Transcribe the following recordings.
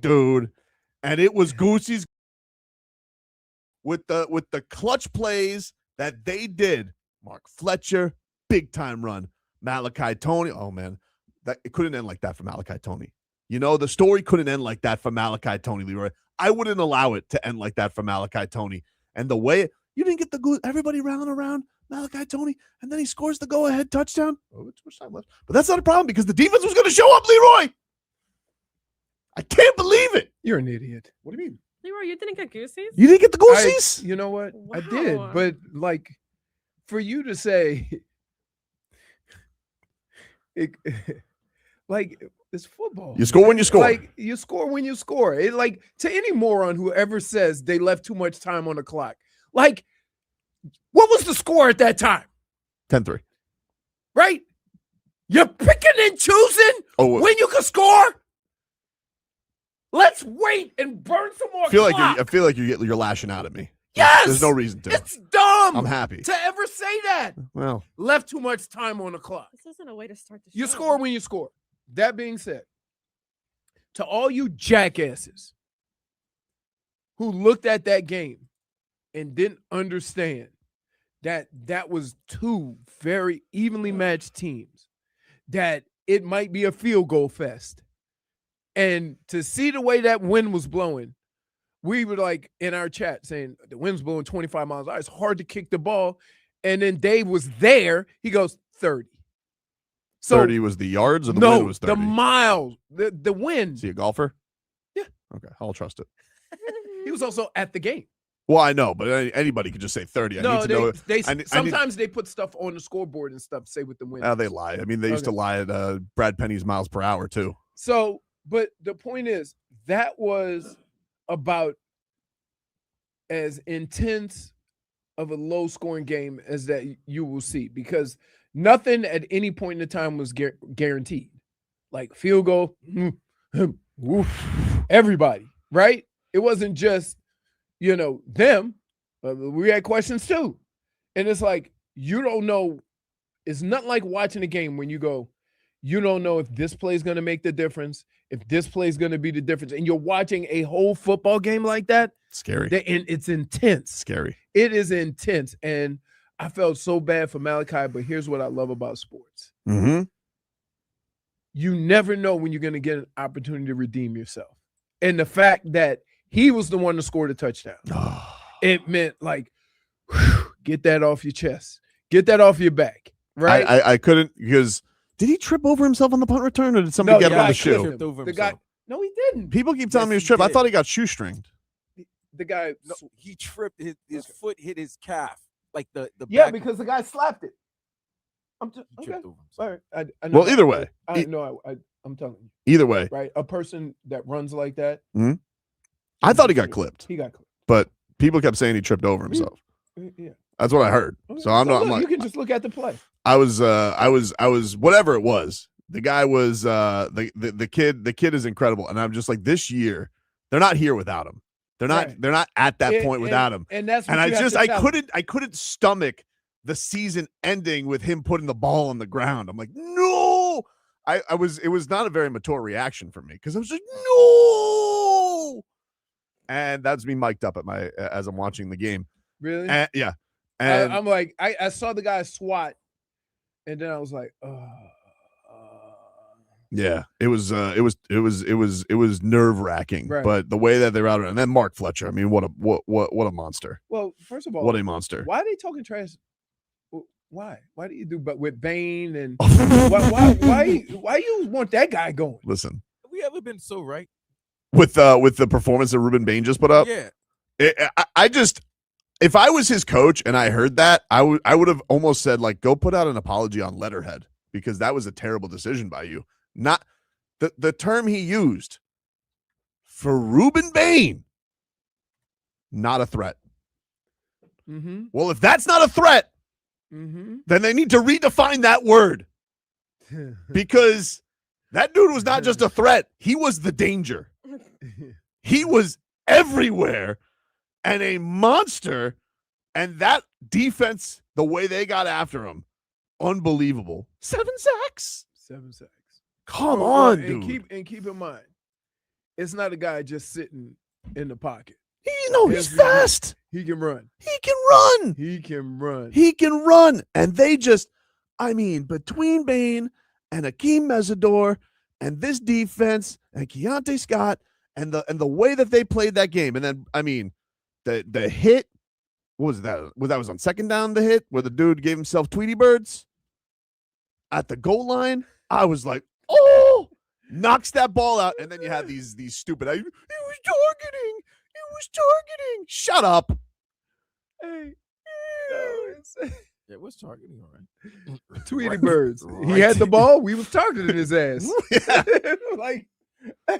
dude. And it was Goosie's with the clutch plays that they did. Mark Fletcher, big time run. Malachi Toney. Oh man, it couldn't end like that for Malachi Toney. You know, the story couldn't end like that for Malachi Toney, Leroy. I wouldn't allow it to end like that for Malachi Toney. And the way you didn't get everybody rallying around Malachi Toney, and then he scores the go-ahead touchdown. Oh, it's much time left. But that's not a problem because the defense was going to show up, Leroy. I can't believe it. You're an idiot. What do you mean? Leroy, you didn't get Goosies? You didn't get the Goosies? You know what? Wow. I did. But, like, for you to say, like, it's football. You score when you score. Like, you score when you score. It, like, to any moron who ever says they left too much time on the clock, like, what was the score at that time? 10-3. Right? You're picking and choosing when you can score? Let's wait and burn some more clock. I feel like you're lashing out at me. Yes! There's no reason to. It's dumb. I'm happy. To ever say that. Well. Left too much time on the clock. This isn't a way to start the show. You score when you score. That being said, to all you jackasses who looked at that game and didn't understand that that was two very evenly matched teams, that it might be a field goal fest, and to see the way that wind was blowing, we were like in our chat saying the wind's blowing 25 miles an hour. It's hard to kick the ball. And then Dave was there. He goes 30. So 30 was the yards or the wind was 30? The miles, the wind. Is he a golfer? Yeah. Okay, I'll trust it. He was also at the game. Well, I know, but anybody could just say 30. Sometimes they put stuff on the scoreboard and stuff, say with the wind. They lie. I mean, they used to lie at Brad Penny's miles per hour, too. So, but the point is, that was about as intense of a low-scoring game as that you will see, because nothing at any point in the time was guaranteed. Like field goal, everybody, right? It wasn't just, them. We had questions too. And it's like, you don't know. It's not like watching a game when you go, you don't know if this play is going to make the difference, if this play is going to be the difference. And you're watching a whole football game like that. Scary. And it's intense. Scary. It is intense. And I felt so bad for Malachi, but here's what I love about sports. Mm-hmm. You never know when you're going to get an opportunity to redeem yourself. And the fact that he was the one to score the touchdown, it meant like, get that off your chest. Get that off your back. Right? I couldn't, because did he trip over himself on the punt return, or did somebody get him on the shoe? No, he didn't. People keep telling me he was tripped. I thought he got shoestringed. The guy, so he tripped. His foot hit his calf, like the back. Because the guy slapped it. Okay. All right. I know. Well, either way, I'm telling you. Either way, right? A person that runs like that. Mm-hmm. I thought he got clipped. He got clipped, but people kept saying he tripped over himself. Yeah, that's what I heard. So I'm not. I'm like, you can just look at the play. I was whatever it was. The guy was the kid. The kid is incredible, and I'm just like, this year they're not here without him. They're not. Right. They're not at that point without him. And that's. What I couldn't stomach the season ending with him putting the ball on the ground. I'm like, no. It was not a very mature reaction for me, because I was like, no. And that's me mic'd up as I'm watching the game. Really? Yeah. And I'm like, I saw the guy swat, and then I was like, yeah, it was nerve wracking, right. But the way that they routed, and then Mark Fletcher, I mean, what a monster. Well, first of all, what a monster. Why are they talking trash? Why do you do, but with Bain and why you want that guy going? Listen, have we ever been so right with the performance that Rueben Bain just put up? Yeah. If I was his coach and I heard that, I would have almost said, like, go put out an apology on letterhead, because that was a terrible decision by you. Not the term he used for Rueben Bain, not a threat. Mm-hmm. Well, if that's not a threat, mm-hmm. then they need to redefine that word, because that dude was not just a threat. He was the danger. He was everywhere and a monster. And that defense, the way they got after him, unbelievable. 7 sacks. 7 sacks. Come on, dude. And keep in mind, it's not a guy just sitting in the pocket. He's fast. He can run. He can run. He can run. He can run. And they just, I mean, between Bain and Akeem Mesidor and this defense and Keontae Scott and the way that they played that game. And then, I mean, the hit, what was that? Was on second down, the hit where the dude gave himself Tweety Birds at the goal line? I was like, oh, knocks that ball out. And then you have these stupid, he was targeting. Shut up. Hey. Yeah, what's targeting, all right? Tweety Birds. He had the ball. We was targeting his ass. Like,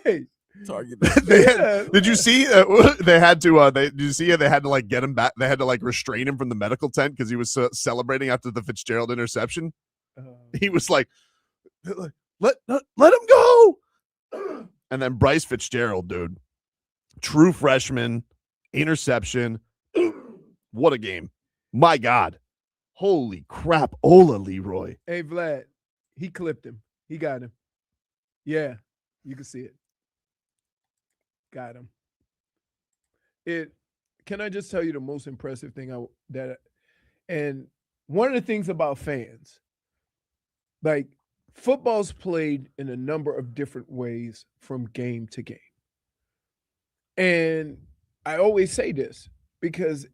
hey. Target. Did you see? They had to. Did you see? They had to like get him back. They had to like restrain him from the medical tent because he was celebrating after the Fitzgerald interception. He was like, let him go. And then Bryce Fitzgerald, dude, true freshman, interception. What a game! My God, holy crap! Ola Leroy. Hey, Vlad, he clipped him. He got him. Yeah, you can see it. Got him. Can I just tell you the most impressive thing and one of the things about fans, like football's played in a number of different ways from game to game. And I always say this because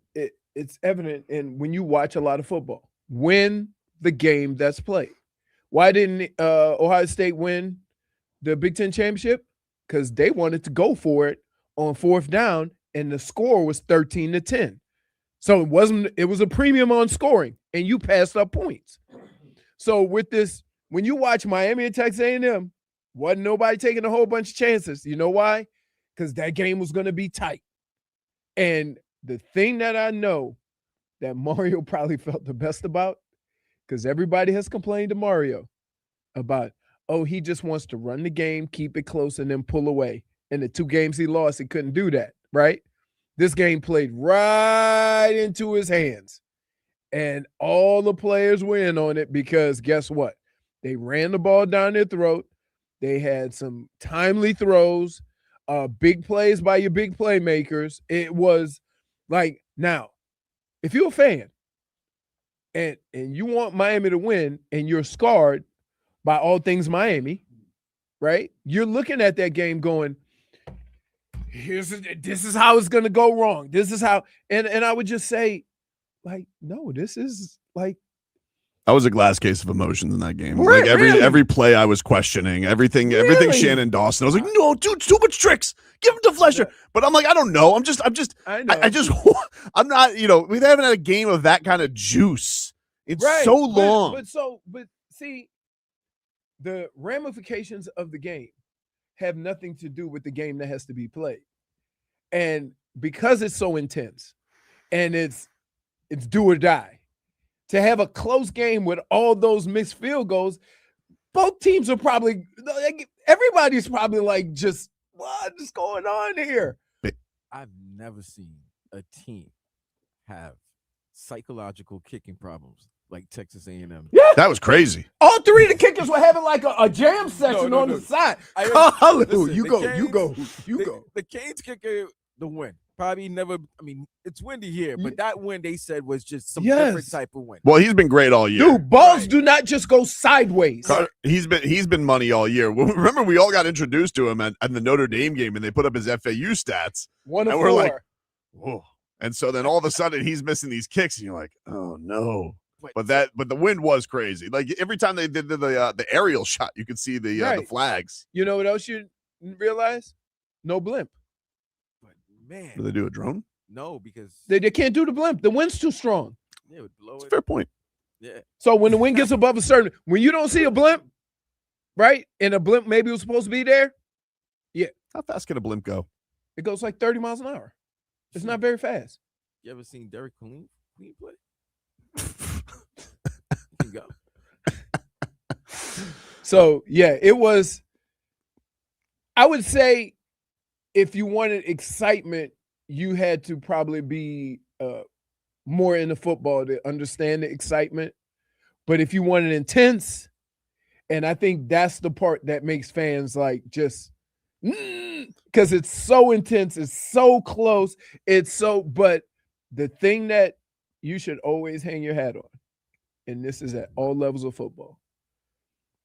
it's evident when you watch a lot of football. Win the game that's played. Why didn't Ohio State win the Big Ten championship? Because they wanted to go for it on fourth down, and the score was 13-10. So it was a premium on scoring, and you passed up points. So with this, when you watch Miami and Texas A&M, wasn't nobody taking a whole bunch of chances. You know why? Because that game was going to be tight. And the thing that I know that Mario probably felt the best about, because everybody has complained to Mario about, oh, he just wants to run the game, keep it close, and then pull away. In the 2 games he lost, he couldn't do that, right? This game played right into his hands. And all the players were in on it because guess what? They ran the ball down their throat. They had some timely throws, big plays by your big playmakers. It was like, now, if you're a fan and you want Miami to win and you're scarred by all things Miami, right? You're looking at that game going, this is how it's going to go wrong. This is how, and I would just say, like, no, this is like. I was a glass case of emotions in that game. Right, like every play I was questioning, everything Shannon Dawson. I was like, no, dude, too much tricks. Give him to Fletcher. Yeah. But I'm like, I don't know. I'm not, we haven't had a game of that kind of juice. It's so long. But see, the ramifications of the game have nothing to do with the game that has to be played. And because it's so intense and it's do or die, to have a close game with all those missed field goals, both teams are probably, everybody's probably like, just what is going on here? I've never seen a team have psychological kicking problems like Texas A&M. Yeah, that was crazy. All 3 of the kickers were having like a jam session on the side. Listen, you go. The Canes kicker, the win. Probably never. I mean, it's windy here, but that win they said was just some different type of win. Well, he's been great all year. Dude, balls do not just go sideways. He's been money all year. Remember, we all got introduced to him at the Notre Dame game, and they put up his FAU stats. 1 of 4. We're like, whoa. And so then all of a sudden he's missing these kicks, and you're like, oh no. But the wind was crazy. Like every time they did the aerial shot, you could see the flags. You know what else you realize? No blimp. But man, do they do a drone? No, because they can't do the blimp. The wind's too strong. Yeah, it would blow it. Fair point. Yeah. So when the wind gets above a certain, when you don't see a blimp, right, and a blimp maybe was supposed to be there, yeah. How fast can a blimp go? It goes like 30 miles an hour. It's not very fast. You ever seen Derek Queen play? You can go. So yeah, it was. I would say, if you wanted excitement, you had to probably be more into football to understand the excitement. But if you wanted intense, and I think that's the part that makes fans like just, because it's so intense, it's so close, but the thing that you should always hang your hat on, and this is at all levels of football,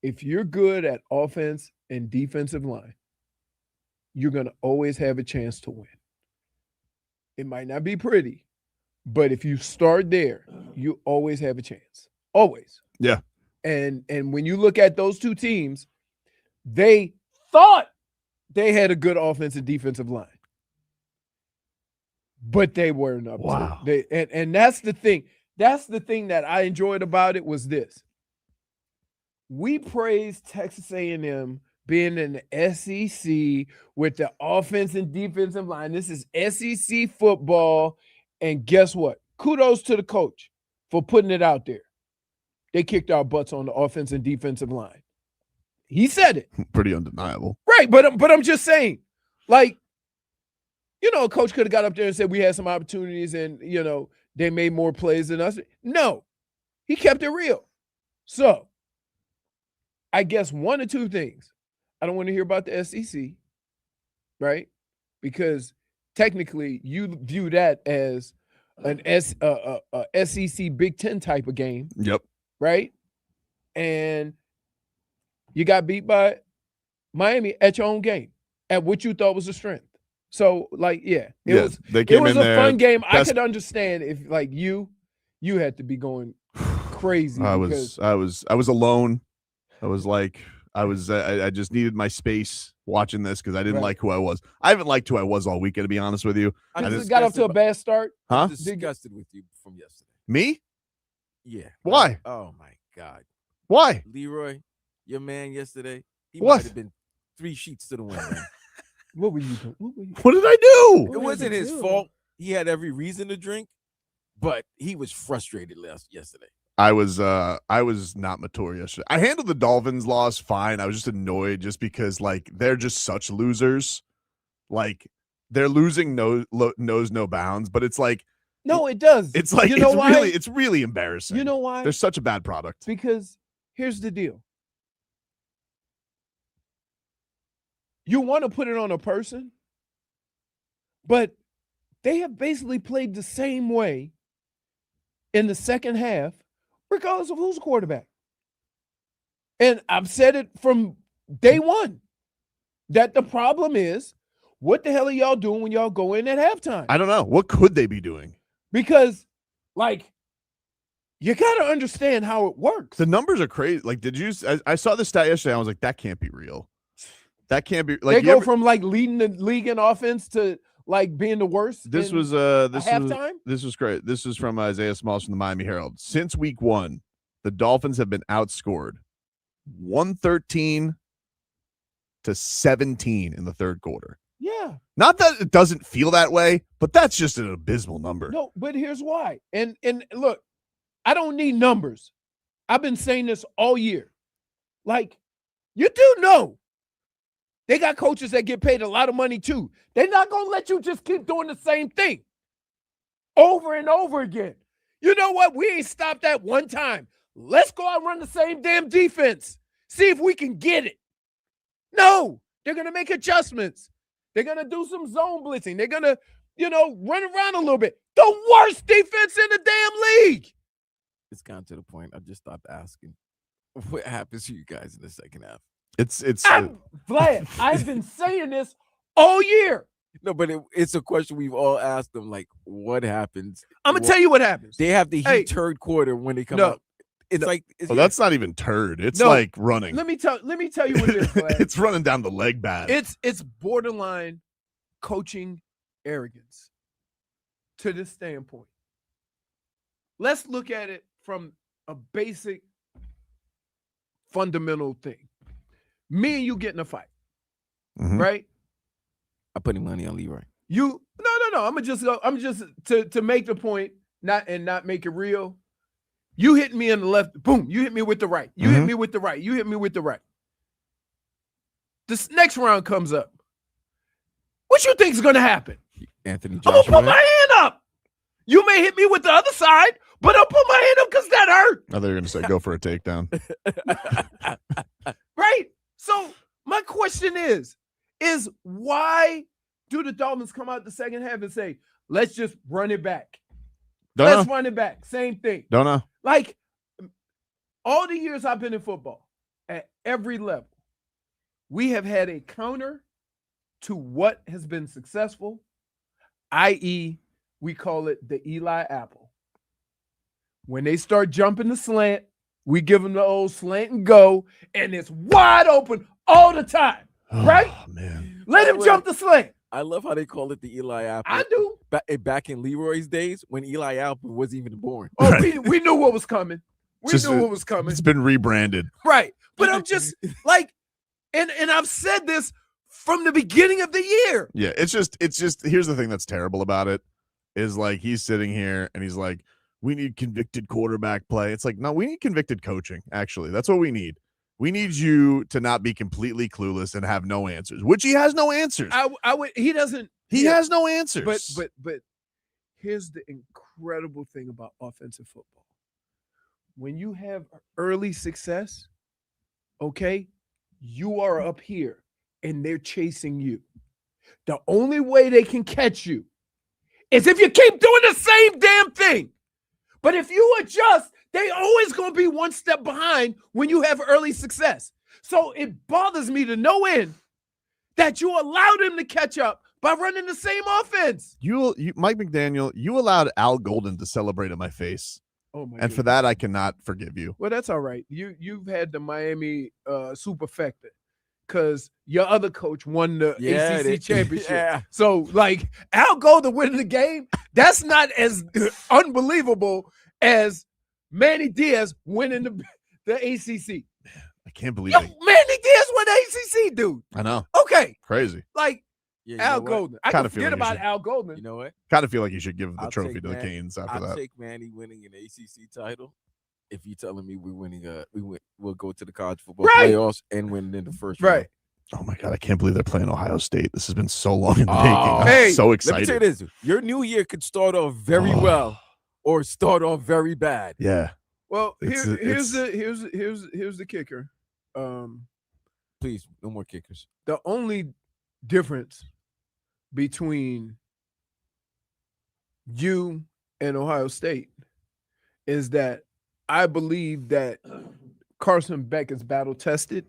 if you're good at offense and defensive line, you're going to always have a chance to win. It might not be pretty, but if you start there, you always have a chance. Always. Yeah. And when you look at those two teams, they thought they had a good offensive defensive line, but they weren't up Wow. to it. And that's the thing. That's the thing that I enjoyed about it was this. We praised Texas A&M being in the SEC with the offense and defensive line. This is SEC football. And guess what? Kudos to the coach for putting it out there. They kicked our butts on the offense and defensive line. He said it. Pretty undeniable. Right, but I'm just saying, like, a coach could have got up there and said we had some opportunities and, they made more plays than us. No, he kept it real. So, I guess one or two things. I don't want to hear about the SEC, right? Because technically you view that as an SEC Big Ten type of game. Yep. Right? And you got beat by Miami at your own game, at what you thought was a strength. So, it was a fun game. I could understand if, you had to be going crazy. I was alone. I just needed my space watching this because I didn't like who I was. I haven't liked who I was all weekend, to be honest with you. I just got off to a bad start. Huh? I'm disgusted with you from yesterday. Me? Yeah. Why? Oh my God. Why? Leroy, your man yesterday, he What? might have been 3 sheets to the wind. Man. What were you doing? What did I do? It wasn't his fault. He had every reason to drink, but he was frustrated yesterday. I was not mature yesterday. I handled the Dolphins loss fine. I was just annoyed just because they're just such losers. They're losing knows no bounds, but it's no, it does. It's why? it's really embarrassing. You know why? They're such a bad product. Because here's the deal. You want to put it on a person, but they have basically played the same way in the second half, regardless of who's quarterback. And I've said it from day one that the problem is, what the hell are y'all doing when y'all go in at halftime? I don't know. What could they be doing? Because, you got to understand how it works. The numbers are crazy. I saw the stat yesterday. I was like, that can't be real. That can't be. They go from leading the league in offense to being the worst. This was halftime. This was great. This is from Isaiah Smalls from the Miami Herald. Since week 1, the Dolphins have been outscored 113 to 17 in the third quarter. Yeah. Not that it doesn't feel that way, but that's just an abysmal number. No, but here's why. And look, I don't need numbers. I've been saying this all year. You do know they got coaches that get paid a lot of money too. They're not going to let you just keep doing the same thing over and over again. You know what? We ain't stopped that one time. Let's go out and run the same damn defense. See if we can get it. No, they're going to make adjustments. They're going to do some zone blitzing. They're going to, run around a little bit. The worst defense in the damn league. It's gotten to the point I just stopped asking what happens to you guys in the second half. Vlad, I've been saying this all year. No, but it's a question we've all asked them. What happens? I'm gonna tell you what happens. They have the heat third quarter when they come out. It's that's not even turd. It's running. Let me tell you what it is, Vlad. It's running down the leg bad. It's borderline coaching arrogance to this standpoint. Let's look at it from a basic fundamental thing. Me and you get in a fight, right? I'm putting money on Leroy. No. I'm just to make the point, not make it real. You hit me in the left, boom. You hit me with the right. You hit me with the right. You hit me with the right. This next round comes up. What you think is going to happen? Anthony Joshua. I'm gonna put my hand up. You may hit me with the other side, but I'll put my hand up because that hurt. I thought you were going to say go for a takedown. Right? So my question is is why do the Dolphins come out the second half and say, let's just run it back? Let's run it back. Same thing. Don't know. Like, all the years I've been in football, at every level, we have had a counter to what has been successful, i.e., we call it the Eli apple. When they start jumping the slant, we give them the old slant and go, and it's wide open all the time, right? Oh, man. Let him jump the slant. I love how they call it the Eli apple. I do. Back in Leroy's days, when Eli apple wasn't even born. Oh, we knew what was coming. We knew what was coming. It's been rebranded. Right. But I'm just like, and I've said this from the beginning of the year. Yeah, it's just here's the thing that's terrible about it is like he's sitting here and he's like, we need convicted quarterback play. It's like, no, we need convicted coaching, actually. That's what we need. We need you to not be completely clueless and have no answers, which he has no answers. He doesn't. He has no answers. But here's the incredible thing about offensive football. When you have early success, okay, you are up here and they're chasing you. The only way they can catch you is if you keep doing the same damn thing. But if you adjust, they always going to be one step behind when you have early success. So it bothers me to no end that you allowed him to catch up by running the same offense. You Mike McDaniel, you allowed Al Golden to celebrate at my face. Oh my! And for that, I cannot forgive you. Well, that's all right. You've had the Miami superfecta because your other coach won the ACC championship. Yeah. So, like, Al Golden winning the game, that's not as unbelievable as Manny Diaz winning the ACC. I can't believe Yo, it. Manny Diaz won the ACC, dude. I know. Okay. Crazy. Like, Al Golden. I Kinda can feel forget like you about should. Al Golden. You know what? Kind of feel like you should give the I'll trophy take to the Man- Canes after I'll that. take Manny winning an ACC title if you're telling me we're winning we'll go to the college football playoffs and win in the first round. Oh my God, I can't believe they're playing Ohio State. This has been so long in the Oh. making. I'm Hey, so Let me excited. tell you this: your new year could start off very well or start off very bad. Yeah. Well, It's- here's the kicker. Please, no more kickers. The only difference between you and Ohio State is that I believe that Carson Beck is battle tested,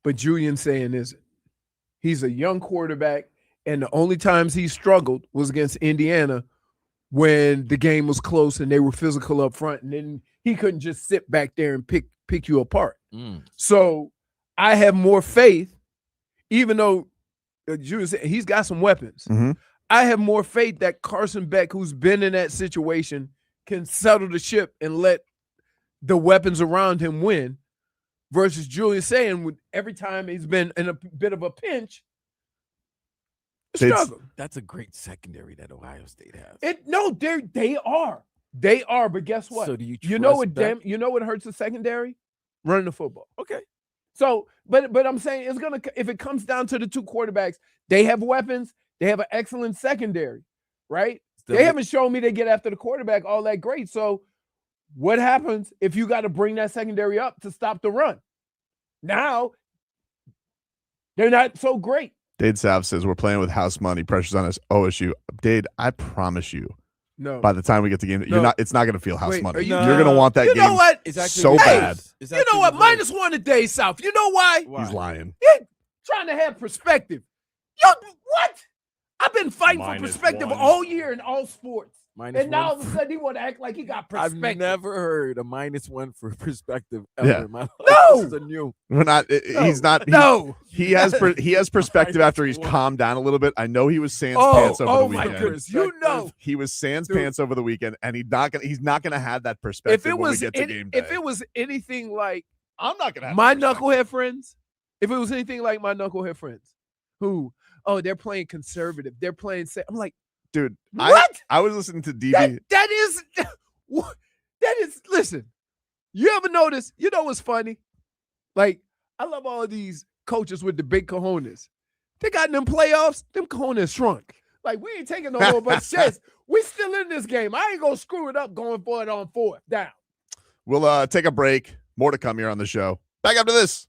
but Julian Sayin isn't. He's a young quarterback, and the only times he struggled was against Indiana when the game was close and they were physical up front, and then he couldn't just sit back there and pick you apart. So I have more faith, even though he's got some weapons. Mhm. I have more faith that Carson Beck, who's been in that situation, can settle the ship and let the weapons around him win versus Julian Sayin, every time he's been in a bit of a pinch, struggle. That's a great secondary that Ohio State has. They are, but guess what? So do you know trust what Beck? you know what hurts the secondary? Running the football. Okay. So, but I'm saying it's gonna, if it comes down to the two quarterbacks, they have weapons, they have an excellent secondary, right? They haven't shown me they get after the quarterback all that great. So what happens if you got to bring that secondary up to stop the run? Now they're not so great. Dade Sav says we're playing with house money. Pressure's on us. OSU. Dade, I promise you, No. by the time we get to game, it's not going to feel house Wait, money. are you- You're going to want that You game know what? It's actually so reversed. bad. It's You know actually what? reversed. -1 a day south. You know why? Why? He's lying. Trying to have perspective. Yo, what? I've been fighting for -1. perspective all year in all sports. Minus And now all one of a for- sudden he want to act like he got I've perspective. never heard a -1 for perspective ever Yeah. in my life. No! This is a new. We're not. He's not. No. He has perspective after he's -1. calmed down a little bit. I know he was sans pants over the my weekend. goodness. You know. He was sans Dude. pants over the weekend, and he's not gonna have that perspective If it when was we get to game day. if it was anything like I'm not gonna have my that perspective. knucklehead friends, if it was anything like my knucklehead friends, who, they're playing conservative, they're playing I'm like, Dude. what? I was listening to DB. That is, listen, you ever notice, you know what's funny? Like, I love all of these coaches with the big cojones. They got in them playoffs, them cojones shrunk. Like, we ain't taking no whole bunch of shots. We still in this game. I ain't gonna screw it up going for it on 4th down. We'll take a break. More to come here on the show. Back after this.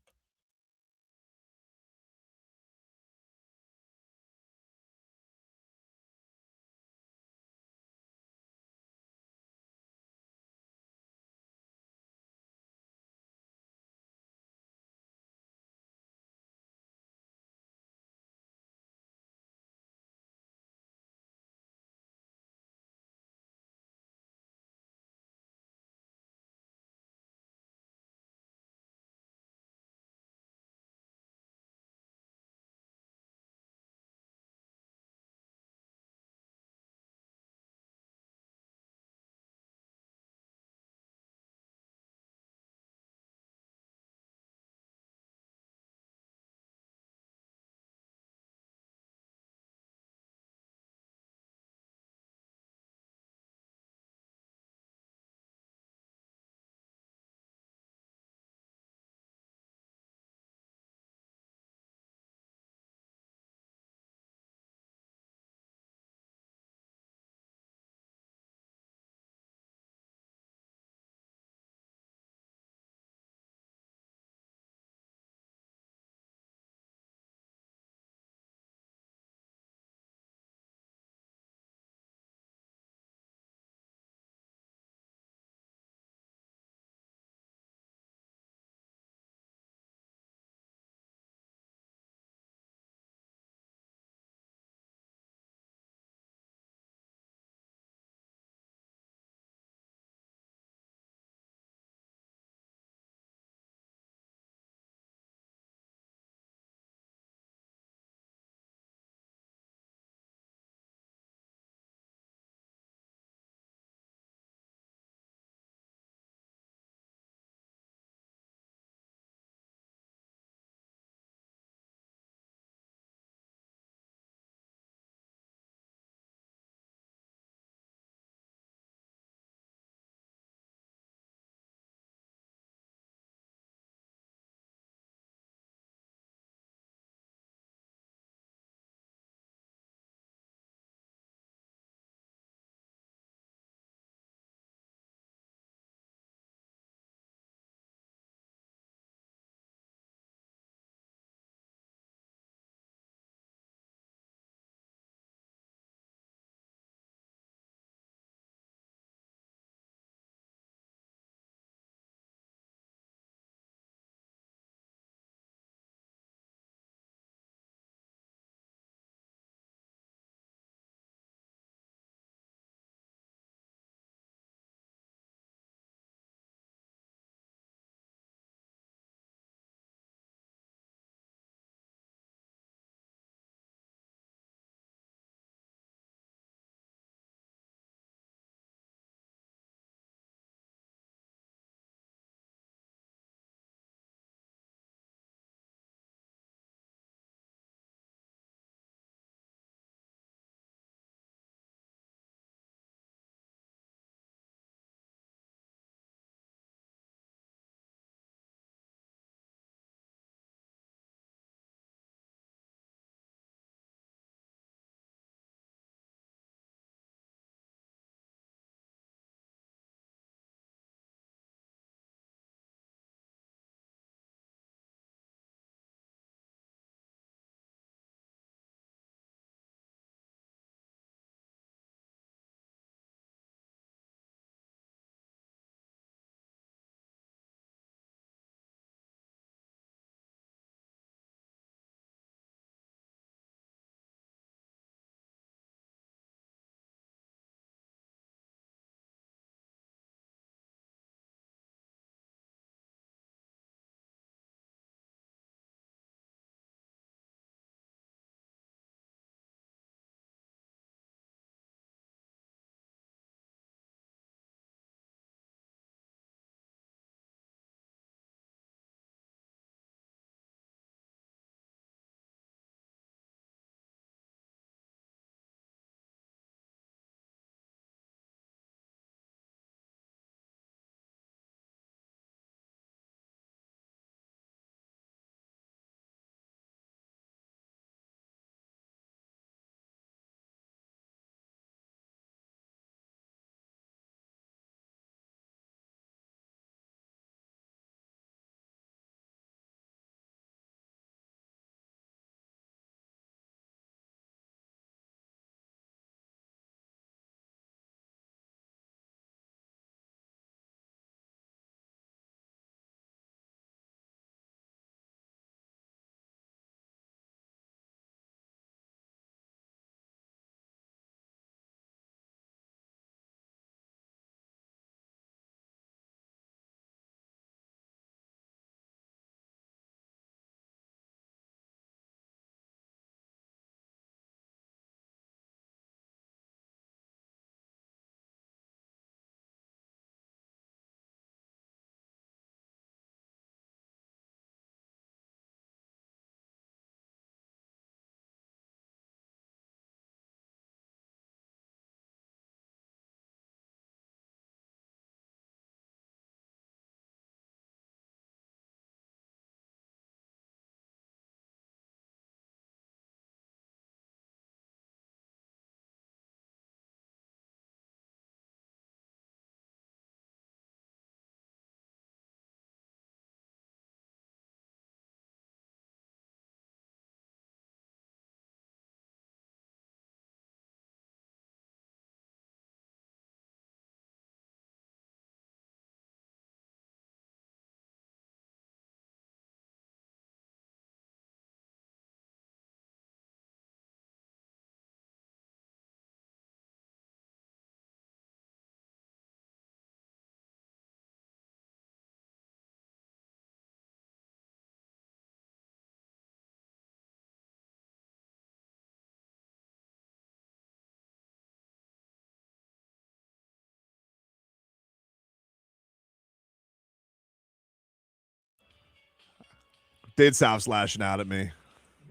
Did South's lashing out at me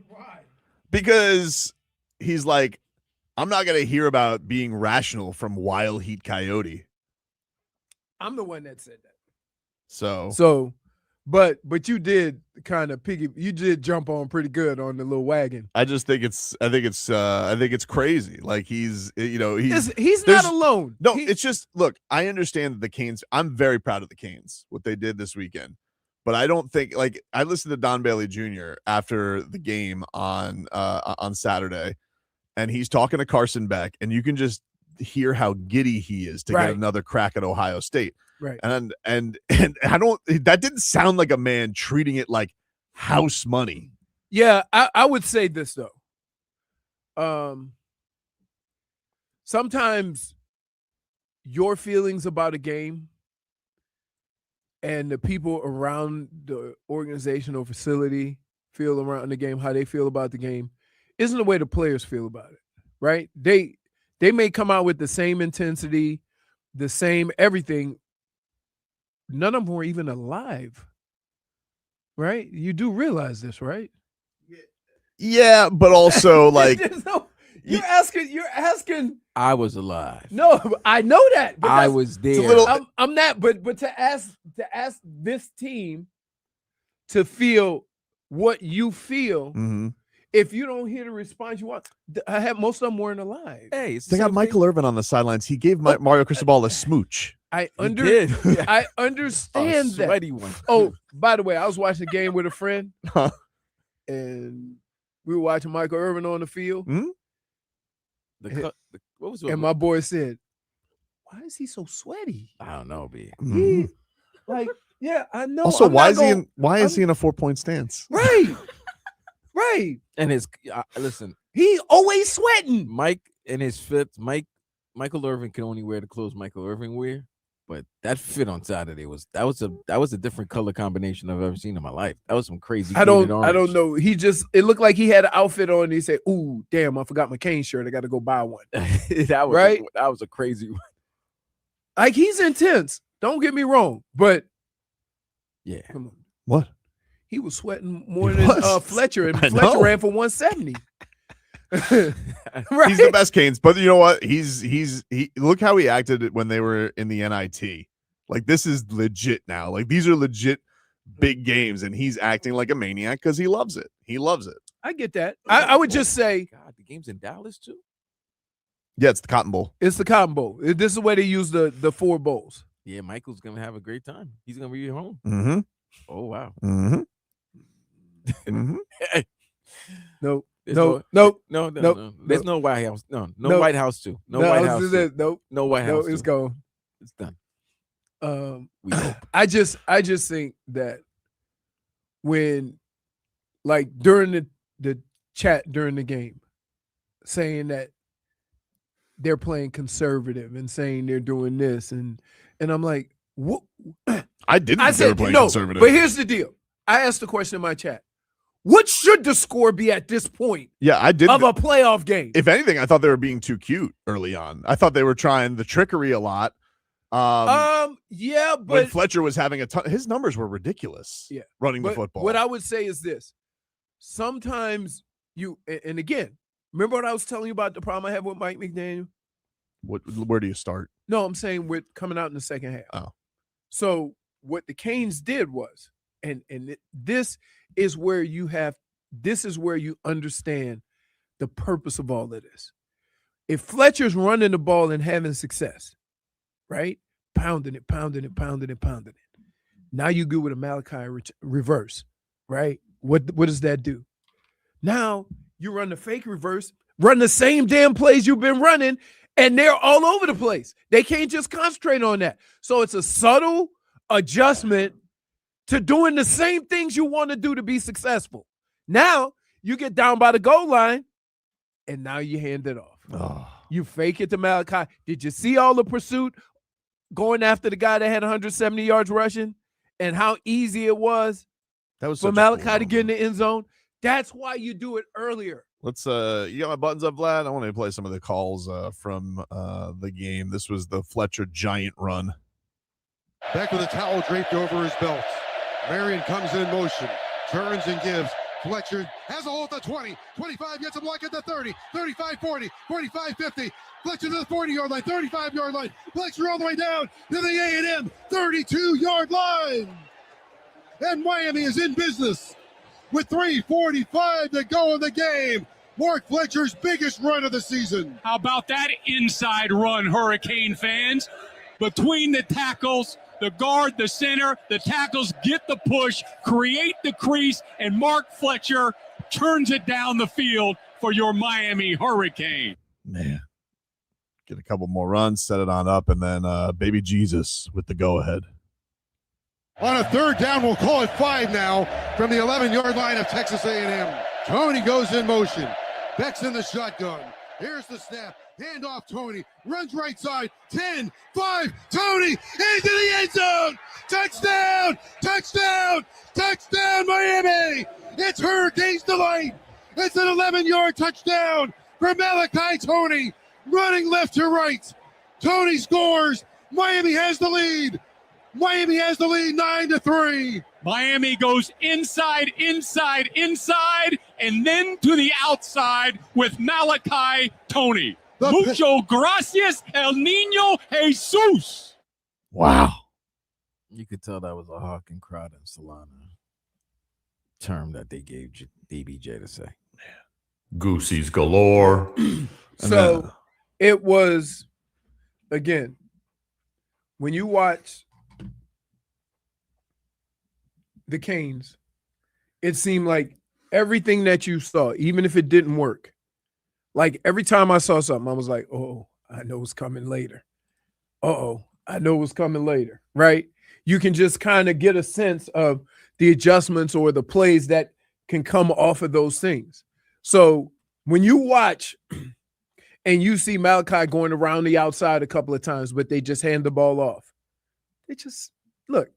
Why? because he's like, I'm not going to hear about being rational from Wild Heat Coyote. I'm the one that said that. So But you did kind of you did jump on pretty good on the little wagon. I just think it's crazy. Like he's He's not alone. No, it's just, look, I understand that the Canes, I'm very proud of the Canes, what they did this weekend. But I don't think, like, I listened to Don Bailey Jr. after the game on Saturday, and he's talking to Carson Beck, and you can just hear how giddy he is to get another crack at Ohio State. Right. And that didn't sound like a man treating it like house money. Yeah, I would say this though. Sometimes your feelings about a game and the people around the organization or facility feel around the game, how they feel about the game, isn't the way the players feel about it, right? They may come out with the same intensity, the same everything. None of them were even alive, right? You do realize this, right? Yeah, but also like you're asking. I was alive. No, I know that. But I was there. I'm not. But to ask this team to feel what you feel, if you don't hear the response you want, I have most of them weren't alive. Hey, they got Michael Irvin on the sidelines. He gave Mario Cristobal a smooch. I did. I understand a sweaty that. one. Oh, by the way, I was watching a game with a friend, and we were watching Michael Irvin on the field. What was it? And my boy said, "Why is he so sweaty?" I don't know, B. He, like, yeah, I know. Also, I'm why not is he in a 4-point stance? Right, right. And his listen, He always sweating. Mike and his fits. Michael Irvin can only wear the clothes Michael Irvin wear, but that fit on Saturday was a different color combination I've ever seen in my life. That was some crazy. I don't know. It looked like he had an outfit on and he said, "Ooh, damn, I forgot my Cane shirt. I got to go buy one." That was a crazy one. Like, he's intense. Don't get me wrong, but yeah, come on. What? He was sweating more than Fletcher, and Fletcher ran for 170. Right? He's the best Canes, but you know what? He look how he acted when they were in the NIT. Like, this is legit now. Like, these are legit big games, and he's acting like a maniac because he loves it. He loves it. I get that. I would just say, God, the game's in Dallas too. Yeah, it's the Cotton Bowl. It's the Cotton Bowl. This is where they use the 4 bowls. Yeah, Michael's gonna have a great time. He's gonna be at home. Mm-hmm. Oh wow. Mm-hmm. Mm-hmm. No. There's No. There's no White House. No White House too. No White House. Nope. No White House. It's gone. It's done. We hope. I just think that when, like, during the chat during the game, saying that they're playing conservative and saying they're doing this, and I'm like, what? I didn't think they were playing conservative. But here's the deal. I asked the question in my chat. What should the score be at this point? Yeah, I did. Of a playoff game. If anything, I thought they were being too cute early on. I thought they were trying the trickery a lot. Yeah, but when Fletcher was having a ton, his numbers were ridiculous. Yeah, running the football. What I would say is this: sometimes and again, remember what I was telling you about the problem I have with Mike McDaniel? Where do you start? No, I'm saying with coming out in the second half. Oh, so what the Canes did was, this is where you understand the purpose of all of this. If Fletcher's running the ball and having success, right? Pounding it. Now you go with a Malachi reverse, right? What does that do? Now you run the fake reverse, run the same damn plays you've been running, and they're all over the place. They can't just concentrate on that. So it's a subtle adjustment to doing the same things you want to do to be successful. Now you get down by the goal line, and now you hand it off. Oh. You fake it to Malachi. Did you see all the pursuit going after the guy that had 170 yards rushing and how easy it was for Malachi to get in the end zone? That's why you do it earlier. Let's you got my buttons up, Vlad? I want to play some of the calls from the game. This was the Fletcher giant run. Beck with a towel draped over his belt. Marion comes in motion. Turns and gives. Fletcher has a hole at the 20, 25, gets a block at the 30, 35, 40, 45, 50. Fletcher to the 40-yard line, 35-yard line. Fletcher all the way down to the A&M 32-yard line. And Miami is in business with 3:45 to go in the game. Mark Fletcher's biggest run of the season. How about that inside run, Hurricane fans? Between the tackles, the guard, the center, the tackles get the push, create the crease, and Mark Fletcher turns it down the field for your Miami Hurricane. Man, get a couple more runs, set it on up, and then baby Jesus with the go-ahead. On a third down, we'll call it 5 now from the 11-yard line of Texas A&M. Toney goes in motion. Beck's in the shotgun. Here's the snap. Hand off Toney. Runs right side. 10, 5. Toney into the end zone. Touchdown! Touchdown! Touchdown, Miami! It's Hurricanes delight. It's an 11-yard touchdown for Malachi Toney. Running left to right. Toney scores. Miami has the lead. Miami has the lead 9-3. Miami goes inside, inside, inside, and then to the outside with Malachi Toney. Mucho gracias, El Niño Jesus. Wow. You could tell that was a Hawk and Crowd and Solana term that they gave DBJ to say. Goosies galore. So it was, again, when you watch the Canes, it seemed like everything that you saw, even if it didn't work, like every time I saw something, I was like, oh, I know it's coming later. Uh-oh, I know it's coming later, right? You can just kind of get a sense of the adjustments or the plays that can come off of those things. So when you watch and you see Malachi going around the outside a couple of times, but they just hand the ball off, they just, look,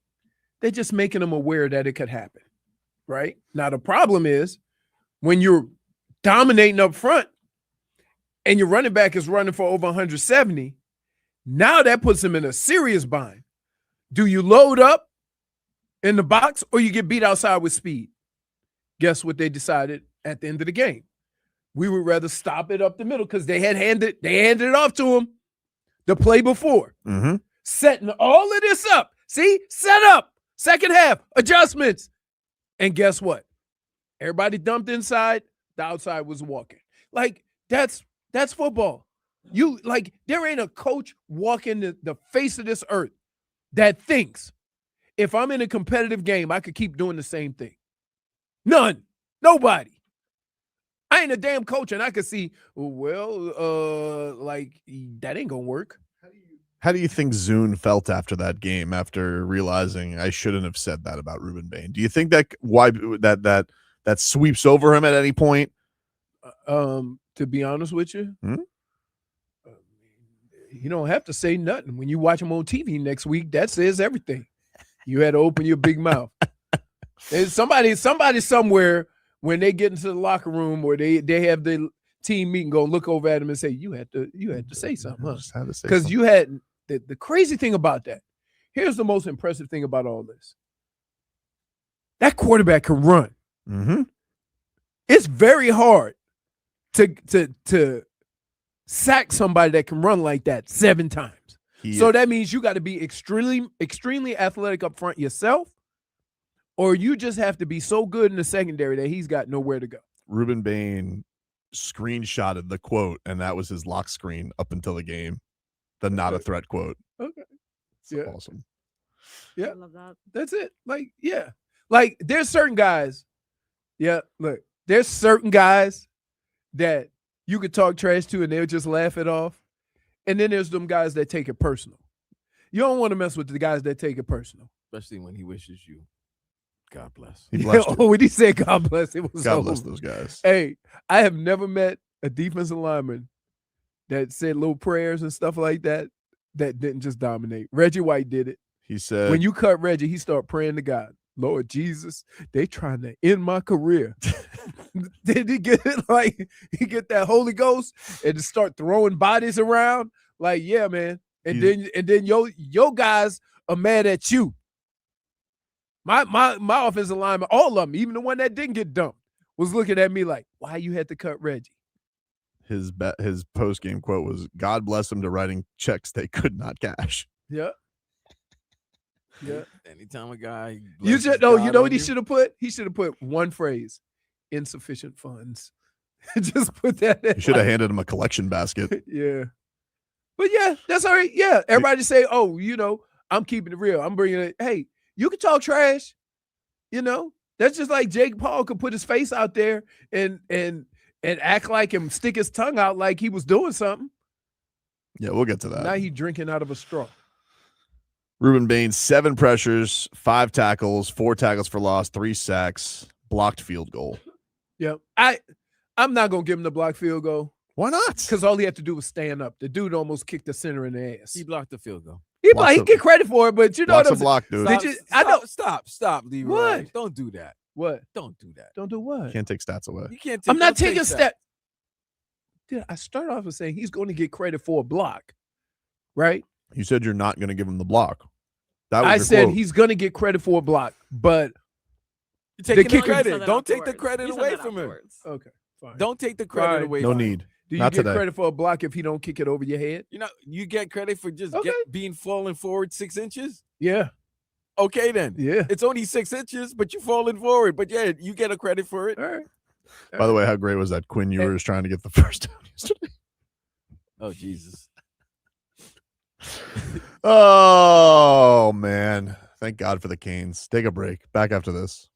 they're just making them aware that it could happen, right? Now, the problem is when you're dominating up front and your running back is running for over 170, now that puts him in a serious bind. Do you load up in the box or you get beat outside with speed? Guess what they decided at the end of the game? We would rather stop it up the middle because they handed it off to him the play before. Mm-hmm. Setting all of this up. See? Set up. Second half, adjustments. And guess what? Everybody dumped inside. The outside was walking. Like, that's football. You, like, there ain't a coach walking the face of this earth that thinks if I'm in a competitive game, I could keep doing the same thing. None. Nobody. I ain't a damn coach, and I could see, like, that ain't gonna work. How do you think Zune felt after that game, after realizing I shouldn't have said that about Rueben Bain? Do you think that that sweeps over him at any point? To be honest with you, you don't have to say nothing. When you watch him on TV next week, that says everything. You had to open your big mouth. There's somebody somewhere when they get into the locker room or they have the team meeting, go look over at him and say, you had to say something, huh? Because you had the crazy thing about that. Here's the most impressive thing about all this. That quarterback can run. Mm-hmm. It's very hard to sack somebody that can run like that 7 times. So that means you got to be extremely athletic up front yourself, or you just have to be so good in the secondary that he's got nowhere to go. Rueben Bain screenshotted the quote, and that was his lock screen up until the game. The not a threat quote. Okay. So awesome. Yeah. I love that. That's it. Like, yeah. Like, there's certain guys. Yeah, look, there's certain guys that you could talk trash to and they'll just laugh it off. And then there's them guys that take it personal. You don't want to mess with the guys that take it personal. Especially when he wishes you God bless. He blessed you. When he said God bless, it was God bless over. those guys. Hey, I have never met a defensive lineman that said little prayers and stuff like that didn't just dominate. Reggie White did it. He said, when you cut Reggie, he started praying to God. Lord Jesus, they trying to end my career. Did he get it? Like, he get that Holy Ghost and just start throwing bodies around? Like, yeah, man. And then your guys are mad at you. My offensive lineman, all of them, even the one that didn't get dumped, was looking at me like, why you had to cut Reggie? His post game quote was, "God bless him to writing checks they could not cash." Yeah. Yeah. Anytime a guy, You blesses know God what on he you, should have put? He should have put one phrase: insufficient funds. Just put that in. You should have handed him a collection basket. Yeah. But yeah, that's all right. Yeah. Everybody just say, oh, I'm keeping it real. I'm bringing it. Hey, you can talk trash. That's just like Jake Paul could put his face out there and act like him, stick his tongue out like he was doing something. Yeah, we'll get to that. Now he drinking out of a straw. Rueben Bain, 7 pressures, 5 tackles, 4 tackles for loss, 3 sacks, blocked field goal. Yeah. I'm not gonna give him the block field goal. Why not? Because all he had to do was stand up. The dude almost kicked the center in the ass. he blocked the field goal. He Blocks get credit for it, but you know what I'm block, saying? dude. Did you? I know. Stop, Leroy. What? Don't do that. What? Don't do that. Don't do what? Can't take stats away. You can't. I'm not don't take taking that. step. Dude, I started off with saying he's going to get credit for a block, right? You said you're not going to give him the block. That was I your said quote. he's going to get credit for a block, but You're taking the kicker- He said credit. that Don't take the afterwards. credit He said away that from him. afterwards. okay, fine. Don't take the credit Fine. away. No from him. need. Do you not get today. credit for a block if he don't kick it over your head? You get credit for just Okay. being falling forward 6 inches. Yeah, Okay, then. yeah. It's only 6 inches, but you're falling forward. But yeah, you get a credit for it. All right. By the way, how great was that Quinn Ewers trying to get the first down yesterday? Oh Jesus. Oh, man. Thank God for the Canes. Take a break. Back after this.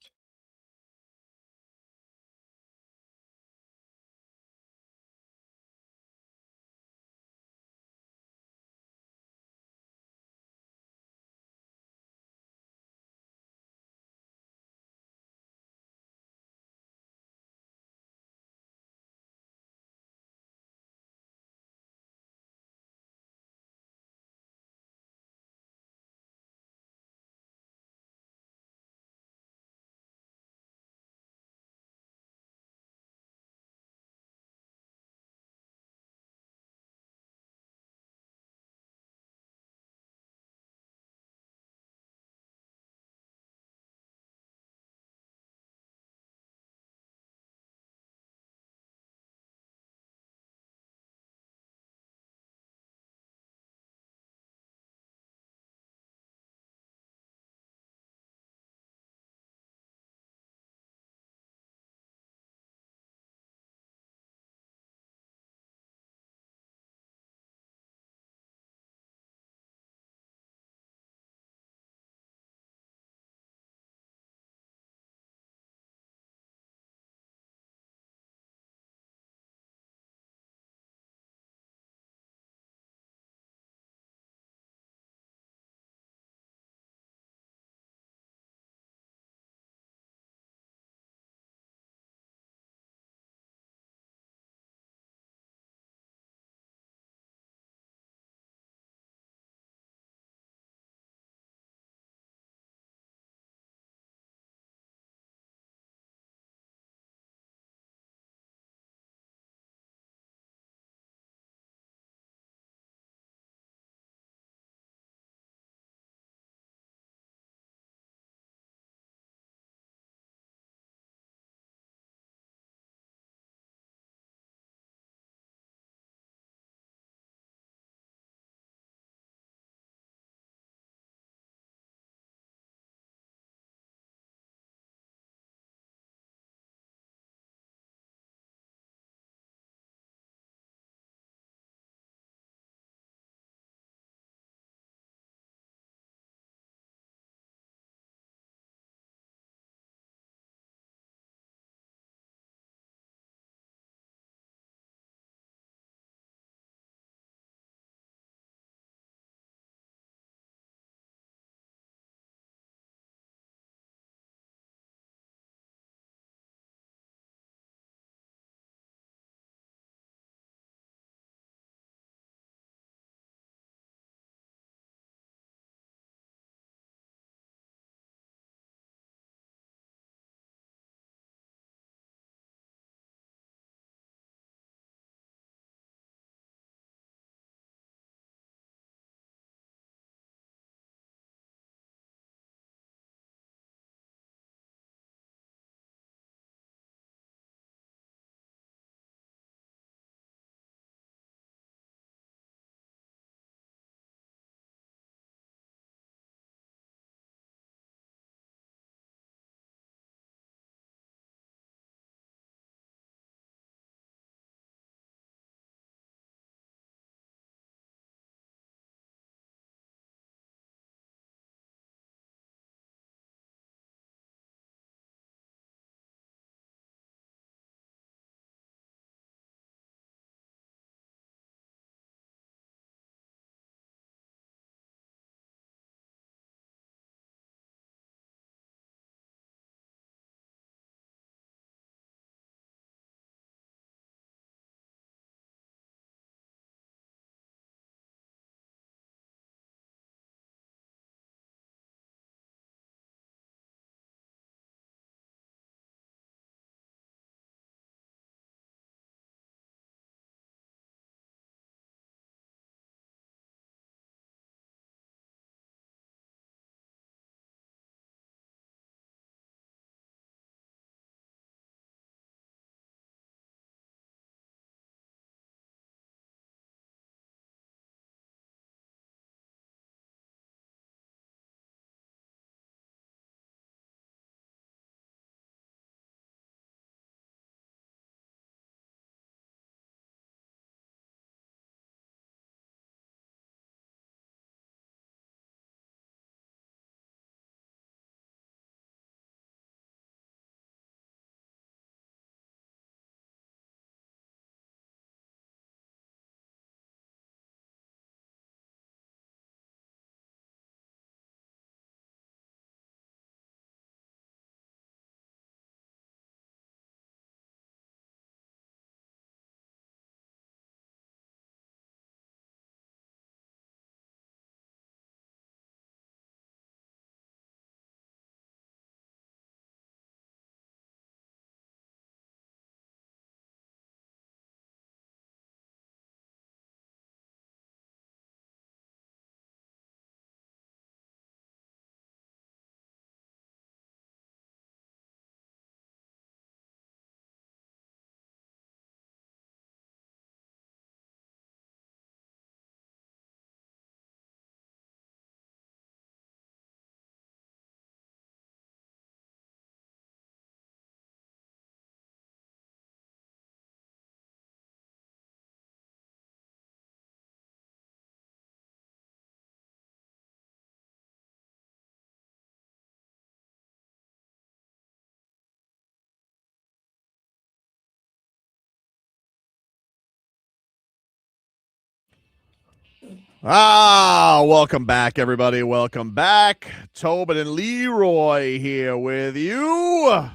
Welcome back, everybody. Welcome back. Tobin and Leroy here with you.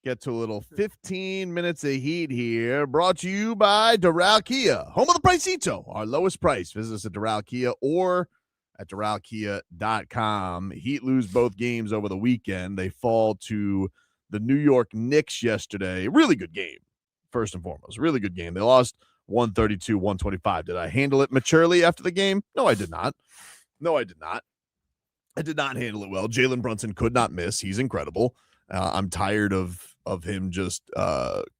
Get to a little 15 minutes of heat here. Brought to you by Doral Kia, home of the Pricito, our lowest price. Visit us at Doral Kia or at DoralKia.com. Heat lose both games over the weekend. They fall to the New York Knicks yesterday. Really good game, first and foremost. Really good game. They lost 132-125. Did I handle it maturely after the game? No, I did not. I did not handle it well. Jalen Brunson could not miss. He's incredible. I'm tired of him just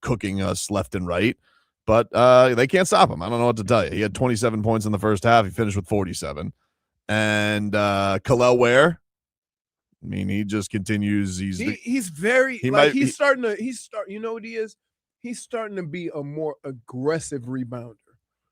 cooking us left and right, but they can't stop him. I don't know what to tell you. He had 27 points in the first half. He finished with 47. And Kel'el Ware, I mean, he just continues. You know what he is? He's starting to be a more aggressive rebounder.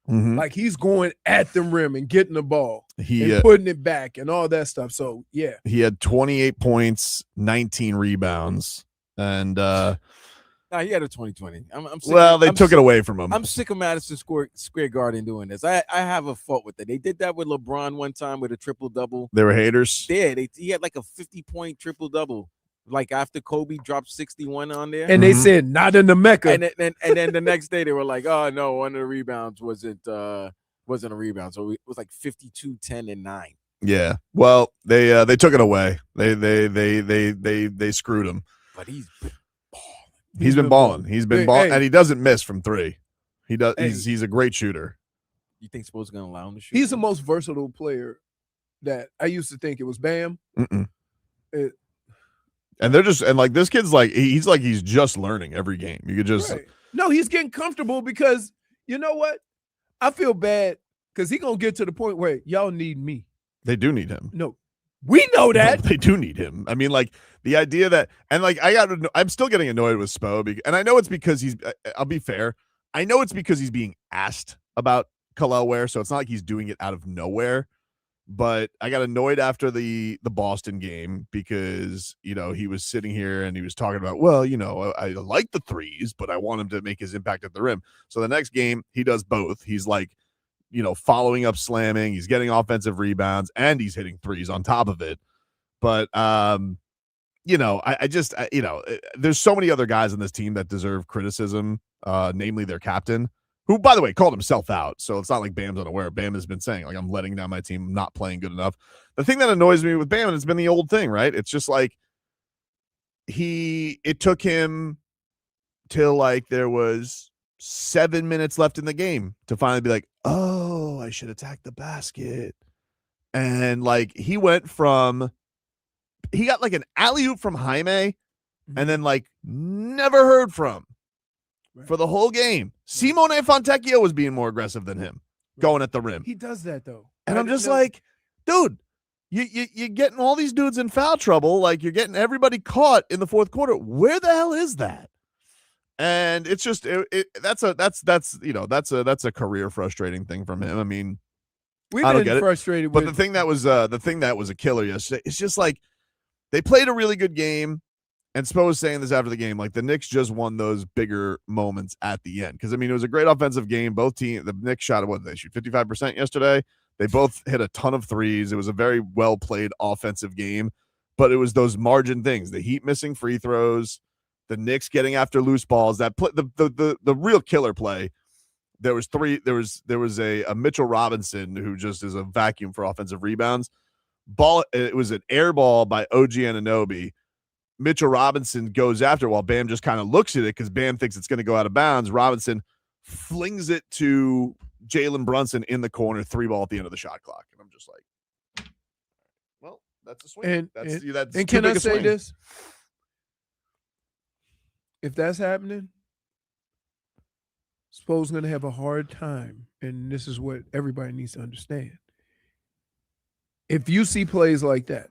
Mm-hmm. Like he's going at the rim and getting the ball and putting it back and all that stuff. So yeah, he had 28 points, 19 rebounds, and he had a 20-20. They took it away from him. I'm sick of Madison Square Garden doing this. I have a fault with it. They did that with LeBron one time with a triple double. They were haters. Yeah, he had like a 50-point triple double. Like after Kobe dropped 61 on there, and they said not in the Mecca, and then the next day they were like, "Oh no, one of the rebounds wasn't a rebound, so it was like 52, 10, and 9." Yeah, well, they took it away. They screwed him. But he's been balling. He's been balling, and he doesn't miss from three. He does. He's a great shooter. You think Spo's gonna allow him to shoot? He's the most versatile player that I used to think it was Bam. And they're just like this kid's like he's just learning every game. You could just No, he's getting comfortable because you know what? I feel bad because he's gonna get to the point where y'all need me. They do need him. No, we know that. No, they do need him. I mean, like the idea that and like I'm still getting annoyed with Spo and I know it's because I'll be fair. I know it's because he's being asked about Kel'el Ware, so it's not like he's doing it out of nowhere. But I got annoyed after the Boston game because, he was sitting here and he was talking about, well, I like the threes, but I want him to make his impact at the rim. So the next game, he does both. He's like, following up slamming. He's getting offensive rebounds and he's hitting threes on top of it. But, there's so many other guys on this team that deserve criticism, namely their captain, who, by the way, called himself out. So it's not like Bam's unaware. Bam has been saying, like, I'm letting down my team, not playing good enough. The thing that annoys me with Bam, and it's been the old thing, right? It's just like it took him till like there was 7 minutes left in the game to finally be like, oh, I should attack the basket. And like he got like an alley-oop from Jaime and then like never heard from. For the whole game, Simone Fontecchio was being more aggressive than him, going at the rim. He does that though, and I'm just like, dude, you're getting all these dudes in foul trouble. Like you're getting everybody caught in the fourth quarter. Where the hell is that? And it's just that's a career frustrating thing from him. I mean, we've been frustrated. But the thing that was a killer yesterday, it's just like they played a really good game. And Spo was saying this after the game, like the Knicks just won those bigger moments at the end. Because, I mean, it was a great offensive game. Both teams, the Knicks shot, what did they shoot, 55% yesterday? They both hit a ton of threes. It was a very well-played offensive game. But it was those margin things, the Heat missing free throws, the Knicks getting after loose balls. That play, the real killer play, there was a Mitchell Robinson who just is a vacuum for offensive rebounds. It was an air ball by OG Anunoby. Mitchell Robinson goes after while Bam just kind of looks at it because Bam thinks it's going to go out of bounds. Robinson flings it to Jalen Brunson in the corner, 3-ball at the end of the shot clock. And I'm just like, well, that's a swing. And can I say this? If that's happening, Spo's going to have a hard time. And this is what everybody needs to understand. If you see plays like that,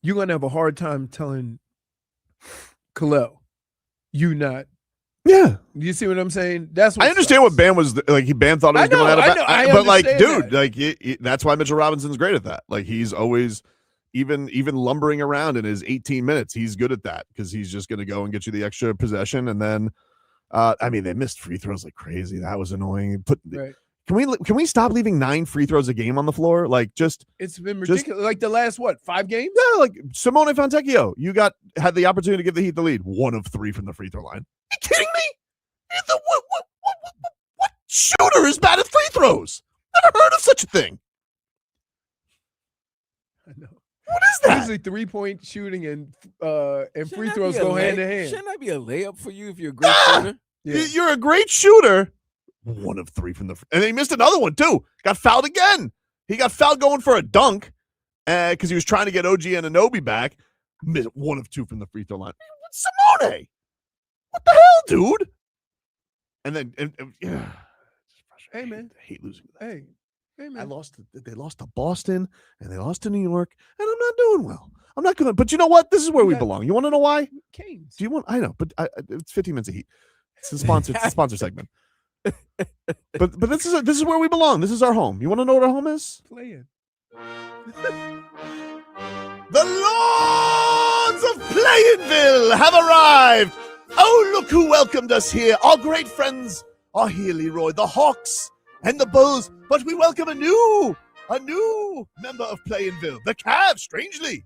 you're going to have a hard time telling Kel'el, you not. Yeah. You see what I'm saying? That's what I understand what Bam was like. Bam thought he was going out of bounds. But like, dude, that. That's why Mitchell Robinson's great at that. Like he's always even lumbering around in his 18 minutes. He's good at that because he's just going to go and get you the extra possession. And then, I mean, they missed free throws like crazy. That was annoying. Can we stop leaving 9 free throws a game on the floor? Like It's been ridiculous. Like the last 5 games? yeah, like Simone Fontecchio, had the opportunity to give the Heat the lead. 1 of 3 from the free throw line. Are you kidding me? What shooter is bad at free throws? Never heard of such a thing. I know. What is that? Usually 3-point shooting and Shouldn't free that throws be a go hand lay- in hand. Shouldn't that be a layup for you if you're a great shooter? Yeah. You're a great shooter. 1 of 3 from the and he missed another one too. Got fouled again. He got fouled going for a dunk because he was trying to get OG Anunoby back. Missed 1 of 2 from the free throw line. Simone, what the hell, dude? And then yeah, Hey, man. I hate losing. Hey, man. They lost to Boston and they lost to New York, and I'm not doing well. I'm not gonna. But you know what? This is where we belong. You want to know why? Canes. Do you want? I know, but it's 15 minutes of Heat. It's a sponsor. It's a sponsor segment. But this is where we belong. This is our home. You want to know what our home is? Playing. The Lords of Playinville have arrived. Oh, look who welcomed us here. Our great friends are here, Leroy, the Hawks and the Bulls. But we welcome a new member of Playinville, the Cavs. Strangely,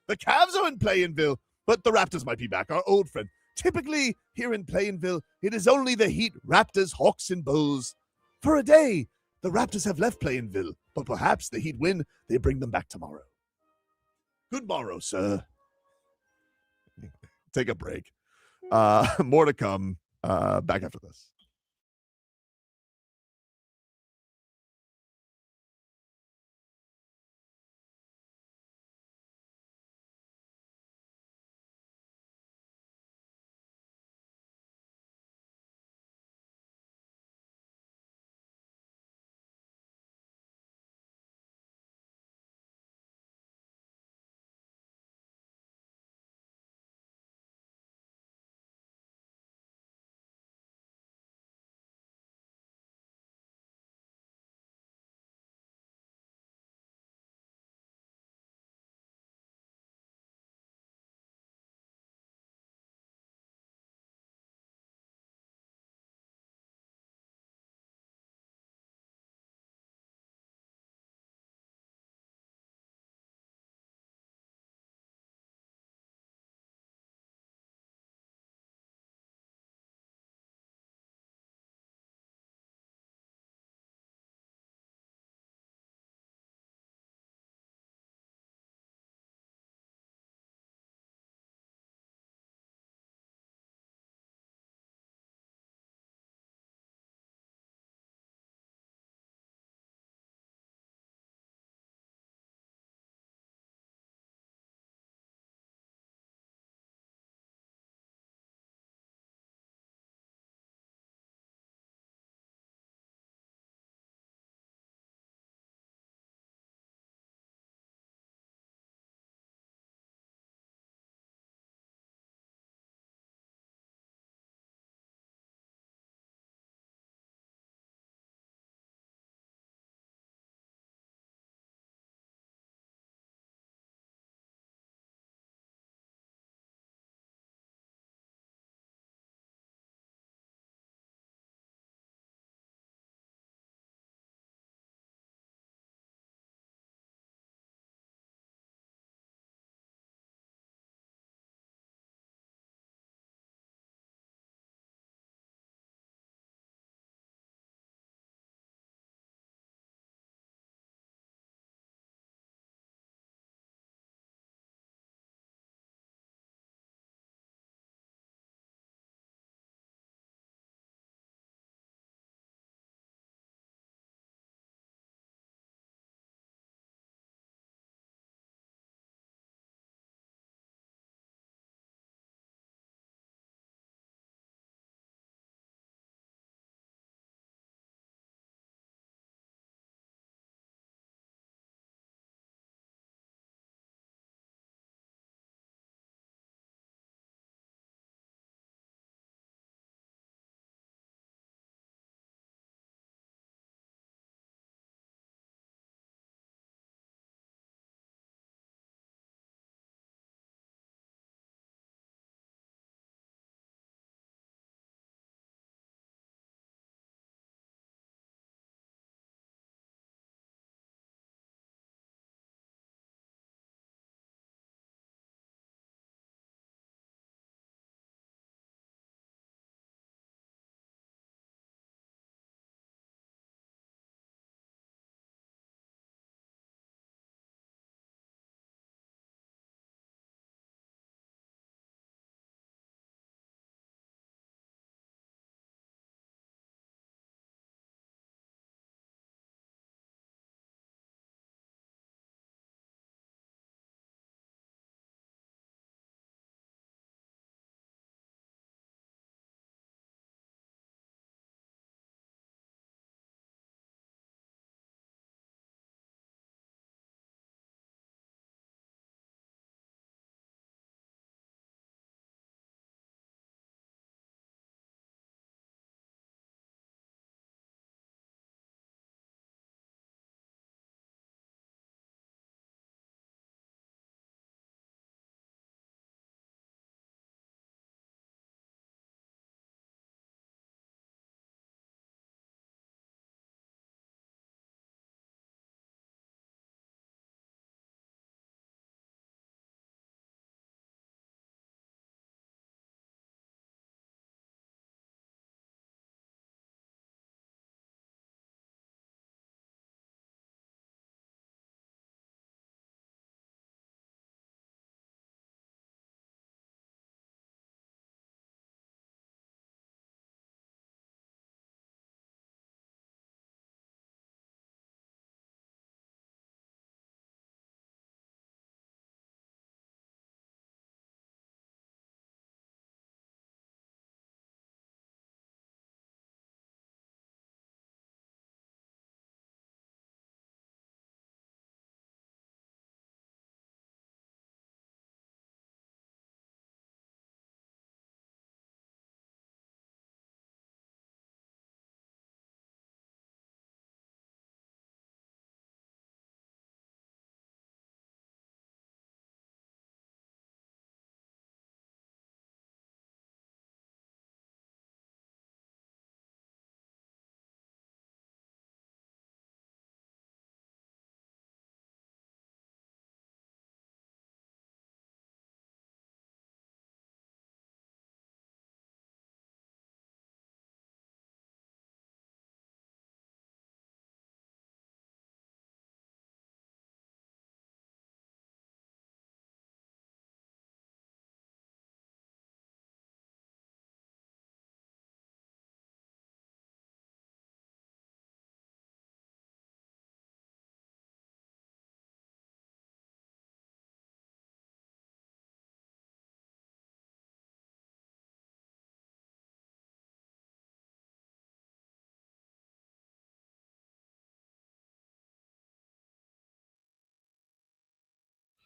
the Cavs are in Playinville, but the Raptors might be back. Our old friend. Typically, here in Playinville, it is only the Heat, Raptors, Hawks, and Bulls. For a day, the Raptors have left Playinville, but perhaps the Heat win. They bring them back tomorrow. Good morrow, sir. Take a break. More to come. Back after this.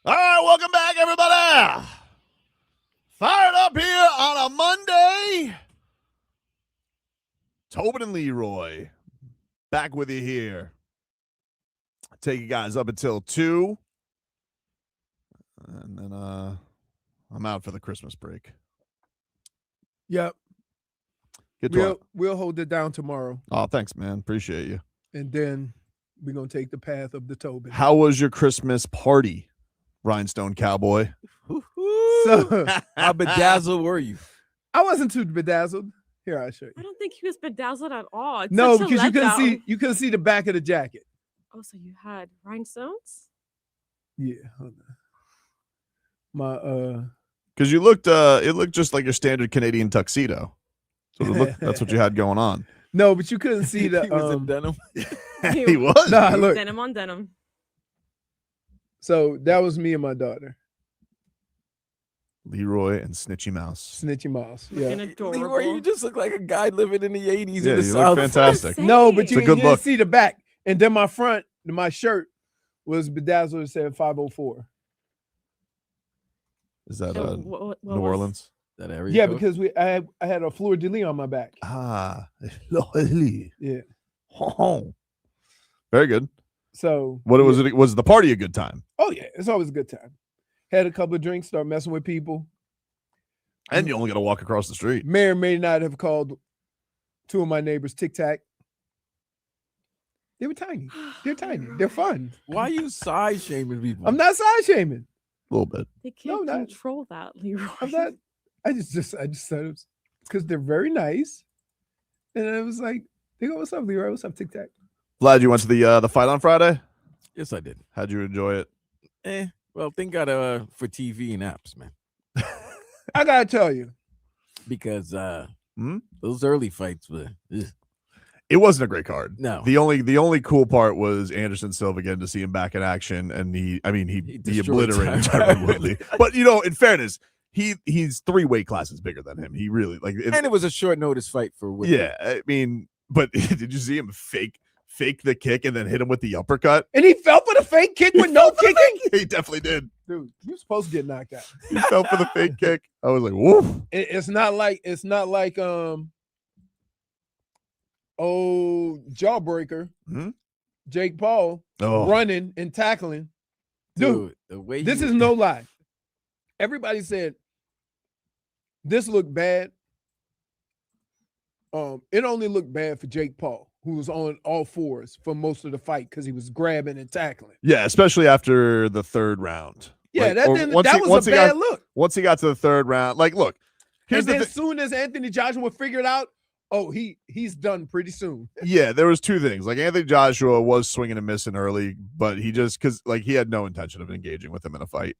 All right, welcome back, everybody. Fired up here on a Monday. Tobin and Leroy back with you here. Take you guys up until 2. And then I'm out for the Christmas break. Yep. Get to We'll hold it down tomorrow. Oh, thanks, man. Appreciate you. And then we're going to take the path of the Tobin. How was your Christmas party, Rhinestone Cowboy? So, How bedazzled were you? I wasn't too bedazzled. Here, I'll show you. I don't think he was bedazzled at all. It's No, such a because letdown. you couldn't see the back of the jacket. Oh, so you had rhinestones? Yeah. Hold on. My Because you looked, it looked just like your standard Canadian tuxedo. So it looked, that's what you had going on. no, but you couldn't see the He was in denim. He was. Nah, look. Denim on denim. So that was me and my daughter, Leroy and Snitchy Mouse. Snitchy Mouse. Looking Yeah. adorable. Leroy, you just look like a guy living in the 80s Yeah, in the you South. look fantastic. Same. No, but It's you a good didn't look. see the back. And then my front, my shirt was bedazzled. It said 504. Is that So what New Orleans? That area Yeah, code? because I had a fleur de lis on my back. Ah, lovely. Yeah. Very good. So What yeah. was it? Was the party a good time? Oh yeah, it's always a good time. Had a couple of drinks, start messing with people. And you only got to walk across the street. May or may not have called 2 of my neighbors Tic Tac. They were tiny. They're tiny. They're fun. Why are you side shaming people? I'm not side shaming. A little bit. They can't not- control that, Leroy. I'm not. I just said it was because they're very nice. And I was like, they go, "What's up, Leroy? What's up, Tic Tac?" Vlad, you went to the fight on Friday? Yes, I did. How'd you enjoy it? Well, thank God for TV and apps, man. I gotta tell you, Because Hmm? those early fights were It wasn't a great card. no. The only cool part was Anderson Silva getting to see him back in action, and he He destroyed obliterated Tyron Tyron Woodley. But in fairness, he's 3 weight classes bigger than him. He really And it was a short notice fight for Woodley. yeah. I mean, but did you see him fake the kick and then hit him with the uppercut? and he fell for the fake kick with no kicking. He definitely did. Dude, you're supposed to get knocked out. He fell for the fake kick. I was like, woof. It's not like Jawbreaker, Hmm? Jake Paul Oh, running and tackling. Dude, the way this he- is no lie. Everybody said this looked bad. It only looked bad for Jake Paul, who was on all fours for most of the fight because he was grabbing and tackling. yeah, especially after the 3rd round. Yeah, Like, or once that he- was once a he bad got- look. Once he got to the 3rd round, like, look, here's And the then thing. as soon as Anthony Joshua figured out, oh, he's done pretty soon. Yeah, there was 2 things. Like, Anthony Joshua was swinging and missing early, but he just because he had no intention of engaging with him in a fight.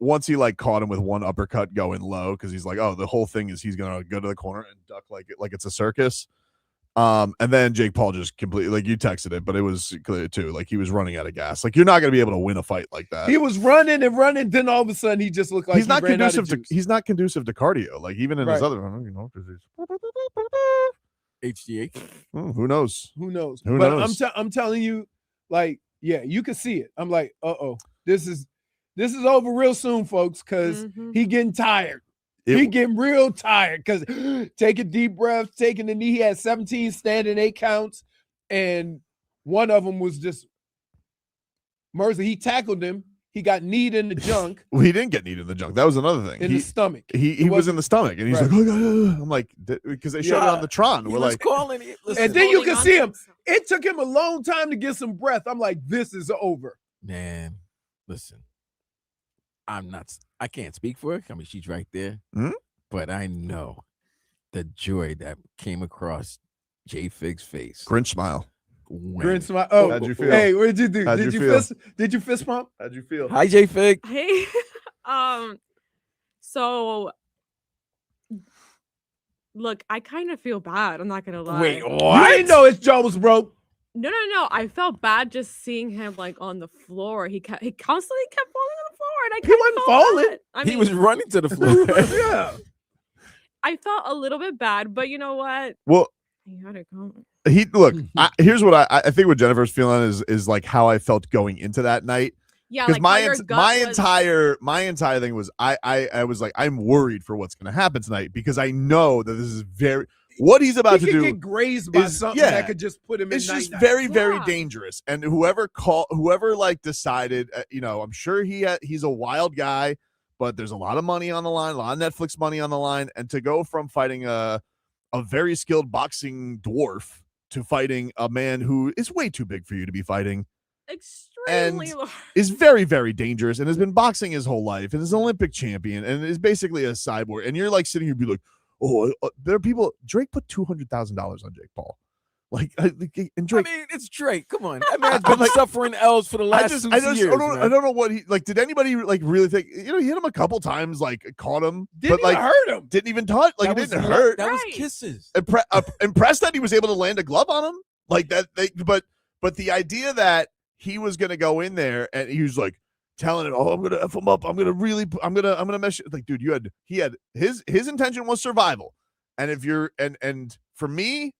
Once he caught him with one uppercut going low, because he's like, oh, the whole thing is he's gonna go to the corner and duck like it's a circus. And then Jake Paul just completely, you texted it, but it was clear too. He was running out of gas. You're not gonna be able to win a fight like that. He was running and running. Then all of a sudden, he just looked like he's not ran out of conducive to juice. he's not conducive to cardio. Even in his Right. other, 'cause HGH. who knows? Who knows? Who but knows? I'm telling you, yeah, you can see it. I'm like, this is over real soon, folks, because Mhm. he getting tired. It- He getting real tired because taking deep breaths, taking the knee. He had 17 standing 8 counts, and one of them was just Mercy. He tackled him. He got kneed in the junk, Well, he didn't get kneed in the junk. That was another thing. in the stomach. He was in the stomach, and he's Right. like, I'm like, because they showed it Yeah. on the Tron. He We're was like, calling it. Listen, And then you Holding can on see to him. himself. It took him a long time to get some breath. I'm like, this is over. man, listen. I can't speak for her. I mean, she's right there. Hmm? But I know the joy that came across JFig's face. Grinch smile. when- Grin smile. Oh, How'd you feel? hey, what did you do? How'd Did you you feel? fist pump? How'd you feel? Hi, JFig. Hey, so look, I kind of feel bad. I'm not gonna lie. Wait, You what? didn't know his jaw was broke. No. I felt bad just seeing him on the floor. He constantly kept falling on the floor, and I He kinda wasn't felt falling. bad. I He mean, was running to the floor. Yeah. I felt a little bit bad, but you know what? Well, He had it going. look. Here's what I think. What Jennifer's feeling is how I felt going into that night. Yeah, because like how your gut was- my entire thing was I was like, I'm worried for what's going to happen tonight because I know that this is what he's about he to could do get grazed by is- something yeah, that could just put him in it's just night-night. very, very Yeah. dangerous. And whoever like decided, I'm sure he's a wild guy, but there's a lot of money on the line, a lot of Netflix money on the line, and to go from fighting a very skilled boxing dwarf to fighting a man who is way too big for you to be fighting extremely and large. is very, very dangerous and has been boxing his whole life and is an Olympic champion and is basically a cyborg. And you're like sitting here and be like, oh, there are people. Drake put $200,000 on Jake Paul. And Drake. I mean, it's Drake. Come on, that man's been suffering L's for the last 2 years. I don't know what he like. Did anybody really think? He hit him a couple times, caught him, Didn't but even hurt him. didn't even touch. It didn't hurt. That was Right. kisses. Impressed that he was able to land a glove on him like that. But the idea that he was going to go in there and he was like telling it, oh, I'm going to F him up. I'm going to mess you. Like, dude, he had his intention was survival. And if you're, and for me,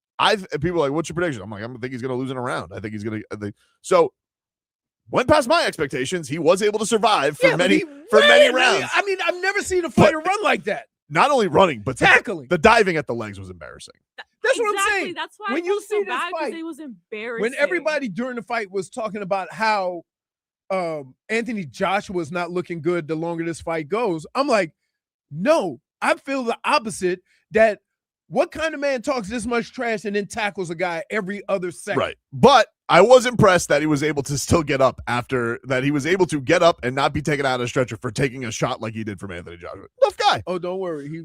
people are like, what's your prediction? I'm like, I think he's going to lose in a round. I think he's going to, so went past my expectations. He was able to survive for many rounds. I mean, I've never seen a fighter run like that. Not only running, but Tackling. the diving at the legs was embarrassing. That's what I'm saying. That's why When I you felt see so this bad 'cause fight, it was embarrassing. When everybody during the fight was talking about how Anthony Joshua is not looking good the longer this fight goes, I'm like, no, I feel the opposite. That what kind of man talks this much trash and then tackles a guy every other second? Right. But I was impressed that he was able to still get up after that. He was able to get up and not be taken out of a stretcher for taking a shot like he did from Anthony Joshua. Tough guy. Oh, don't worry. He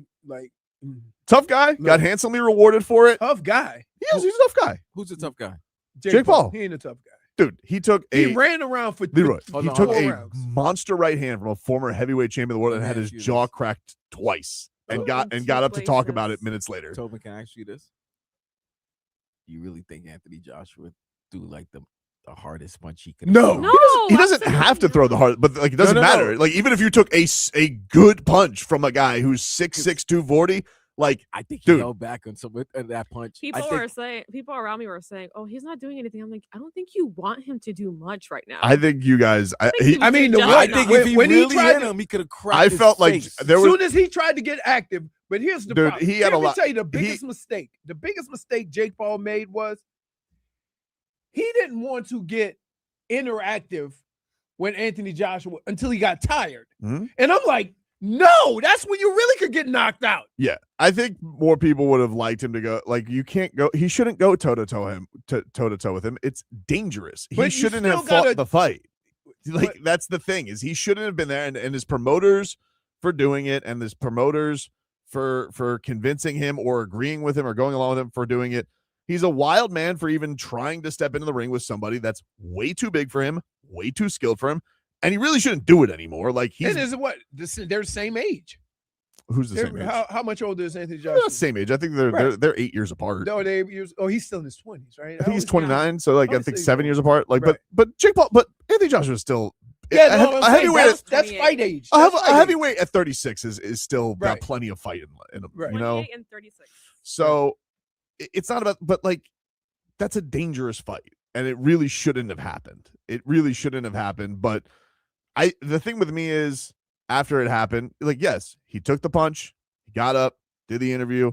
Tough guy. Got handsomely rewarded for it. tough guy. He's a tough guy. Who's a tough guy? Jake Paul. He ain't a tough guy. Dude, he took He ran around for Leroy. for He took 4 a rounds. monster right hand from a former heavyweight champion of the world and Let had me his ask you jaw this. cracked twice and Oh, got in up two to talk about it places. minutes later. Tobin, can I ask you this? You really think Anthony Joshua do like the hardest punch he can? No. throw? No, He doesn't have to throw the hard, but it doesn't no. matter. Like even if you took a good punch from a guy who's 6'6", 240, like I think he Dude. held back on some that punch. People I think, people around me were saying, "Oh, he's not doing anything." I'm like, I don't think you want him to do much right now. I think you guys. think he I mean, the just way- I enough. think when- if he when he really tried hit to- him, he could have cracked. I his felt like face. there As was. soon as he tried to get active, but here's the Dude, problem. he had a Let me lot- tell you the biggest mistake. The biggest mistake Jake Paul made was he didn't want to get interactive when Anthony Joshua until he got tired. Mhm. And I'm like, no, that's when you really could get knocked out. Yeah, I think more people would have liked him to go. Like you can't go. He shouldn't go toe to toe with him. It's dangerous. He But you shouldn't still have fought gotta- the fight. Like But- that's the thing is he shouldn't have been there. And his promoters for doing it, and his promoters for convincing him or agreeing with him or going along with him for doing it. He's a wild man for even trying to step into the ring with somebody that's way too big for him, way too skilled for him, and he really shouldn't do it anymore. Like he's And is what they're the same age. who's the same age? How much older is Anthony They're Joshua? not the same age. I think they're Right. they're 8 years apart. No, he's still in his 20s, right? I think he's How old is he? 29, so like I would think say 7 so. years apart. Like, Right. but Jake Paul, but Anthony Joshua is still Yeah, no, a I'm saying heavyweight. that's fight age. A That's fight age. heavyweight at 36 is still got Right. plenty of fight in him. Right. You know, 28 and 36. so it's not about, but like that's a dangerous fight, and it really shouldn't have happened. It really shouldn't have happened. But the thing with me is after it happened, like yes, he took the punch, he got up, did the interview.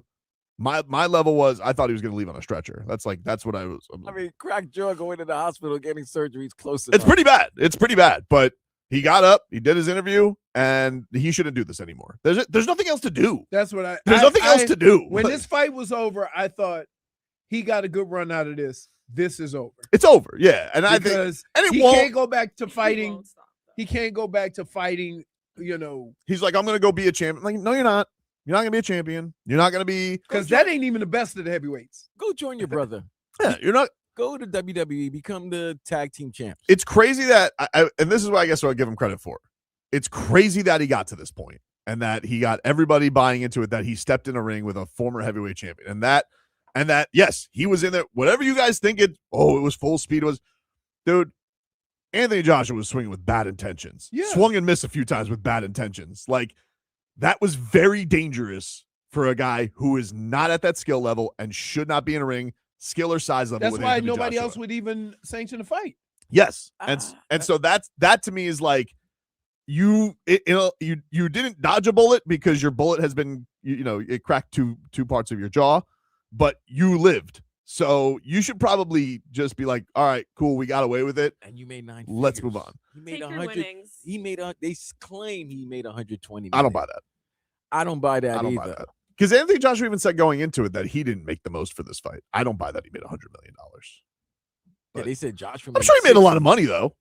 My level was I thought he was going to leave on a stretcher. That's what I was. I mean, crack jaw going to the hospital getting surgery is close It's enough. pretty bad. It's pretty bad. But he got up, he did his interview, and he shouldn't do this anymore. There's nothing else to do. That's what I. There's nothing else to do. When this fight was over, I thought he got a good run out of this. This is over. It's over. Yeah, and I think Because and it he won't. can't go back to He fighting. won't stop, though. He can't go back to fighting. You know, He's like, I'm gonna go be a champion. Like, no, you're not. You're not gonna be a champion. You're not gonna be. because that ain't even the best of the heavyweights. Go join your brother. Yeah, you're not. Go to WWE. Become the tag team champs. It's crazy that and this is what I guess what I give him credit for. It's crazy that he got to this point and that he got everybody buying into it. That he stepped in a ring with a former heavyweight champion, and that yes, he was in there. Whatever you guys think it was full speed. It was, dude. Anthony Joshua was swinging with bad intentions. Yeah. Swung and missed a few times with bad intentions. Like that was very dangerous for a guy who is not at that skill level and should not be in a ring, skill or size level. That's with why Anthony nobody Joshua. else would even sanction a fight. Yes, and so that to me is like you didn't dodge a bullet because your bullet has been it cracked two parts of your jaw, but you lived. So you should probably just be like, all right, cool, we got away with it, and you made 9 figures. Let's move on. He made Take your 100. winnings. He made they claim he made 120. I don't buy that. I don't buy that I don't either. buy that. Because Anthony Joshua even said going into it that he didn't make the most for this fight. I don't buy that he made $100 million. Yeah, they said Joshua. I'm sure he made a lot of money though.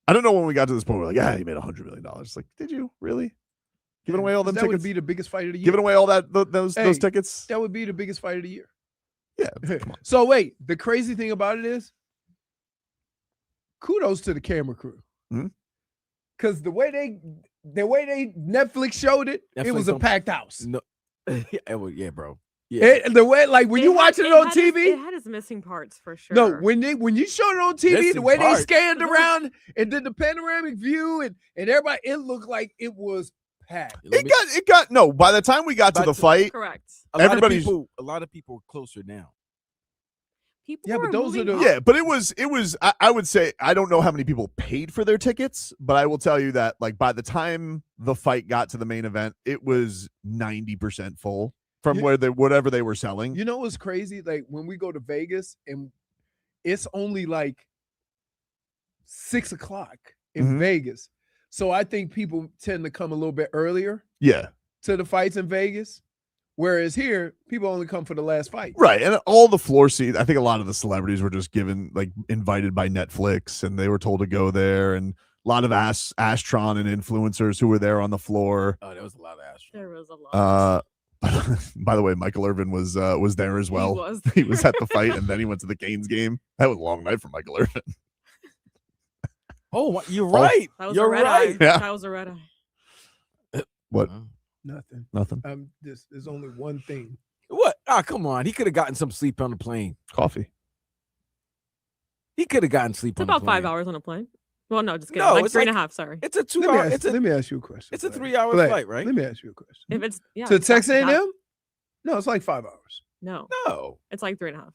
I don't know when we got to this point. We're like, yeah, he made $100 million. Like, did you really? Giving away all them that tickets? would be the biggest fight of the year. Giving away all those tickets? That would be the biggest fight of the year. Yeah. Come on. So wait, the crazy thing about it is, kudos to the camera crew, because the way they Netflix showed it, it was a packed house. No, yeah, bro. Yeah, the way when you watching it on TV, it had its missing parts for sure. No, when you showed it on TV, Missing the way parts. they scanned around and did the panoramic view and everybody, it looked like it was packed. It got no. By the time we got to the fight, correct. a lot of people are closer now. People Yeah, were but those are moving the- up. yeah, but it was. I would say I don't know how many people paid for their tickets, but I will tell you that like by the time the fight got to the main event, it was 90% full from whatever they were selling. You know what's crazy? Like when we go to Vegas and it's only like 6 o'clock in Vegas. So I think people tend to come a little bit earlier Yeah. to the fights in Vegas. Whereas here, people only come for the last fight. Right. And all the floor seats, I think a lot of the celebrities were just invited by Netflix and they were told to go there. And a lot of Astron and influencers who were there on the floor. Oh, there was a lot of Astron. There was a lot. By the way, Michael Irvin was there as well. He was at the fight and then he went to the Canes game. That was a long night for Michael Irvin. Oh, you're right. That was You're a red right. eye. Yeah. That was a red eye. What? Nothing. Nothing. There's only one thing. What? Ah, come on. He could have gotten some sleep on the plane. Coffee. He could have gotten sleep It's on the about plane. 5 hours on a plane. Well, no, just kidding. No, like it's 3.5. Sorry. It's a 2 Let hour. me ask you a question. It's a Black. 3 hour Black, flight, right? Let me ask you a question. If it's to Texas not- A&M? No, it's like 5 hours. No, No. it's like 3.5.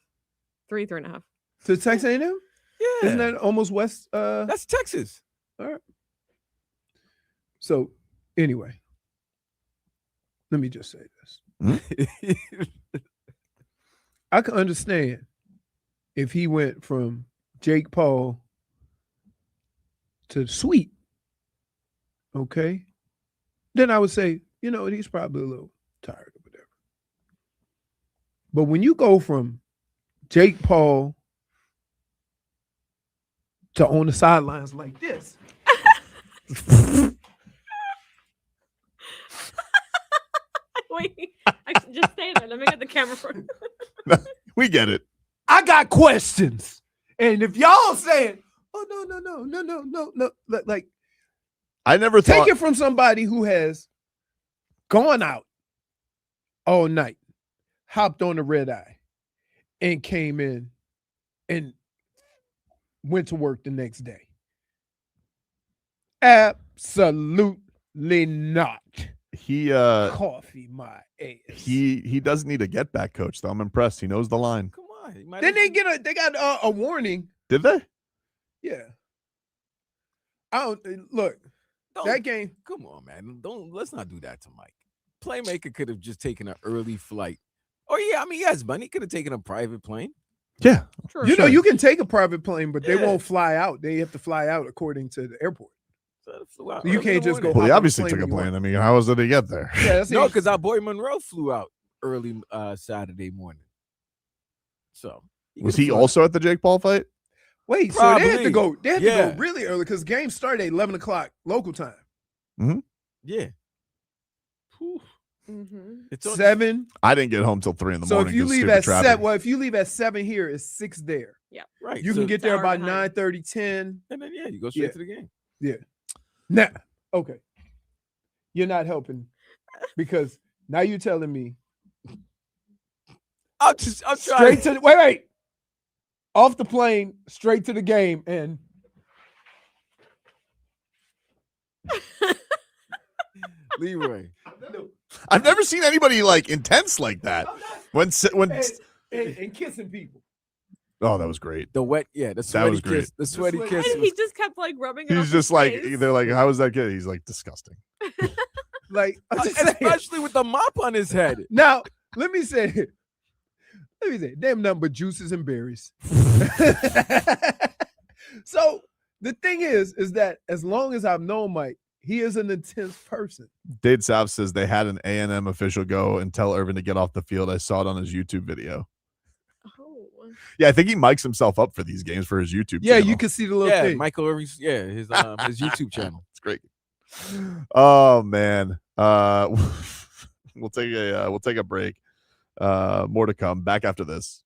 3.5. To Texas A&M? Yeah. Isn't that almost west? That's Texas. All right. So anyway, let me just say this. I can understand if he went from Jake Paul to Sweet. Okay. Then I would say, he's probably a little tired or whatever. But when you go from Jake Paul to on the sidelines like this. Wait, just stay there. Let me get the camera for We get it. I got questions. And if y'all saying, oh, no, like I never thought. take it from somebody who has gone out all night, hopped on the red eye, and came in and went to work the next day. Absolutely not. He Coffee my ass. he does need a get back coach though. I'm impressed. He knows the line. Come on. Then they got a warning. Did they? Yeah. I don't look. That game. Come on, man. Let's not do that to Mike. Playmaker could have just taken an early flight. Oh yeah, I mean, he has money. He could have taken a private plane. Yeah. True. You know, you can take a private plane, but they Yeah. won't fly out. They have to fly out according to the airport. So they flew out You early can't in the just go morning. Well, he hop on a obviously plane took a when you plane. want. I mean, how did he get there? Yeah, that's No, because our boy Monroe flew out early Saturday morning. So Was could've he flown also at the Jake Paul fight? Wait, so they had to Probably. go. They had Yeah. to go really early because games start at 11 o'clock local time. out. Yeah. Mm-hmm. It's on 7. I didn't get home till 3 in the So morning. if you 'cause leave stupid at traffic. 7, well, if you leave at 7 here, it's 6 there. right. You so- can get It's an there hour by behind. 9:30, 10. and then you go straight Yeah. to the game. Now, okay, you're not helping because now you're telling me I'm trying. straight to wait, off the plane, straight to the game, and Leroy. I've never seen anybody like intense like that. When and kissing people. Oh, that was great. The wet, the was sweaty great. kiss. The sweaty sweaty- kiss. And he Was, just kept like rubbing it. off He's his just like, face. they're like, how was that kid? He's like, disgusting. Like, I'm just saying. especially with the mop on his head. Now, let me say, damn nothing but juices and berries. So the thing is that as long as I've known Mike, he is an intense person. Dade South says they had an A&M official go and tell Irvin to get off the field. I saw it on his YouTube video. Oh. Yeah, I think he mics himself up for these games for his YouTube Yeah, channel. you can see the little Yeah, thing. Michael Irvin's. Yeah, his YouTube channel. It's great. Oh man. We'll take a break. More to come. Back after this.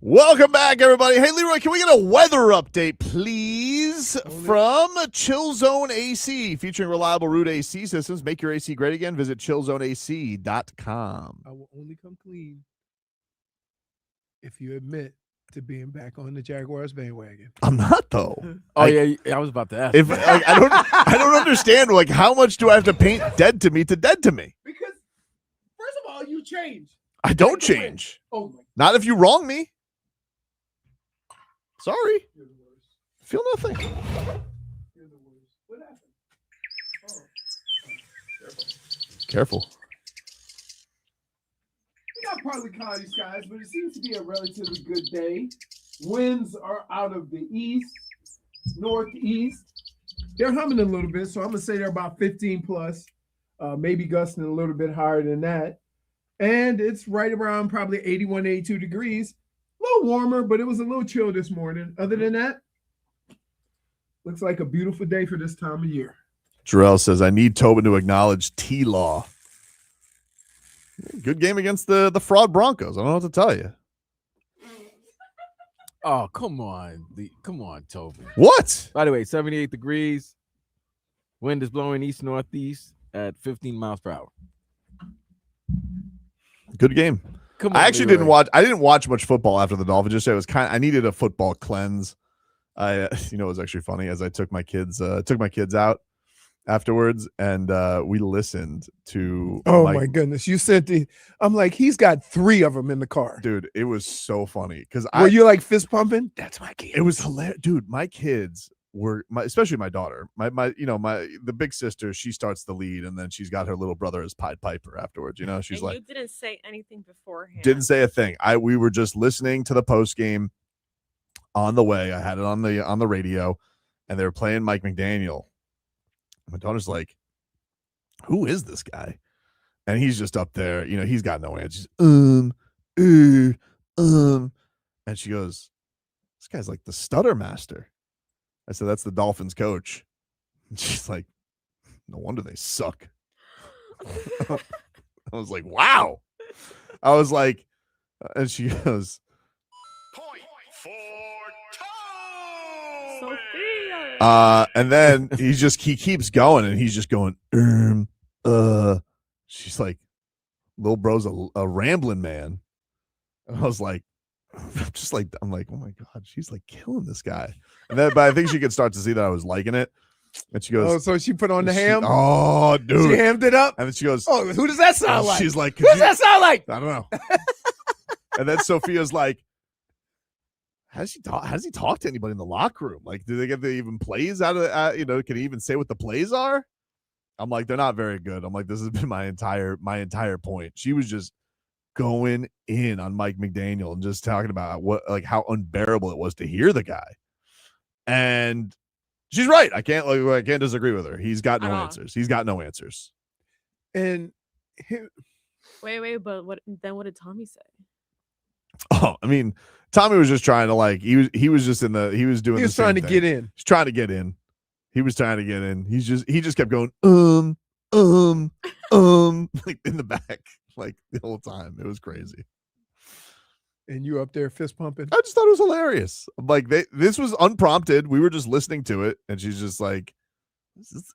Welcome back, everybody. Hey, Leroy, can we get a weather update, please, from Chill Zone AC, featuring reliable root AC systems. Make your AC great again. Visit chillzoneac.com. I will only come clean if you admit to being back on the Jaguars bandwagon. I'm not, though. I was about to ask. If like, I don't understand. Like, how much do I have to paint dead to me to dead to me? Because first of all, you change. I don't change. Oh my! Not if you wrong me. Sorry. You're the worst. Feel nothing. You're the worst. What happened? Oh. Careful. We got partly cloudy skies, but it seems to be a relatively good day. Winds are out of the east, northeast. They're humming a little bit, so I'm gonna say they're about 15 plus, maybe gusting a little bit higher than that. And it's right around probably 81, 82 degrees. A little warmer, but it was a little chill this morning. Other than that, looks like a beautiful day for this time of year. Jarrell says, I need Tobin to acknowledge T-Law. Good game against the fraud Broncos. I don't know what to tell you. Oh, come on. Come on, Tobin. What? By the way, 78 degrees. Wind is blowing east-northeast at 15 miles per hour. Good game. Come on, I actually Leroy. didn't watch much football after the Dolphins. Just it was I needed a football cleanse. It was actually funny as I took my kids out afterwards, and we listened to. Oh my goodness! You sent the. I'm like, he's got 3 of them in the car. Dude, it was so funny because Were you like fist pumping? That's my kid. It was hilarious, dude. My kids were especially my daughter. The big sister. She starts the lead, and then she's got her little brother as Pied Piper afterwards. She's and like, you didn't say anything beforehand. didn't say a thing. We were just listening to the post game on the way. I had it on the radio, and they were playing Mike McDaniel. My daughter's like, who is this guy? And he's just up there, he's got no answers. And she goes, this guy's like the stutter master. I said, that's the Dolphins coach. And she's like, no wonder they suck. I was like, wow. I was like, and she goes, Point for Sophia. and then he keeps going, and he's just going, she's like, little bro's a rambling man. And I was like, I'm like, oh my God, she's like killing this guy. And then, but I think she could start to see that I was liking it. And she goes, Oh, so she put on the ham? Oh, dude. She hammed it up? And then she goes, Oh, who does that sound like? She's like, Who does that sound like? I don't know. And then Sophia's like, has he talked to anybody in the locker room? Like, do they get the even plays out of can he even say what the plays are? I'm like, they're not very good. I'm like, this has been my entire point. She was just going in on Mike McDaniel and just talking about how unbearable it was to hear the guy. And she's right. I can't disagree with her. He's got no answers. He's got no answers. And Wait, but what did Tommy say? Oh, I mean, Tommy was just trying to he was just trying to get in. He's trying to get in. He was trying to get in. He just kept going, like in the back, like the whole time. It was crazy. And you up there fist pumping? I just thought it was hilarious. Like this was unprompted. We were just listening to it, and she's just like,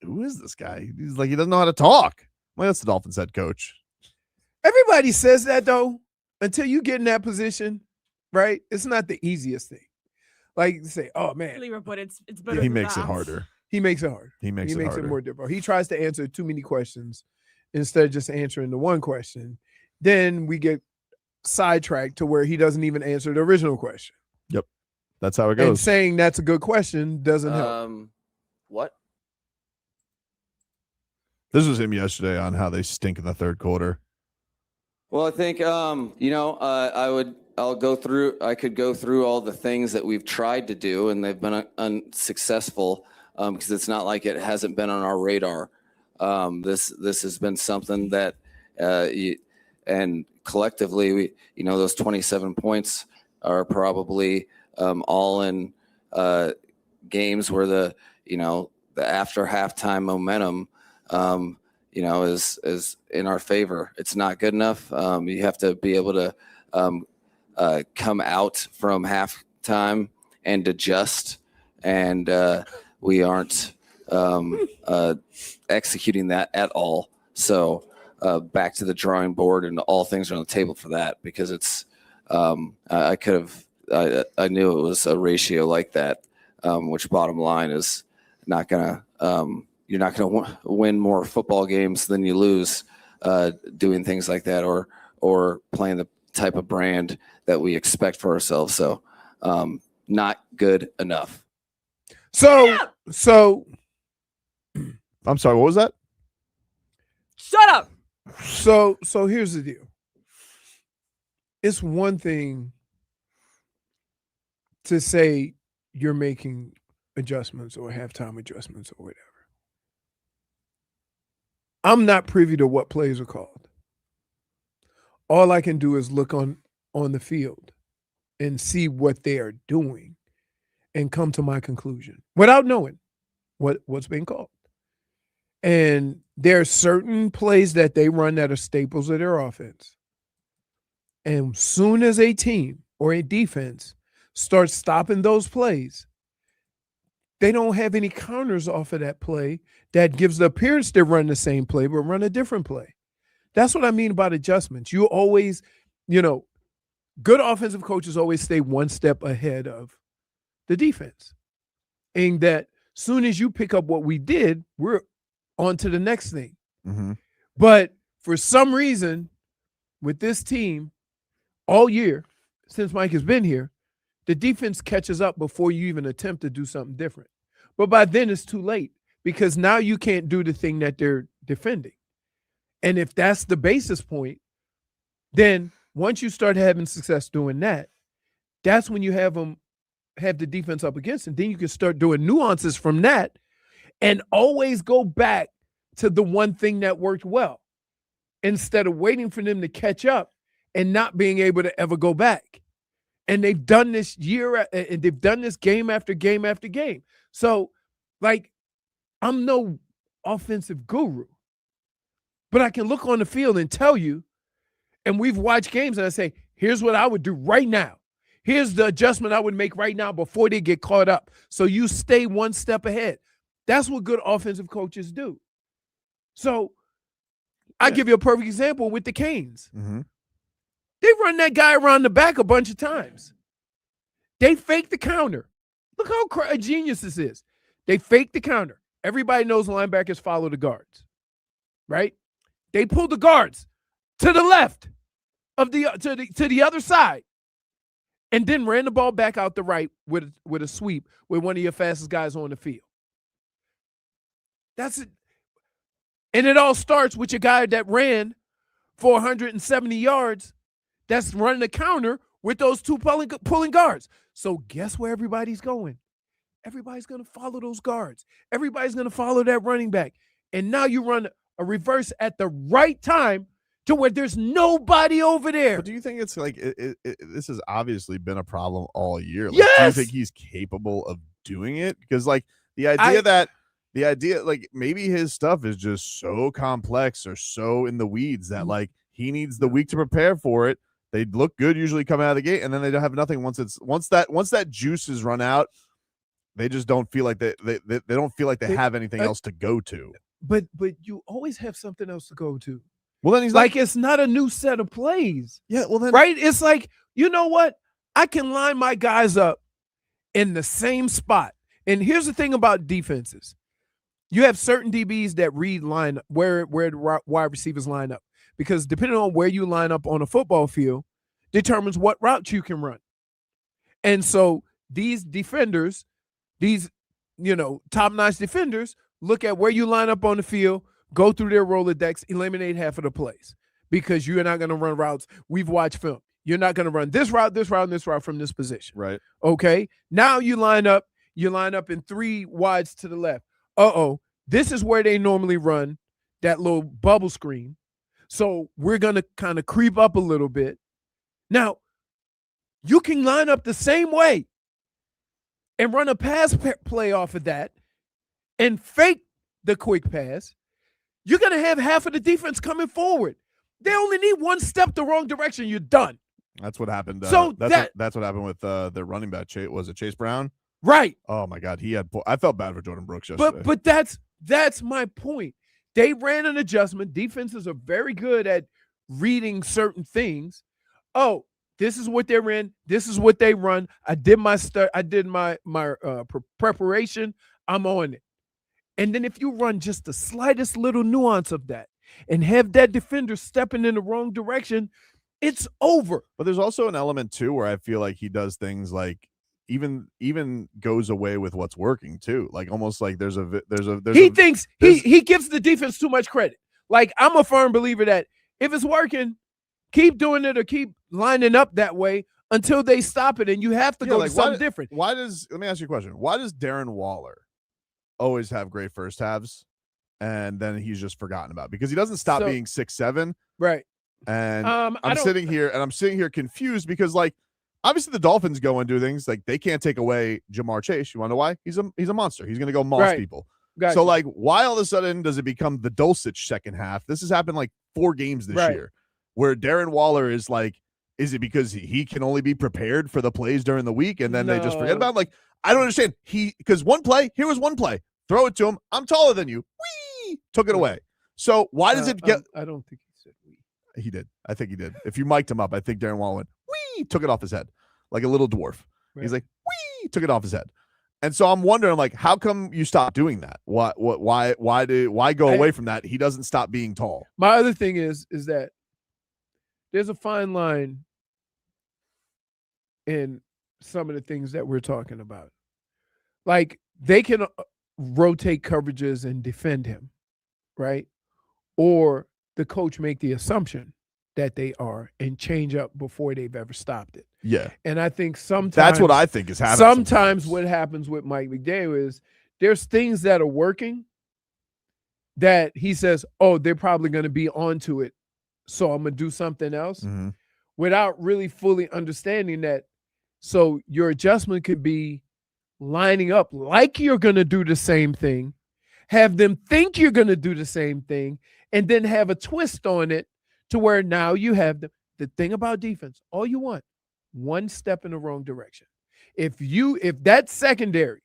who is this guy? He's like, he doesn't know how to talk. Well, that's the Dolphins head coach. Everybody says that though, until you get in that position, right? It's not the easiest thing. Like say, oh man, But it's better. He than makes that. it harder. he makes it hard. He makes it harder. more difficult. He tries to answer too many questions instead of just answering the one question. Then we get sidetracked to where he doesn't even answer the original question. Yep, that's how it goes. And saying that's a good question doesn't help. What? This was him yesterday on how they stink in the third quarter. Well, I think I could go through all the things that we've tried to do and they've been unsuccessful because it's not like it hasn't been on our radar. This has been something that and collectively we those 27 points are probably all in games where the after halftime momentum is in our favor. It's not good enough. You have to be able to come out from halftime and adjust, and we aren't executing that at all. So back to the drawing board, and all things are on the table for that, because it's I knew it was a ratio like that, which bottom line is not gonna you're not gonna win more football games than you lose doing things like that, or playing the type of brand that we expect for ourselves. So not good enough. So I'm sorry, what was that? Shut up. So here's the deal. It's one thing to say you're making adjustments or halftime adjustments or whatever. I'm not privy to what plays are called. All I can do is look on the field and see what they are doing and come to my conclusion without knowing what's being called. And there are certain plays that they run that are staples of their offense. And soon as a team or a defense starts stopping those plays, they don't have any counters off of that play that gives the appearance they run the same play, but run a different play. That's what I mean about adjustments. You always, good offensive coaches always stay one step ahead of the defense. And that soon as you pick up what we did, we're on to the next thing. Mm-hmm. But for some reason, with this team, all year, since Mike has been here, the defense catches up before you even attempt to do something different. But by then it's too late, because now you can't do the thing that they're defending. And if that's the basis point, then once you start having success doing that, that's when you have the defense up against them. Then you can start doing nuances from that and always go back to the one thing that worked well, instead of waiting for them to catch up and not being able to ever go back. And they've done this and they've done this game after game after game. So, I'm no offensive guru, but I can look on the field and tell you, and we've watched games, and I say, here's what I would do right now. Here's the adjustment I would make right now before they get caught up. So you stay one step ahead. That's what good offensive coaches do. So I give you a perfect example with the Canes. Mm-hmm. They run that guy around the back a bunch of times. They fake the counter. Look how genius this is. They fake the counter. Everybody knows linebackers follow the guards, right? They pull the guards to the left of to the other side, and then ran the ball back out the right with a sweep with one of your fastest guys on the field. That's it. And it all starts with your guy that ran for 170 yards that's running a counter with those two pulling guards. So guess where everybody's going? Everybody's going to follow those guards. Everybody's going to follow that running back. And now you run a reverse at the right time to where there's nobody over there. But do you think it's this has obviously been a problem all year? Yes! Do you think he's capable of doing it? Because the idea maybe his stuff is just so complex or so in the weeds that he needs the week to prepare for it. They look good usually coming out of the gate, and then they don't have nothing once that juice is run out. They just don't feel like they don't feel like they have anything else to go to. But you always have something else to go to. Well, then he's it's not a new set of plays. Yeah, well then right? It's like, you know what? I can line my guys up in the same spot. And here's the thing about defenses. You have certain DBs that read line where the wide receivers line up, because depending on where you line up on a football field determines what route you can run. And so these defenders, these top-notch defenders, look at where you line up on the field, go through their Rolodex, eliminate half of the plays, because you're not going to run routes. We've watched film. You're not going to run this route, and this route from this position. Right. Okay. Now you line up in three wides to the left. This is where they normally run that little bubble screen. So we're going to kind of creep up a little bit. Now, you can line up the same way and run a pass play off of that and fake the quick pass. You're going to have half of the defense coming forward. They only need one step the wrong direction. You're done. That's what happened. So that's what happened with their running back. Was it Chase Brown? Right. Oh my God, I felt bad for Jordan Brooks yesterday. But that's my point. They ran an adjustment. Defenses are very good at reading certain things. Oh, this is what they're in. This is what they run. I did my preparation. I'm on it. And then if you run just the slightest little nuance of that and have that defender stepping in the wrong direction, it's over. But there's also an element too where I feel like he does things like even goes away with what's working too. Like almost like he gives the defense too much credit. Like I'm a firm believer that if it's working, keep doing it or keep lining up that way until they stop it, and you have to go to something different. Let me ask you a question. Why does Darren Waller always have great first halves and then he's just forgotten about? Because he doesn't stop being 6'7". Right. And I'm sitting here confused because like obviously the Dolphins go and do things like they can't take away Jamar Chase. You want to know why? He's a monster. He's going to go moss people. Gotcha. So like why all of a sudden does it become the Dulcich second half? This has happened like 4 games this year where Darren Waller is like, is it because he can only be prepared for the plays during the week and then they just forget about him? Like, I don't understand. Because here was one play. Throw it to him. I'm taller than you. Whee! Took it away. So why does it get? I don't think he said wee. He did. I think he did. If you mic'd him up, I think Darren Waller went, whee! Took it off his head like a little dwarf. Right. He's like, whee! Took it off his head. And so I'm wondering, like, how come you stopped doing that? Why go away from that? He doesn't stop being tall. My other thing is that there's a fine line in some of the things that we're talking about. Like they can rotate coverages and defend him, right? Or the coach make the assumption that they are and change up before they've ever stopped it. Yeah. And I think sometimes that's what I think is happening. Sometimes what happens with Mike McDaniel is there's things that are working that he says, oh, they're probably going to be onto it, so I'm going to do something else without really fully understanding that. So your adjustment could be lining up like you're going to do the same thing, have them think you're going to do the same thing, and then have a twist on it to where now you have the thing about defense. All you want, one step in the wrong direction. If that secondary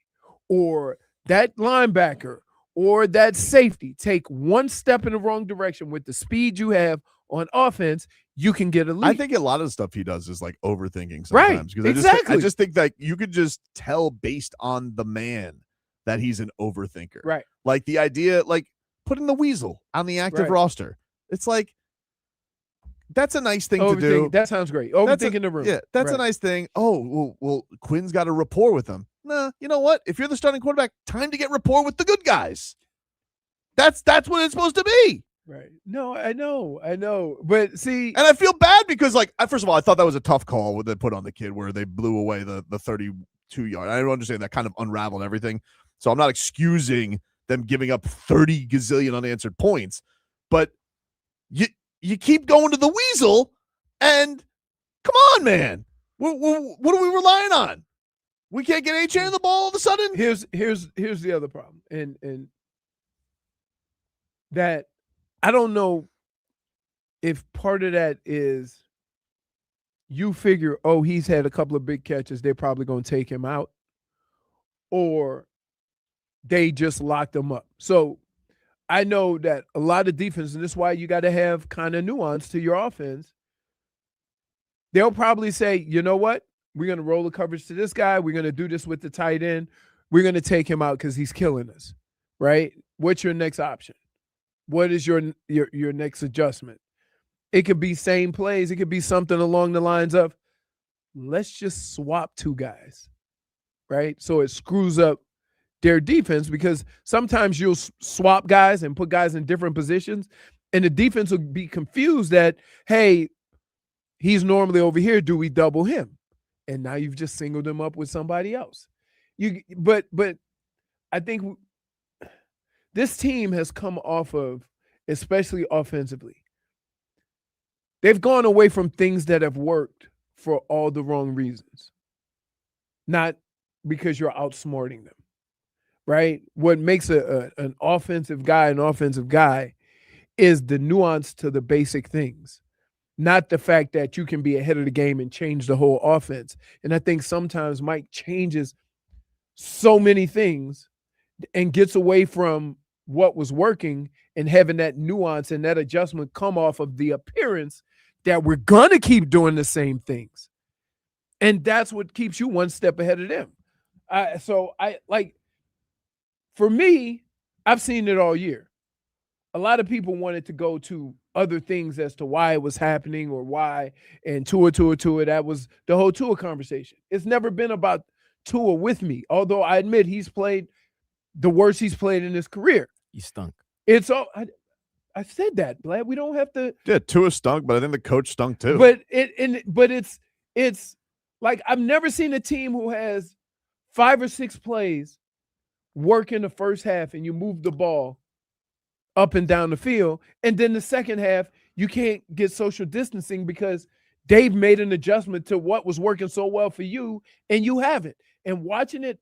or that linebacker or that safety take one step in the wrong direction with the speed you have on offense, you can get a lead. I think a lot of the stuff he does is like overthinking sometimes. Right, because I just think that you could just tell based on the man that he's an overthinker. Right. Like the idea, like putting the weasel on the active roster. It's like, that's a nice thing to do. That sounds great. Overthinking the room. Yeah, that's a nice thing. Oh, well, Quinn's got a rapport with him. Nah, you know what? If you're the starting quarterback, time to get rapport with the good guys. That's what it's supposed to be. Right. No, I know. But see, and I feel bad because, like, first of all, I thought that was a tough call what they put on the kid where they blew away the 32-yard. I don't understand that kind of unraveled everything. So I'm not excusing them giving up 30 gazillion unanswered points, but you keep going to the weasel, and come on, man. What are we relying on? We can't get A-Chain the ball all of a sudden? Here's the other problem. And that I don't know if part of that is you figure, oh, he's had a couple of big catches, they're probably going to take him out, or they just locked him up. So I know that a lot of defense, and this is why you got to have kind of nuance to your offense. They'll probably say, you know what? We're going to roll the coverage to this guy. We're going to do this with the tight end. We're going to take him out because he's killing us, right? What's your next option? What is your next adjustment? It could be same plays. It could be something along the lines of, let's just swap 2 guys, right? So it screws up their defense because sometimes you'll swap guys and put guys in different positions, and the defense will be confused that, hey, he's normally over here. Do we double him? And now you've just singled him up with somebody else. But I think this team has come off of, especially offensively, they've gone away from things that have worked for all the wrong reasons, not because you're outsmarting them. Right? What makes an offensive guy is the nuance to the basic things. not the fact that you can be ahead of the game and change the whole offense. And I think sometimes Mike changes so many things and gets away from what was working and having that nuance and that adjustment come off of the appearance that we're going to keep doing the same things. And that's what keeps you one step ahead of them. For me, I've seen it all year. A lot of people wanted to go to other things as to why it was happening or why, and Tua. That was the whole Tua conversation. It's never been about Tua with me, although I admit he's played the worst he's played in his career. He stunk. It's all I said that, Vlad. We don't have to. Yeah, Tua stunk, but I think the coach stunk too. But it's like I've never seen a team who has 5 or 6 plays work in the first half and you move the ball up and down the field, and then the second half you can't get social distancing because Dave made an adjustment to what was working so well for you and you haven't. And watching it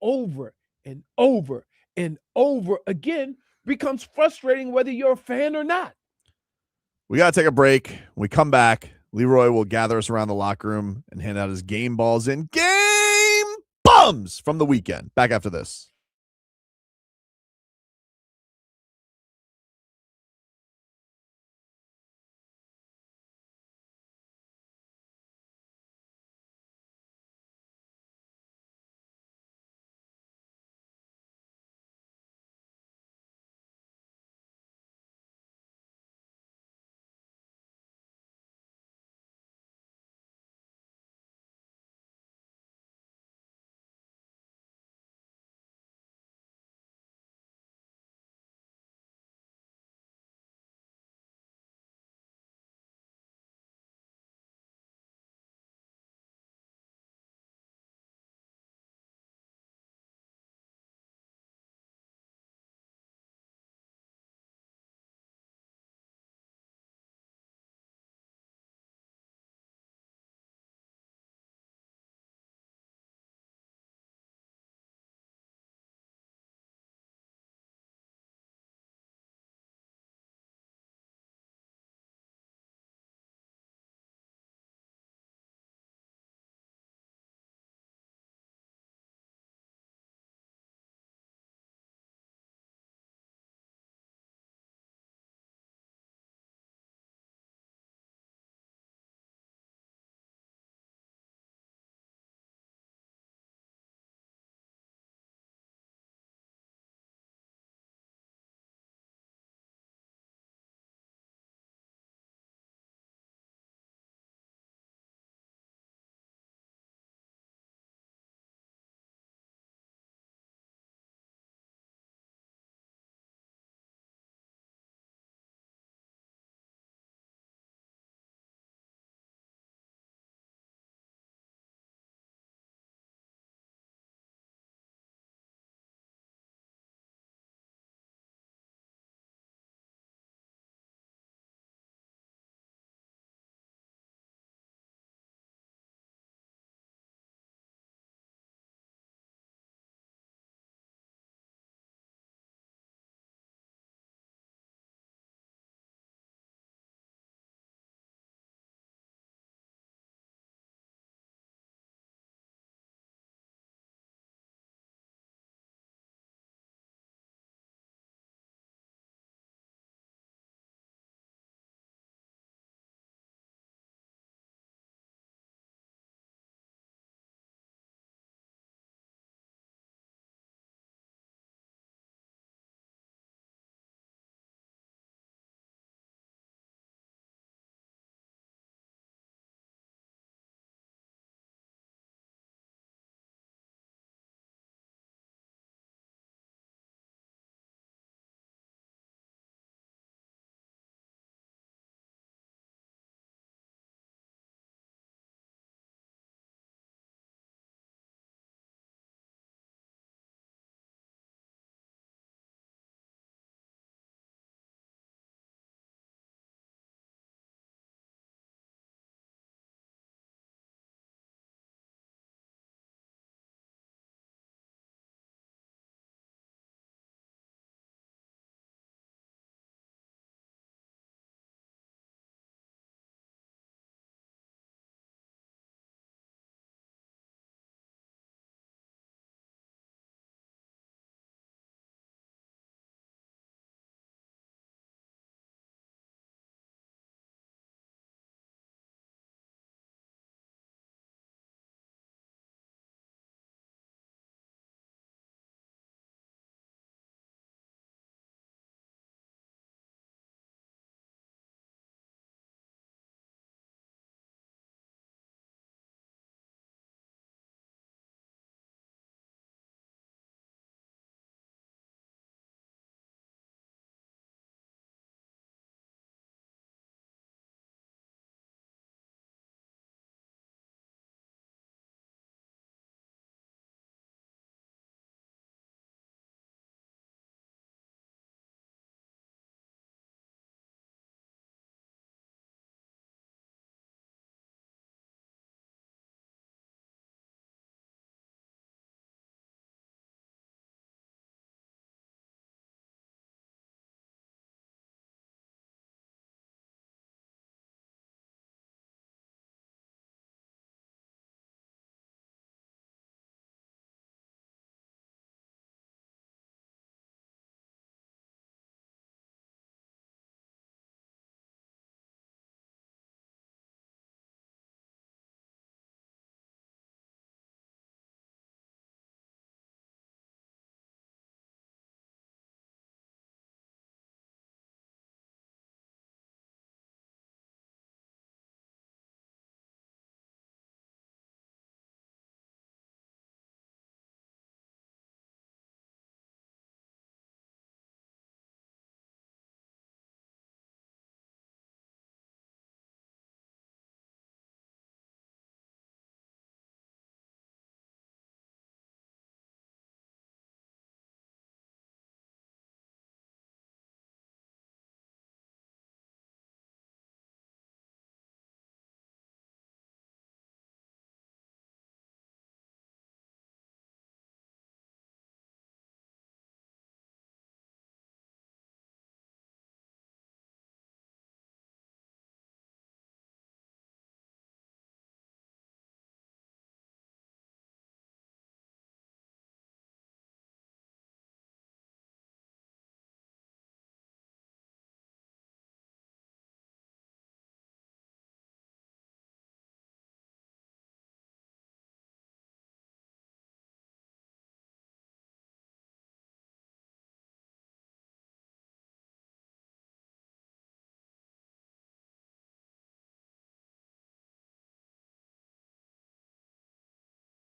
over and over and over again becomes frustrating whether you're a fan or not. We got to take a break. When we come back, Leroy will gather us around the locker room and hand out his game balls and game bums from the weekend. Back after this.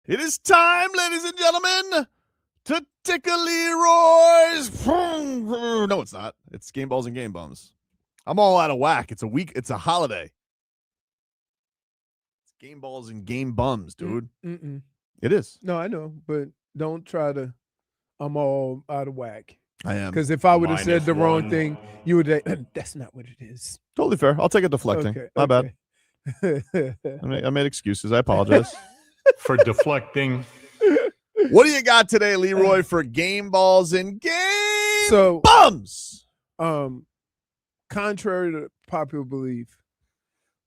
It is time, ladies and gentlemen, to tickle Leroy's. No, it's not. It's Game Balls and Game Bums. I'm all out of whack. It's a week. It's a holiday. It's Game Balls and Game Bums, dude. It is. No, I know, but don't try to. I'm all out of whack. I am. Because if I would have said the wrong -1. thing, you would. That's not what it is. Totally fair. I'll take it deflecting. Okay, My bad. okay. I made excuses. I apologize. For deflecting. What do you got today, Leroy, for Game Balls and Game So, Bums? Contrary to popular belief,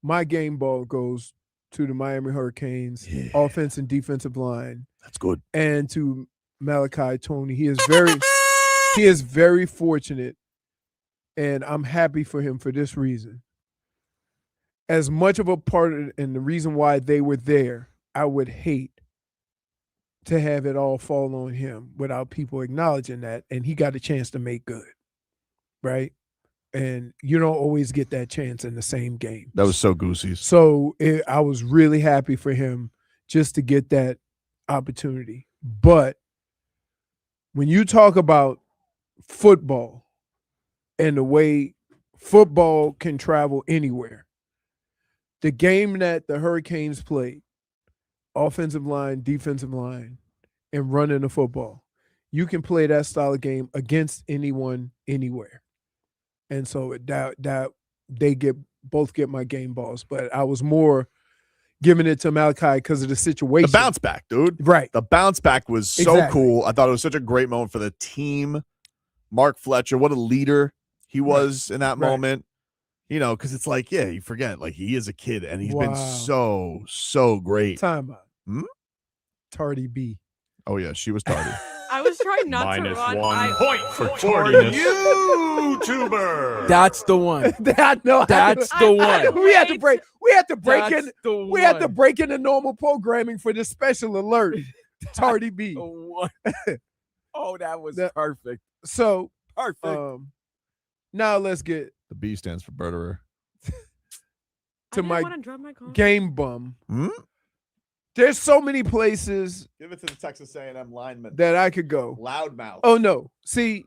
my game ball goes to the Miami Hurricanes offense and defensive line, That's good. and to Malachi Toney. He is very fortunate, and I'm happy for him for this reason. As much of a part of, and the reason why they were there, I would hate to have it all fall on him without people acknowledging that, and he got a chance to make good, right? And you don't always get that chance in the same game. That was so goosies. So I was really happy for him just to get that opportunity. But when you talk about football and the way football can travel anywhere, the game that the Hurricanes played, offensive line, defensive line, and running the football, you can play that style of game against anyone, anywhere. And so that they both get my game balls, but I was more giving it to Malachi because of the situation. The bounce back, dude. Right. The bounce back was so Exactly. cool. I thought it was such a great moment for the team. Mark Fletcher, what a leader he was in that Right. moment. You know, because it's like, yeah, you forget, like he is a kid and he's been Wow. so great. Time out. Hmm? Tardy B. Oh yeah, she was tardy. I was trying not to run. -1 point for tardiness. YouTuber. That's the one. That's the one. We had to break. We had to break That's in. the We had to one. break in the normal programming for this special alert. Tardy B. The one. Oh, that was That- perfect. So Perfect. now let's get The B stands for Berterer. to my want to drum my car. game bum. Hmm? There's so many places Give it to the Texas A&M lineman. that I could go. Loudmouth. Oh no. See,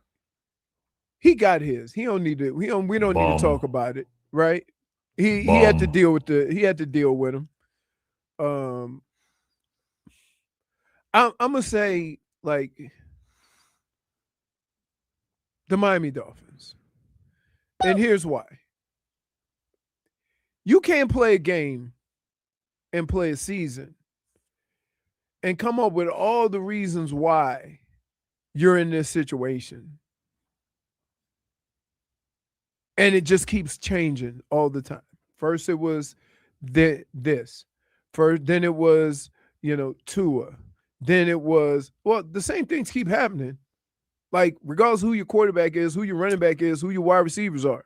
he got his. He don't need to. We don't need Bum. to talk about it, right? He had to Bum. deal with him. I'm gonna say like the Miami Dolphins. And here's why. You can't play a game and play a season and come up with all the reasons why you're in this situation. And it just keeps changing all the time. First it was this. First, then it was, Tua. Then it was, the same things keep happening. Like, regardless who your quarterback is, who your running back is, who your wide receivers are.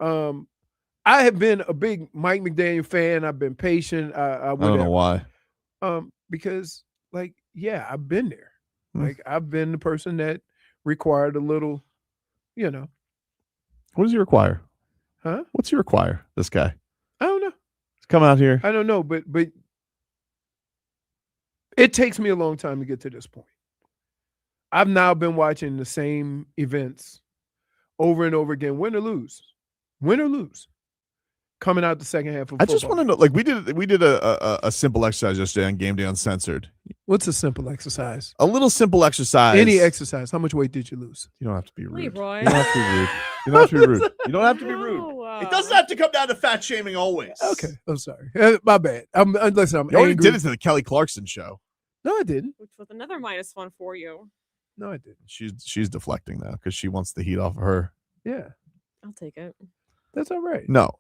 I have been a big Mike McDaniel fan. I've been patient. I don't know why. Because, I've been there. Hmm. Like, I've been the person that required a little, What does he require? Huh? What's he require? This guy. I don't know. He's come out here. I don't know, but it takes me a long time to get to this point. I've now been watching the same events over and over again, win or lose, coming out the second half of I just football. want to know, like we did a simple exercise yesterday on Game Day Uncensored. What's a simple exercise? A little simple exercise. Any exercise. How much weight did you lose? You don't have to be rude. Leroy. You don't have to be rude. You don't have to be rude. You don't have to be rude. No, It doesn't have to come down to fat shaming always. Okay, I'm sorry. My bad. Listen, I'm You already angry. did it to the Kelly Clarkson show. No, I didn't. Which was another -1 for you. No, I didn't. She's deflecting now because she wants the heat off of her. Yeah, I'll take it. that's all right. No,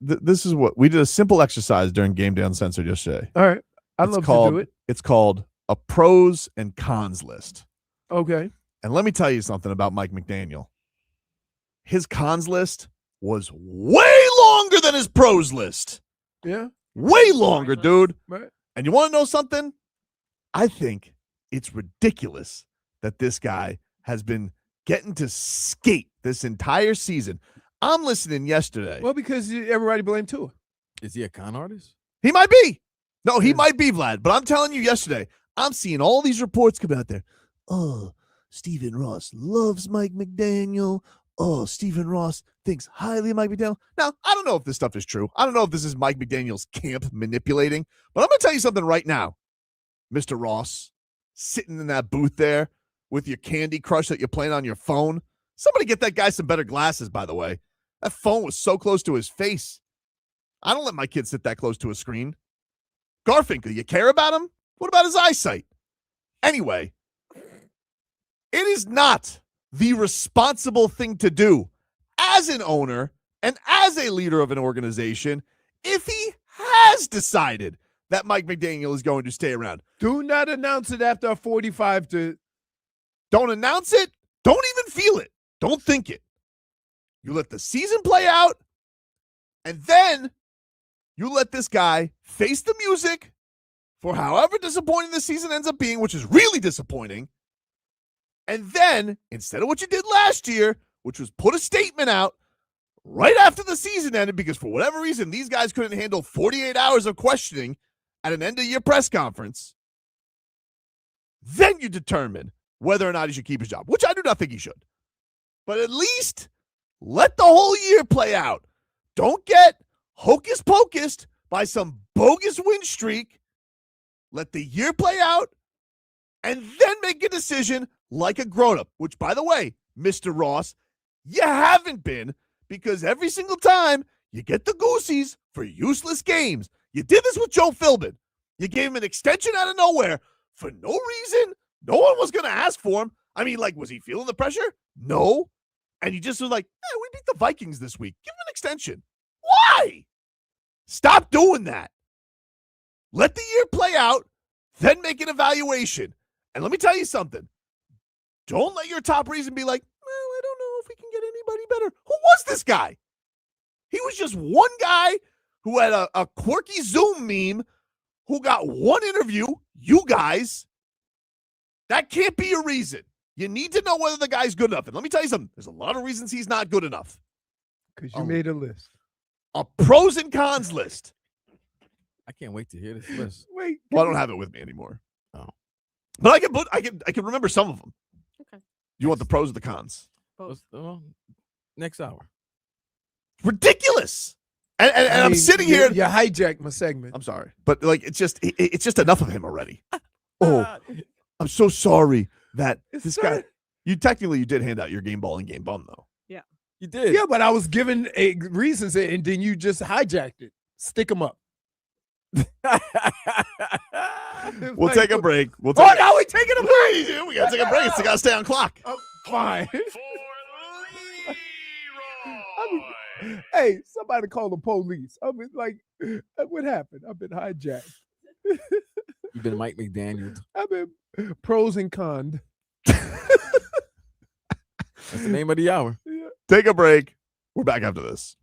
this is what we did, a simple exercise during Game Day Uncensored yesterday. All right. I'd It's love called- to do it. It's called a pros and cons list. Okay. And let me tell you something about Mike McDaniel. His cons list was way longer than his pros list. Yeah. Way longer, dude. Right. And you want to know something? I think it's ridiculous that this guy has been getting to skate this entire season. I'm listening yesterday. Well, because everybody blamed Tua. Is he a con artist? He might be. No, he might be, Vlad, but I'm telling you yesterday, I'm seeing all these reports come out there. Oh, Stephen Ross loves Mike McDaniel. Oh, Stephen Ross thinks highly of Mike McDaniel. Now, I don't know if this stuff is true. I don't know if this is Mike McDaniel's camp manipulating, but I'm going to tell you something right now, Mr. Ross, sitting in that booth there with your Candy Crush that you're playing on your phone. Somebody get that guy some better glasses, by the way. That phone was so close to his face. I don't let my kid sit that close to a screen. Garfinkel, you care about him? What about his eyesight? Anyway, it is not the responsible thing to do as an owner and as a leader of an organization if he has decided that Mike McDaniel is going to stay around. Do not announce it after 45 to. Don't announce it. Don't even feel it. Don't think it. You let the season play out, and then you let this guy face the music for however disappointing the season ends up being, which is really disappointing. And then, instead of what you did last year, which was put a statement out right after the season ended, because for whatever reason, these guys couldn't handle 48 hours of questioning at an end-of-year press conference, then you determine whether or not he should keep his job, which I do not think he should. But at least let the whole year play out. Don't get hocus-pocused by some bogus win streak. Let the year play out and then make a decision like a grown-up, which, by the way, Mr. Ross, you haven't been, because every single time you get the Goosies for useless games. You did this with Joe Philbin. You gave him an extension out of nowhere for no reason. No one was going to ask for him. I mean, like, was he feeling the pressure? No. And you just was like, we beat the Vikings this week. Give him an extension. Why? Stop doing that. Let the year play out, then make an evaluation. And let me tell you something. Don't let your top reason be like, well, I don't know if we can get anybody better. Who was this guy? He was just one guy who had a quirky Zoom meme who got one interview, you guys. That can't be a reason. You need to know whether the guy's good enough. And let me tell you something. There's a lot of reasons he's not good enough. Because you made a list. A pros and cons list. I can't wait to hear this list. Wait. Well, I don't have it with me anymore. Oh. But I can remember some of them. Okay. You want the pros or the cons? Both. Next hour. Ridiculous. And I I'm mean, sitting you- here. You hijacked my segment. I'm sorry, but like it's just enough of him already. Oh, I'm so sorry that this guy. You did hand out your game ball and game bum though. You did. Yeah, but I was given reasons, and then you just hijacked it. Stick them up. We'll take a break. Oh, now we taking a break. We gotta take a break. It's gotta stay on clock. Fine. For Leroy. Hey, somebody call the police. I mean, like, what happened? I've been hijacked. You've been Mike McDaniel. I've been pros and cons. That's the name of the hour. Take a break. We're back after this.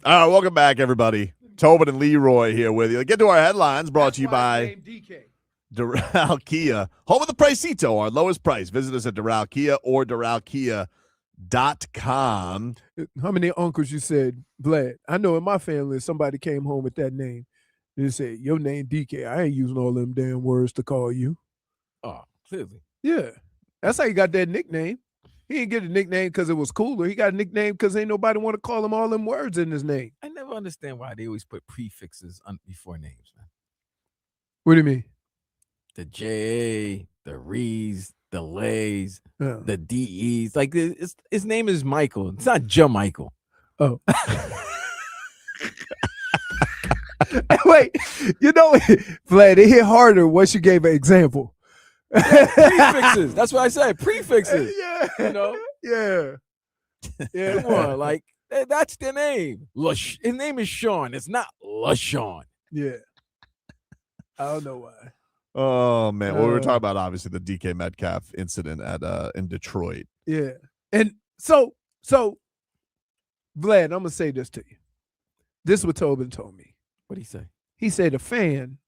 All right, welcome back, everybody. Tobin and Leroy here with you. Get to our headlines brought to you by DK. Doral Kia, home of the Pricito, our lowest price. Visit us at Doral Kia or DoralKia.com. How many uncles you said, Vlad? I know in my family, somebody came home with that name. They said, your name DK. I ain't using all them damn words to call you. Oh, clearly. Yeah. That's how you got that nickname. He didn't get a nickname because it was cooler. He got a nickname because ain't nobody want to call him all them words in his name. I never understand why they always put prefixes before names, man. What do you mean? The J, the Rees, the Lays, Yeah. the DEs. Like his name is Michael. It's not Michael. Oh. Wait, you know, Vlad, it hit harder once you gave an example. Prefixes. That's what I said. Prefixes. Yeah. You know? Yeah. Yeah. Come on, like that's their name. His name is Sean. It's not LaShawn. Yeah. I don't know why. Oh, man. Well, we were talking about, obviously, the DK Metcalf incident in Detroit. Yeah. And so Vlad, I'm going to say this to you. This is what Tobin told me. What'd he say? He said a fan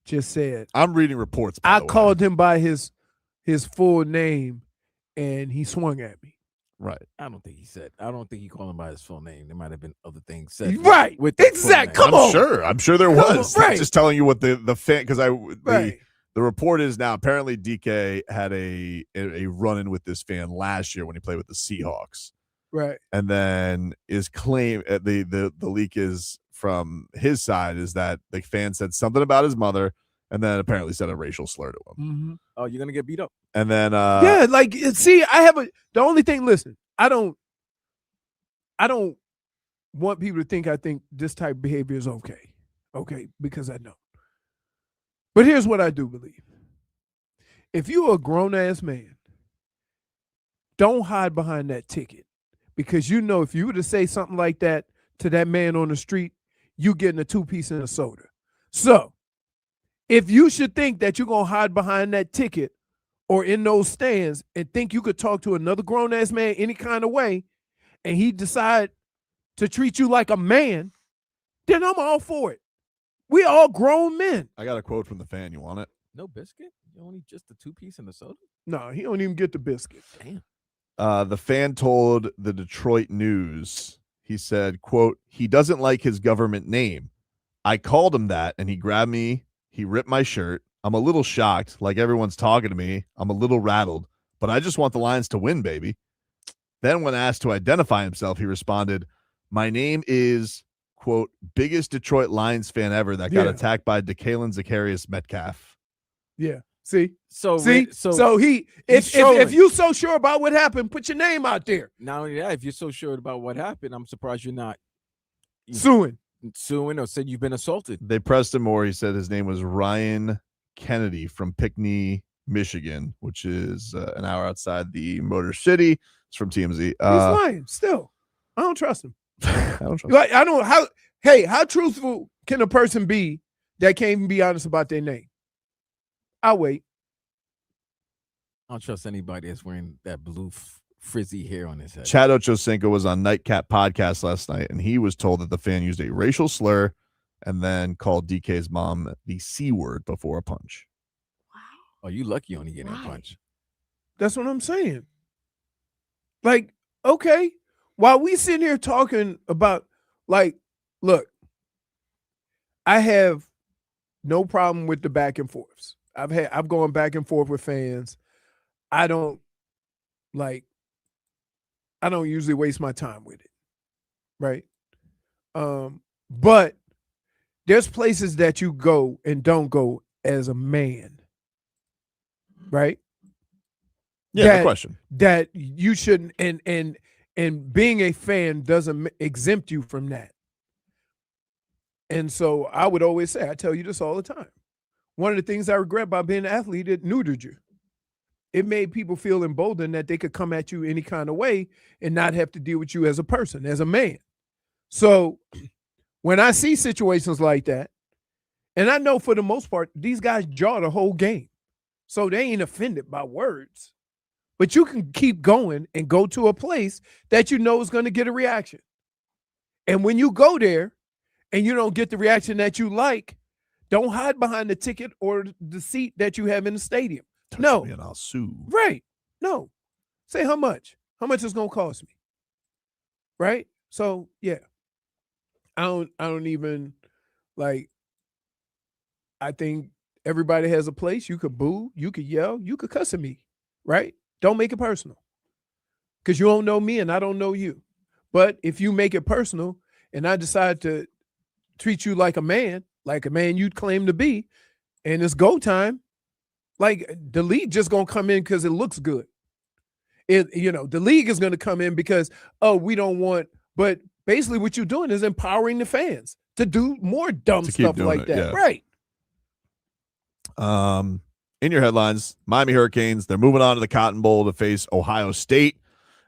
just said, I'm reading reports. I called him by his full name and he swung at me. Right. I don't think he called him by his full name. There might have been other things said. Right. With the full Exactly. name. Come on. I'm sure there was. Right. I'm just telling you what the fan, because Right. the report is now apparently DK had a run-in with this fan last year when he played with the Seahawks. Right. And then his claim, the leak is from his side, is that the fan said something about his mother and then apparently said a racial slur to him. Mm-hmm. Oh, you're gonna get beat up. And then yeah, like, see, the only thing, listen, I don't want people to think I think this type of behavior is okay. Okay, because I don't. But here's what I do believe. If you're a grown-ass man, don't hide behind that ticket. Because you know if you were to say something like that to that man on the street, you getting a 2-piece and a soda. So if you should think that you're going to hide behind that ticket or in those stands and think you could talk to another grown-ass man any kind of way and he decide to treat you like a man, then I'm all for it. We all grown men. I got a quote from the fan. You want it? No biscuit? You only just the 2-piece and the soda? No, he don't even get the biscuit. Damn. The fan told the Detroit News, he said, quote, he doesn't like his government name. I called him that and he grabbed me. He ripped my shirt. I'm a little shocked, like everyone's talking to me. I'm a little rattled, but I just want the Lions to win, baby. Then when asked to identify himself, he responded, my name is, quote, biggest Detroit Lions fan ever that got attacked by Zacharias Metcalf. Yeah. See? So he if you so sure about what happened, put your name out there. Not only that, if you're so sure about what happened, I'm surprised you're not Suing or said you've been assaulted. They pressed him more. He said his name was Ryan Kennedy from Pinckney, Michigan, which is an hour outside the Motor City. It's from TMZ. He's lying still. I don't trust him. I don't trust Like, I don't how truthful can a person be that can't even be honest about their name? I'll wait. I don't trust anybody that's wearing that blue frizzy hair on his head. Chad Ochocinco was on Nightcap podcast last night, and he was told that the fan used a racial slur and then called DK's mom the C word before a punch. Oh, you lucky only getting a Why? punch. That's what I'm saying. Like, okay, while we sitting here talking about, like, look, I have no problem with the back and forths. I've gone back and forth with fans. I don't usually waste my time with it. Right? But there's places that you go and don't go as a man. Right? Yeah, no question. That you shouldn't, and being a fan doesn't exempt you from that. And so I would always say, I tell you this all the time. One of the things I regret about being an athlete, it neutered you. It made people feel emboldened that they could come at you any kind of way and not have to deal with you as a person, as a man. So when I see situations like that, and I know for the most part, these guys jaw the whole game. So they ain't offended by words. But you can keep going and go to a place that you know is going to get a reaction. And when you go there and you don't get the reaction that you like, don't hide behind the ticket or the seat that you have in the stadium. Touch me and I'll sue. Right. No. Say how much. How much it's gonna cost me. Right? So yeah. I don't even like. I think everybody has a place. You could boo, you could yell, you could cuss at me. Right? Don't make it personal. Because you don't know me and I don't know you. But if you make it personal and I decide to treat you like a man you'd claim to be, and it's go time, like the league just gonna come in because it looks good. The league is gonna come in because, we don't want, but basically what you're doing is empowering the fans to do more dumb stuff like that. Yeah. Right. In your headlines, Miami Hurricanes, they're moving on to the Cotton Bowl to face Ohio State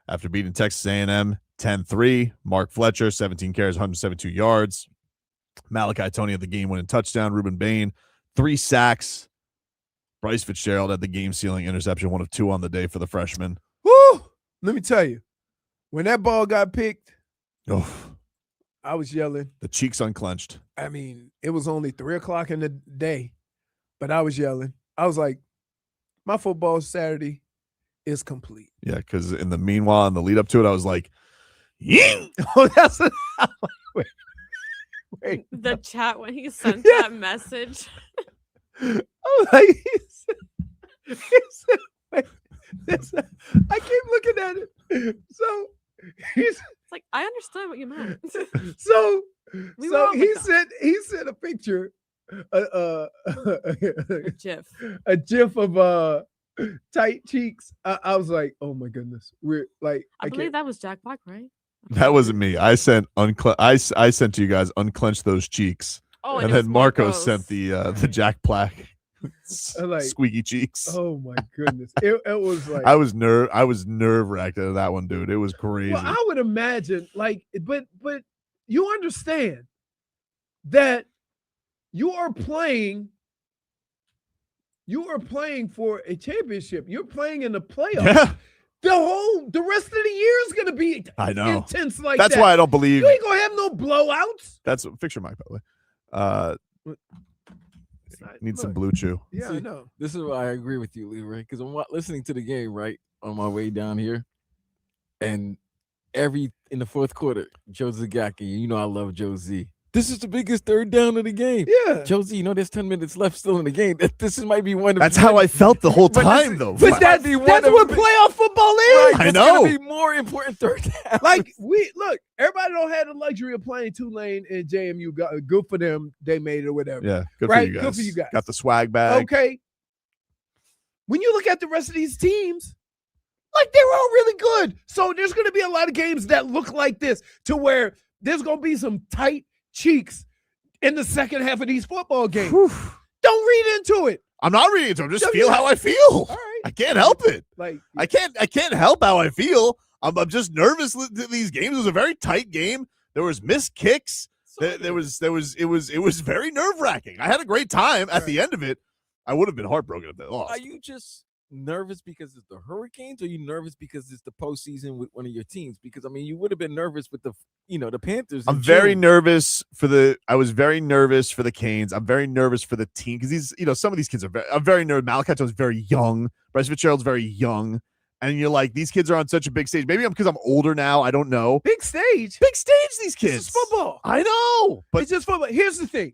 after beating Texas A&M 10-3. Mark Fletcher, 17 carries, 172 yards. Malachi Toney had the game-winning touchdown. Rueben Bain, 3 sacks. Bryce Fitzgerald had the game-sealing interception, 1 of 2 on the day for the freshman. Woo! Let me tell you, when that ball got picked, I was yelling. The cheeks unclenched. I mean, it was only 3:00 in the day, but I was yelling. I was like, my football Saturday is complete. Yeah, because in the meanwhile, in the lead up to it, I was like, yeah. Oh, that's wait. The chat when he sent that message. I was like, I keep looking at it. So it's like, I understood what you meant. So he sent a picture, A GIF. a GIF of tight cheeks. I was like, oh my goodness, we're like, I believe that was Jack Black, right? That wasn't me. I sent I sent to you guys, unclench those cheeks. Oh, and then Marco sent the Jack Black like, squeaky cheeks. Oh my goodness. It was like, I was nerve wracked at that one, dude. It was crazy. well, I would imagine, like, but you understand that you are playing for a championship. You're playing in the playoffs. Yeah. The rest of the year is gonna be intense like that. That's why I don't believe you ain't gonna have no blowouts. That's fix your mic, by the way. Need some blue chew. Yeah, See, I know. This is why I agree with you, Leroy, because I'm listening to the game right on my way down here, and in the fourth quarter, Joe Zagacki, I love Joe Z. This is the biggest third down of the game. Yeah, Joe Z, there's 10 minutes left still in the game. Might be one of. That's how I felt the whole time, though. But that's what playoff football is. Right, I know. Be more important third down. Like everybody don't have the luxury of playing Tulane and JMU. Good for them, they made it or whatever. Yeah, good right? for you guys. Good for you guys. Got the swag bag. Okay. When you look at the rest of these teams, like they're all really good. So there's going to be a lot of games that look like this, to where there's going to be some tight cheeks in the second half of these football games. Whew. Don't read into it. I'm not reading it. Just feel how I feel. All right. I can't help it. Like I can't help how I feel. I'm just nervous. These games, it was a very tight game. There was missed kicks. It was very nerve wracking. I had a great time at the end of it. I would have been heartbroken if they lost. Are you just nervous because it's the Hurricanes, or are you nervous because it's the postseason with one of your teams? Because you would have been nervous with the Panthers. I'm very nervous I was very nervous for the Canes. I'm very nervous for the team because some of these kids I'm very nervous. Malachi Toney's very young. Bryce Fitzgerald's very young. And you're like, these kids are on such a big stage. Maybe I'm because I'm older now. I don't know. big stage. These kids. It's football. I know. But It's just football. Here's the thing.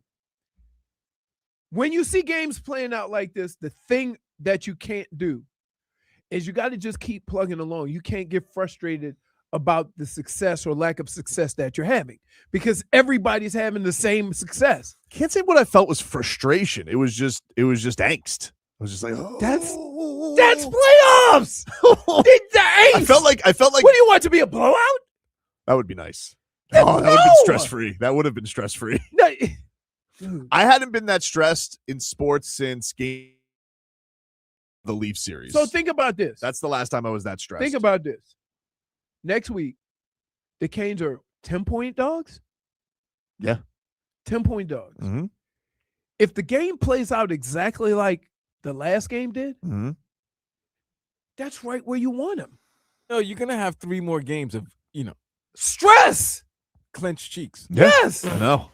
When you see games playing out like this, the thing that you can't do is you got to just keep plugging along. You can't get frustrated about the success or lack of success that you're having, because everybody's having the same success. can't say what I felt was frustration. It was just angst. I was just like, That's playoffs. I felt like What do you want to be, a blowout? that would be nice. Oh, that would have been stress free. That would have been stress free. No. I hadn't been that stressed in sports since the Leaf series. So think about this. That's the last time I was that stressed. Think about this. Next week, the Canes are 10-point dogs. Yeah. 10-point dogs. Mm-hmm. If the game plays out exactly like the last game did, Mm-hmm. that's right where you want them. No, you're gonna have 3 more games of Stress. clenched cheeks. Yeah, Yes. I know.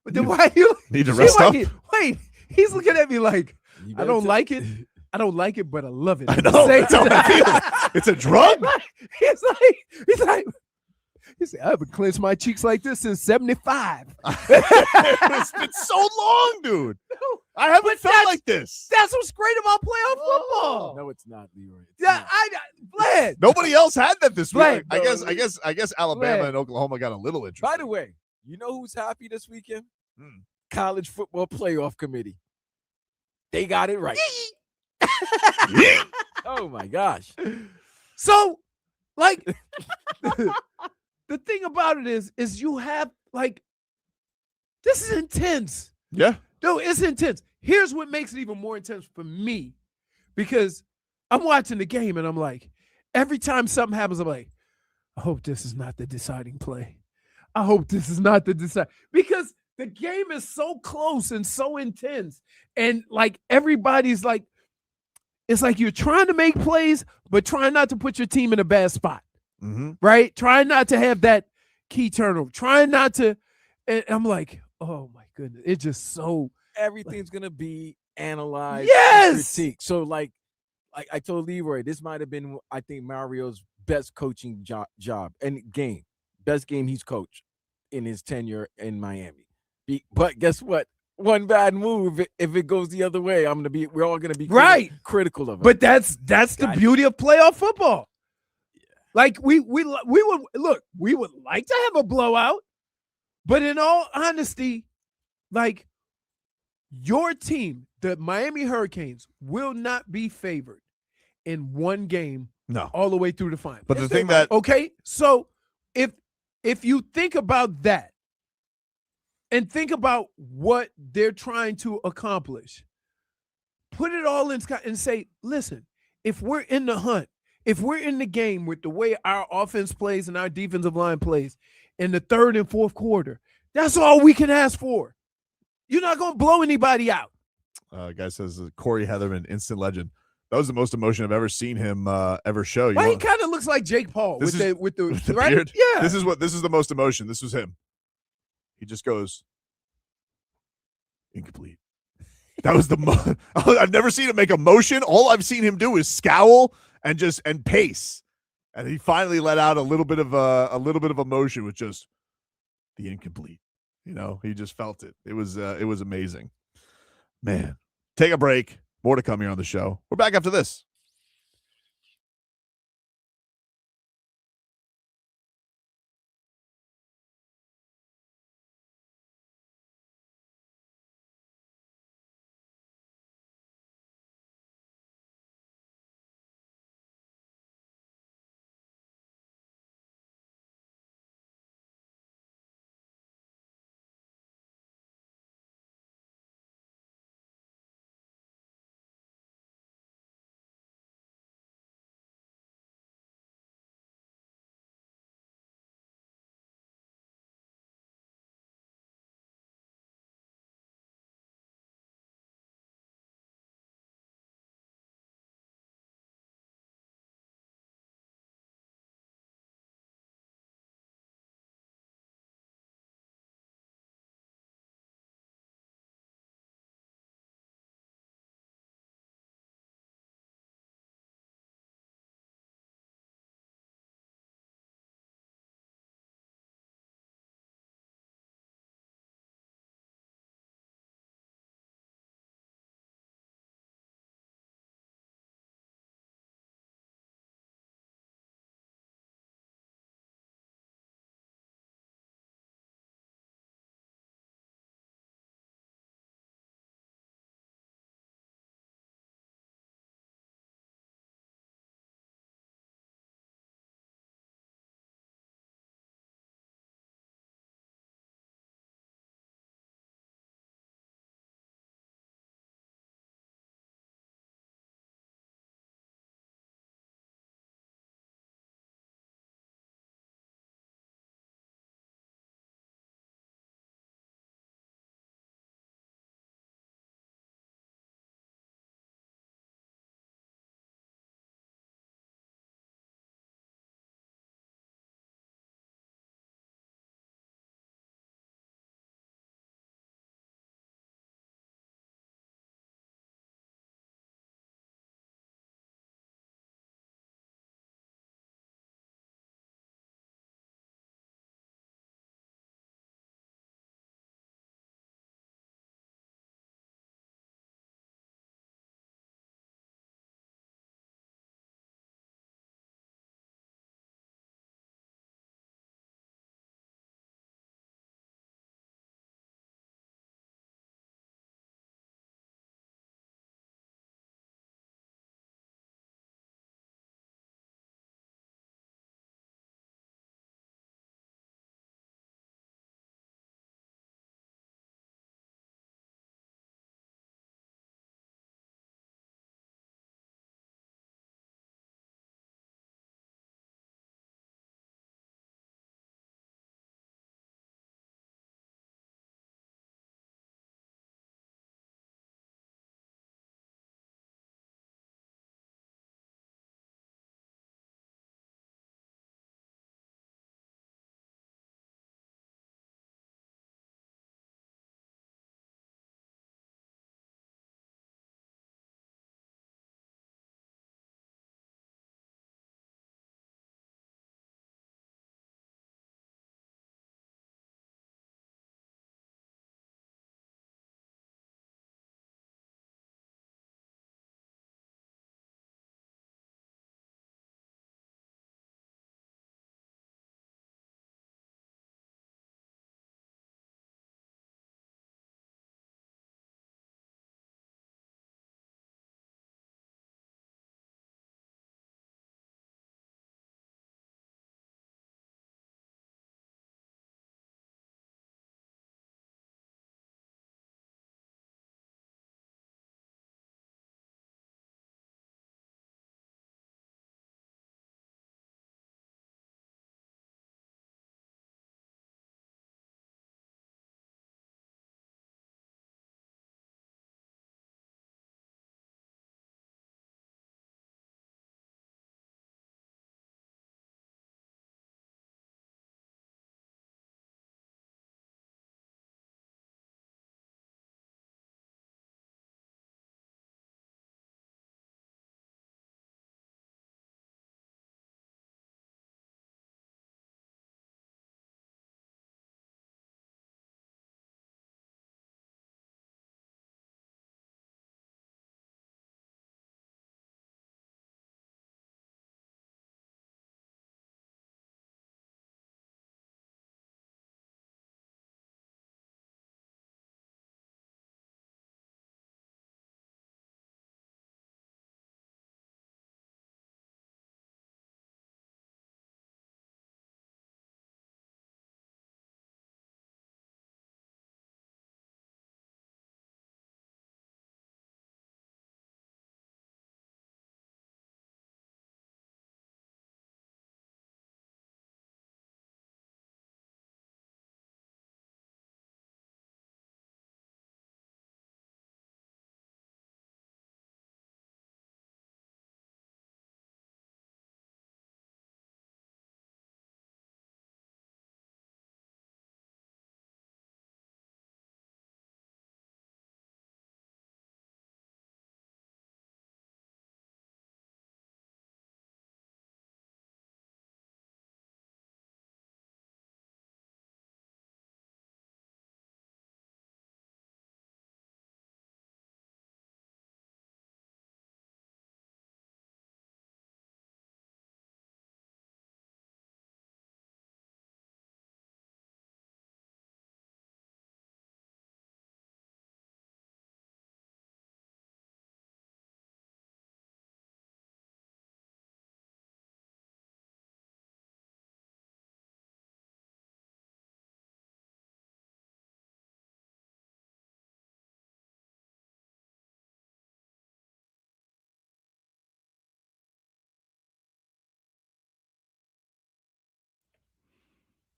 But then why you Need to see rest why up. wait, he's looking at me like You I better don't tell- like it. I don't like it, but I love it. I at the know. same That's how I time. feel. It's a drug. He said, I haven't clenched my cheeks like this since 75. It's been so long, dude. I haven't But felt that's- like this. That's what's great about playoff football. No, it's not, Leroy. It's Yeah, not. Vlad. Nobody else had that this week. Vlad, I guess Alabama Vlad. and Oklahoma got a little interesting. By the way, you know who's happy this weekend? Hmm. College Football Playoff Committee. They got it right. Oh my gosh. So, like, the thing about it is you have like, this is intense. Yeah. No, it's intense. Here's what makes it even more intense for me, because I'm watching the game and I'm like, every time something happens, I'm like, I hope this is not the deciding play. I hope this is not the decide, because the game is so close and so intense, and like everybody's like, it's like you're trying to make plays, but trying not to put your team in a bad spot, Mm-hmm. right? Trying not to have that key turnover. Trying not to, and I'm like, oh my goodness, it's just so. Everything's gonna be analyzed. and Yes! critiqued. So like I told Leroy, this might have been, I think, Mario's best coaching job and game. Best game he's coached in his tenure in Miami. But guess what? One bad move, if it goes the other way, we're all gonna be Right. critical of it. But that's the Gotcha. beauty of playoff football. Like we would like to have a blowout, but in all honesty, like your team, the Miami Hurricanes, will not be favored in one game No. all the way through the final. But the thing that Okay, so if you think about that and think about what they're trying to accomplish, put it all in and say, listen, if we're in the hunt, if we're in the game with the way our offense plays and our defensive line plays in the third and fourth quarter, that's all we can ask for. You're not going to blow anybody out. guy says Corey Heatherman, instant legend. That was the most emotion I've ever seen him ever show. Well, he kind of looks like Jake Paul with the with the right? beard? Yeah. This is the most emotion. This was him. He just goes incomplete. That was the I've never seen him make a motion. All I've seen him do is scowl and pace. And he finally let out a little bit of emotion with just the incomplete. You know, he just felt it. It was amazing. Man, take a break. More to come here on the show. We're back after this.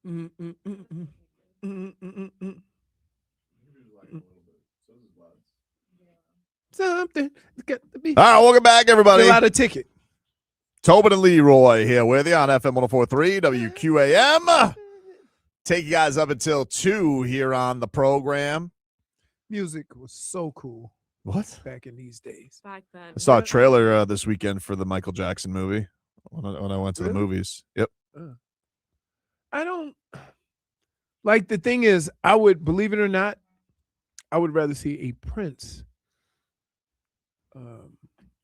Mm, mm, mm, mm. Mm, mm, mm, mm. Something got to be. All right, welcome back, everybody. Fill out a ticket. Tobin and Leroy here with you on FM 104.3 WQAM. Take you guys up until 2 here on the program. Music was so cool What? back in these days. Back then. I saw a trailer this weekend for the Michael Jackson movie when I went to the Really? movies. Yep. I don't like the thing is, I would believe it or not, I would rather see a Prince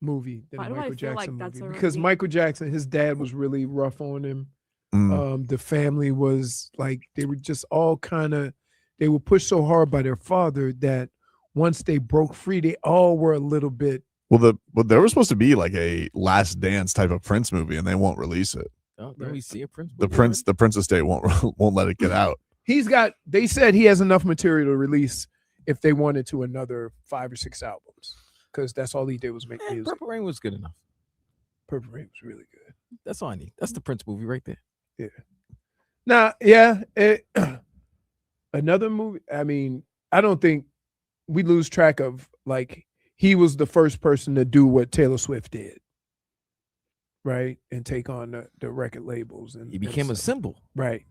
movie than Why a do I Michael feel like Jackson that's movie a because really- Michael Jackson, his dad was really rough on him. Mm. The family was like they were just all kind of they were pushed so hard by their father that once they broke free, they all were a little bit. Well, there was supposed to be like a Last Dance type of Prince movie, and they won't release it. Oh, did we see a Prince? The movie Prince estate won't let it get out. They said he has enough material to release if they wanted to another 5 or 6 albums because that's all he did was make already? music. Purple Rain was good enough. Purple Rain was really good. That's all I need. That's the Prince movie right there. Now, yeah, another movie. I mean, I don't think we lose track of like he was the first person to do what Taylor Swift did, right, and take on the record labels, and He became a stuff. symbol. Right,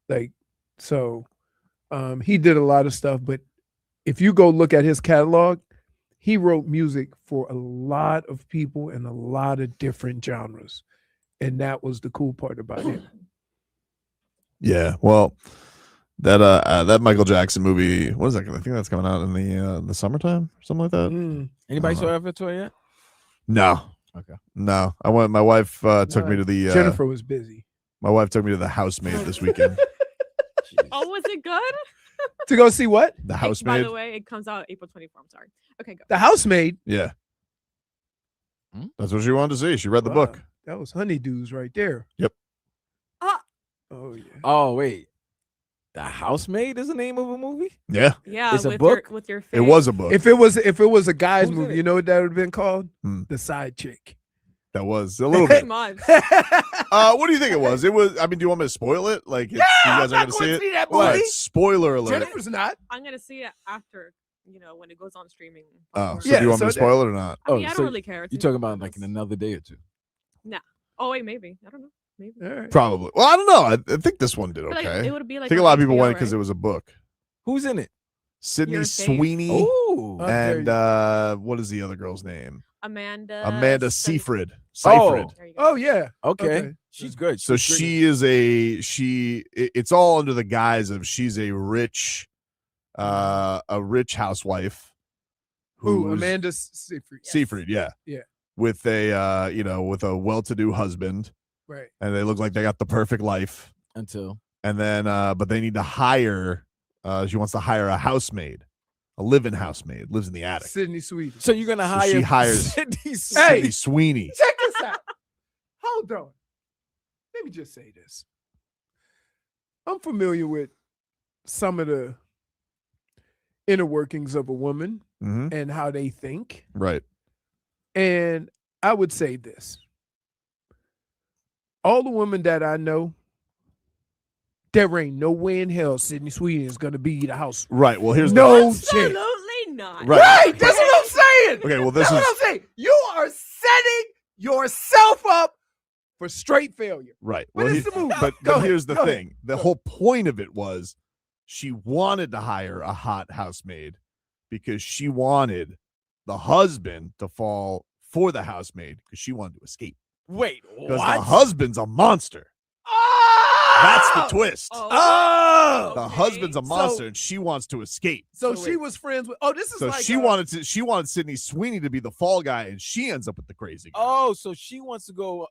like so. He did a lot of stuff, but if you go look at his catalog, he wrote music for a lot of people in a lot of different genres, and that was the cool part about him. Yeah, well, that Michael Jackson movie, what is that? I think that's coming out in the summertime or something like that. Mm. Anybody Uh-huh. saw Avatar yet? No, Okay. no. I went. My wife took me to the. Jennifer was busy My wife took me to the Housemaid this weekend. Oh, was it good? to go see what The By Housemaid. the way, it comes out April 24th. I'm sorry. Okay, go. the housemaid. Yeah, Hmm? that's what she wanted to see. She read the Wow, book. that was honeydews right there. Yep. Oh yeah. Oh wait, The Housemaid is the name of a movie. Yeah, Yeah, It's a with book? with your it was a book. If it was a guy's Who's in movie, it? you know what that would have been called? Hmm. The Side Chick. That was a little pretty bit. much. What do you think it was? It was. I mean, do you want me to spoil it? Like, you guys are going to see it. that All right, spoiler alert. Jennifer's not. I'm gonna see it after, when it goes on streaming. Oh, so Yeah, do you want so me to spoil it or not? I mean, Oh, I so don't really care. It's You're in talking about like theaters. in another day or two. Oh wait, maybe. I don't know. Maybe. All right. Probably. Well, I don't know. I think this one did But, like, okay. it would be like I think a on lot of people HBO, went because right? it was a book. Who's in it? Sydney Your fave. Sweeney Oh, Oh. and what is the other girl's name? Amanda Seyfried. Oh. There you go. Oh yeah. okay. Okay. She's good. So She's great. she is it's all under the guise of she's a rich housewife Who? who's Amanda Seyfried. Seyfried, yeah. Yeah. With with a well-to-do husband, Right. and they look like they got the perfect life. until And then but they need to hire she wants to hire a housemaid, a live-in housemaid, lives in the attic. Sydney Sweden. so you're gonna So hire she hires- Sydney Hey! Sydney Sweeney. Check this out. Hold on. Let me just say this. I'm familiar with some of the inner workings of a woman Hmm. and how they think. Right. And I would say this. All the women that I know, there ain't no way in hell Sydney Sweden is going to be the house. Right. Well, here's No the shit. Absolutely not. Right. Right. That's what I'm saying. Okay, well, this That's what is I'm saying. You are setting yourself up for straight failure. right. What Well, is the movie? but Go ahead, here's the go ahead. thing. The whole point of it was she wanted to hire a hot housemaid because she wanted the husband to fall for the housemaid because she wanted to escape. wait, Because what? the husband's a monster. Oh! That's the twist. Oh! The okay. husband's a So- monster and she wants to escape. So So she wait. was friends with. Oh, this is So like she wanted Sydney Sweeney to be the fall guy, and she ends up with the crazy guy. Oh, so she wants to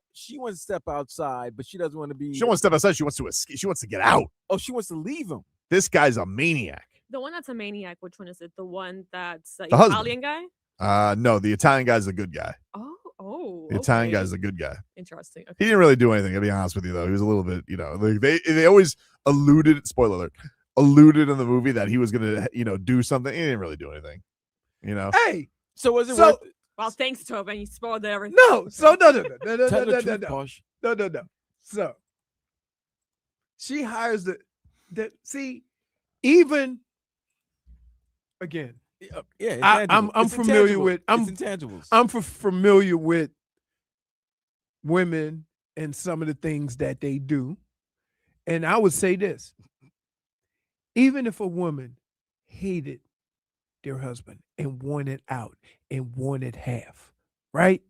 step outside, but she doesn't want to be. She don't want to step outside. She wants to escape. She wants to get out. Oh, she wants to leave him. This guy's a maniac. The one that's a maniac. Which one is it? The one that's the The husband. Italian guy. No, the Italian guy's the good guy. Oh. The Italian okay. guy's the good guy. Interesting. He Okay. didn't really do anything, to be honest with you, though. He was a little bit, like they always alluded, spoiler alert, alluded in the movie that he was gonna, do something. He didn't really do anything. Hey, So was it So- worth it? Well, thanks, Tobin. You spoiled everything. no. So no. Tell the truth, Posh. No. So She hires the see, even again. Yeah, I'm intangible. It's familiar intangible. with It's intangibles. I'm familiar with women and some of the things that they do. And I would say this. Even if a woman hated their husband and wanted out and wanted half, right?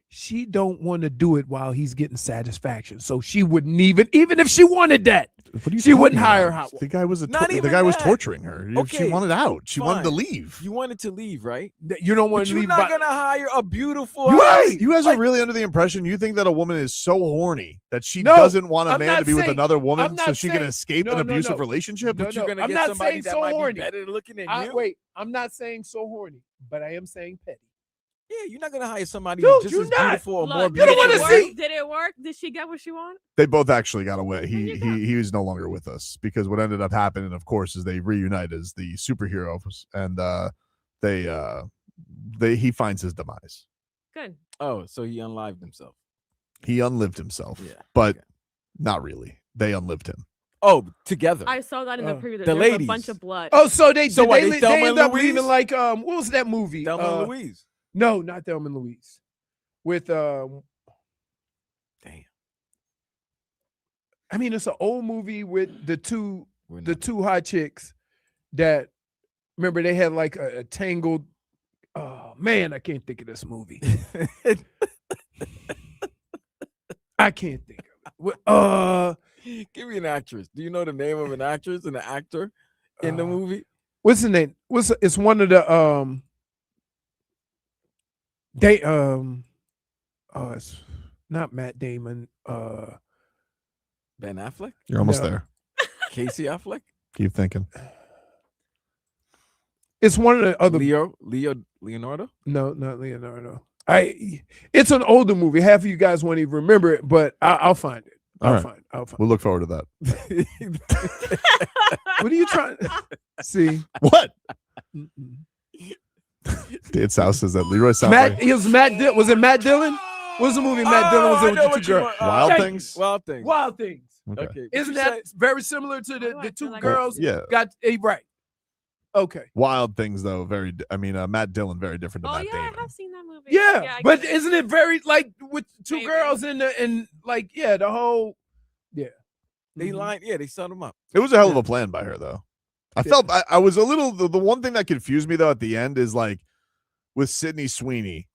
She don't want to do it while he's getting satisfaction. So she wouldn't even if she wanted that. What are you She wouldn't talking hire about? her. The guy was Not the even guy was that. torturing her. She Okay, wanted out. She wanted to fine. leave. You wanted to leave, right? You don't want But to you're leave. not gonna hire a beautiful. You guys are really under the impression you think that a woman is so horny that she No, doesn't want a I'm man not to be with saying- another I'm woman so not she can saying- escape no, an no, abusive no. relationship? No, But you're gonna I'm get not somebody saying that so might horny. be better looking than you. Wait, I'm not saying so horny, but I am saying petty. Yeah, you're not gonna hire somebody Dude, just you're as not. beautiful or more Look, You don't beautiful. wanna did it than see- work? Did it work? Did she get what she wanted? They both actually got away. you go. He was no longer with us because what ended up happening, of course, is they reunite as the superheroes and he finds his demise. Good. Oh, so he unlived himself. He unlived himself, Yeah, but okay. not really. They unlived him. Oh, together. I saw that in the Oh. preview. The There was ladies. a bunch of blood. Oh, so they So did what, they, they Thelma they and end up Louise? leaving like what was that movie? Thelma and Louise. No, not Thelma and Louise. With Damn. I mean it's an old movie with the two We're the not- two hot chicks that remember they had like a tangled oh man, I can't think of this movie. I can't think of it. Give me an actress. Do you know the name of an actress and an actor in the movie? What's the name? It's one of the it's not Matt Damon. Ben Affleck? You're almost No. there. Casey Affleck? Keep thinking. It's one of the other Leonardo? No, not Leonardo. It's an older movie. Half of you guys won't even remember it, but I'll find it. All right. I'll find We'll look forward to that. What are you trying see? What? Mm-mm. Dave South says that Leroy sounds Matt, like it was was it Matt Dillon? What was the movie Matt Dillon was in with the two girls? Wild Thank you. Things. Wild Things. Wild Things. Okay. Okay. Isn't You that said- very similar to Why do I the feel two like girls? Yeah. Got right. Okay. Wild Things, though, Matt Dillon, very different to Oh Matt yeah, Damon. I have seen that movie. Yeah, I but get it. isn't it very like with two Maybe. girls in the whole They Mhm. lined, yeah, they set him up. It was a hell of a plan by her, though. I Yeah. felt I was a little. The one thing that confused me though at the end is like with Sydney Sweeney,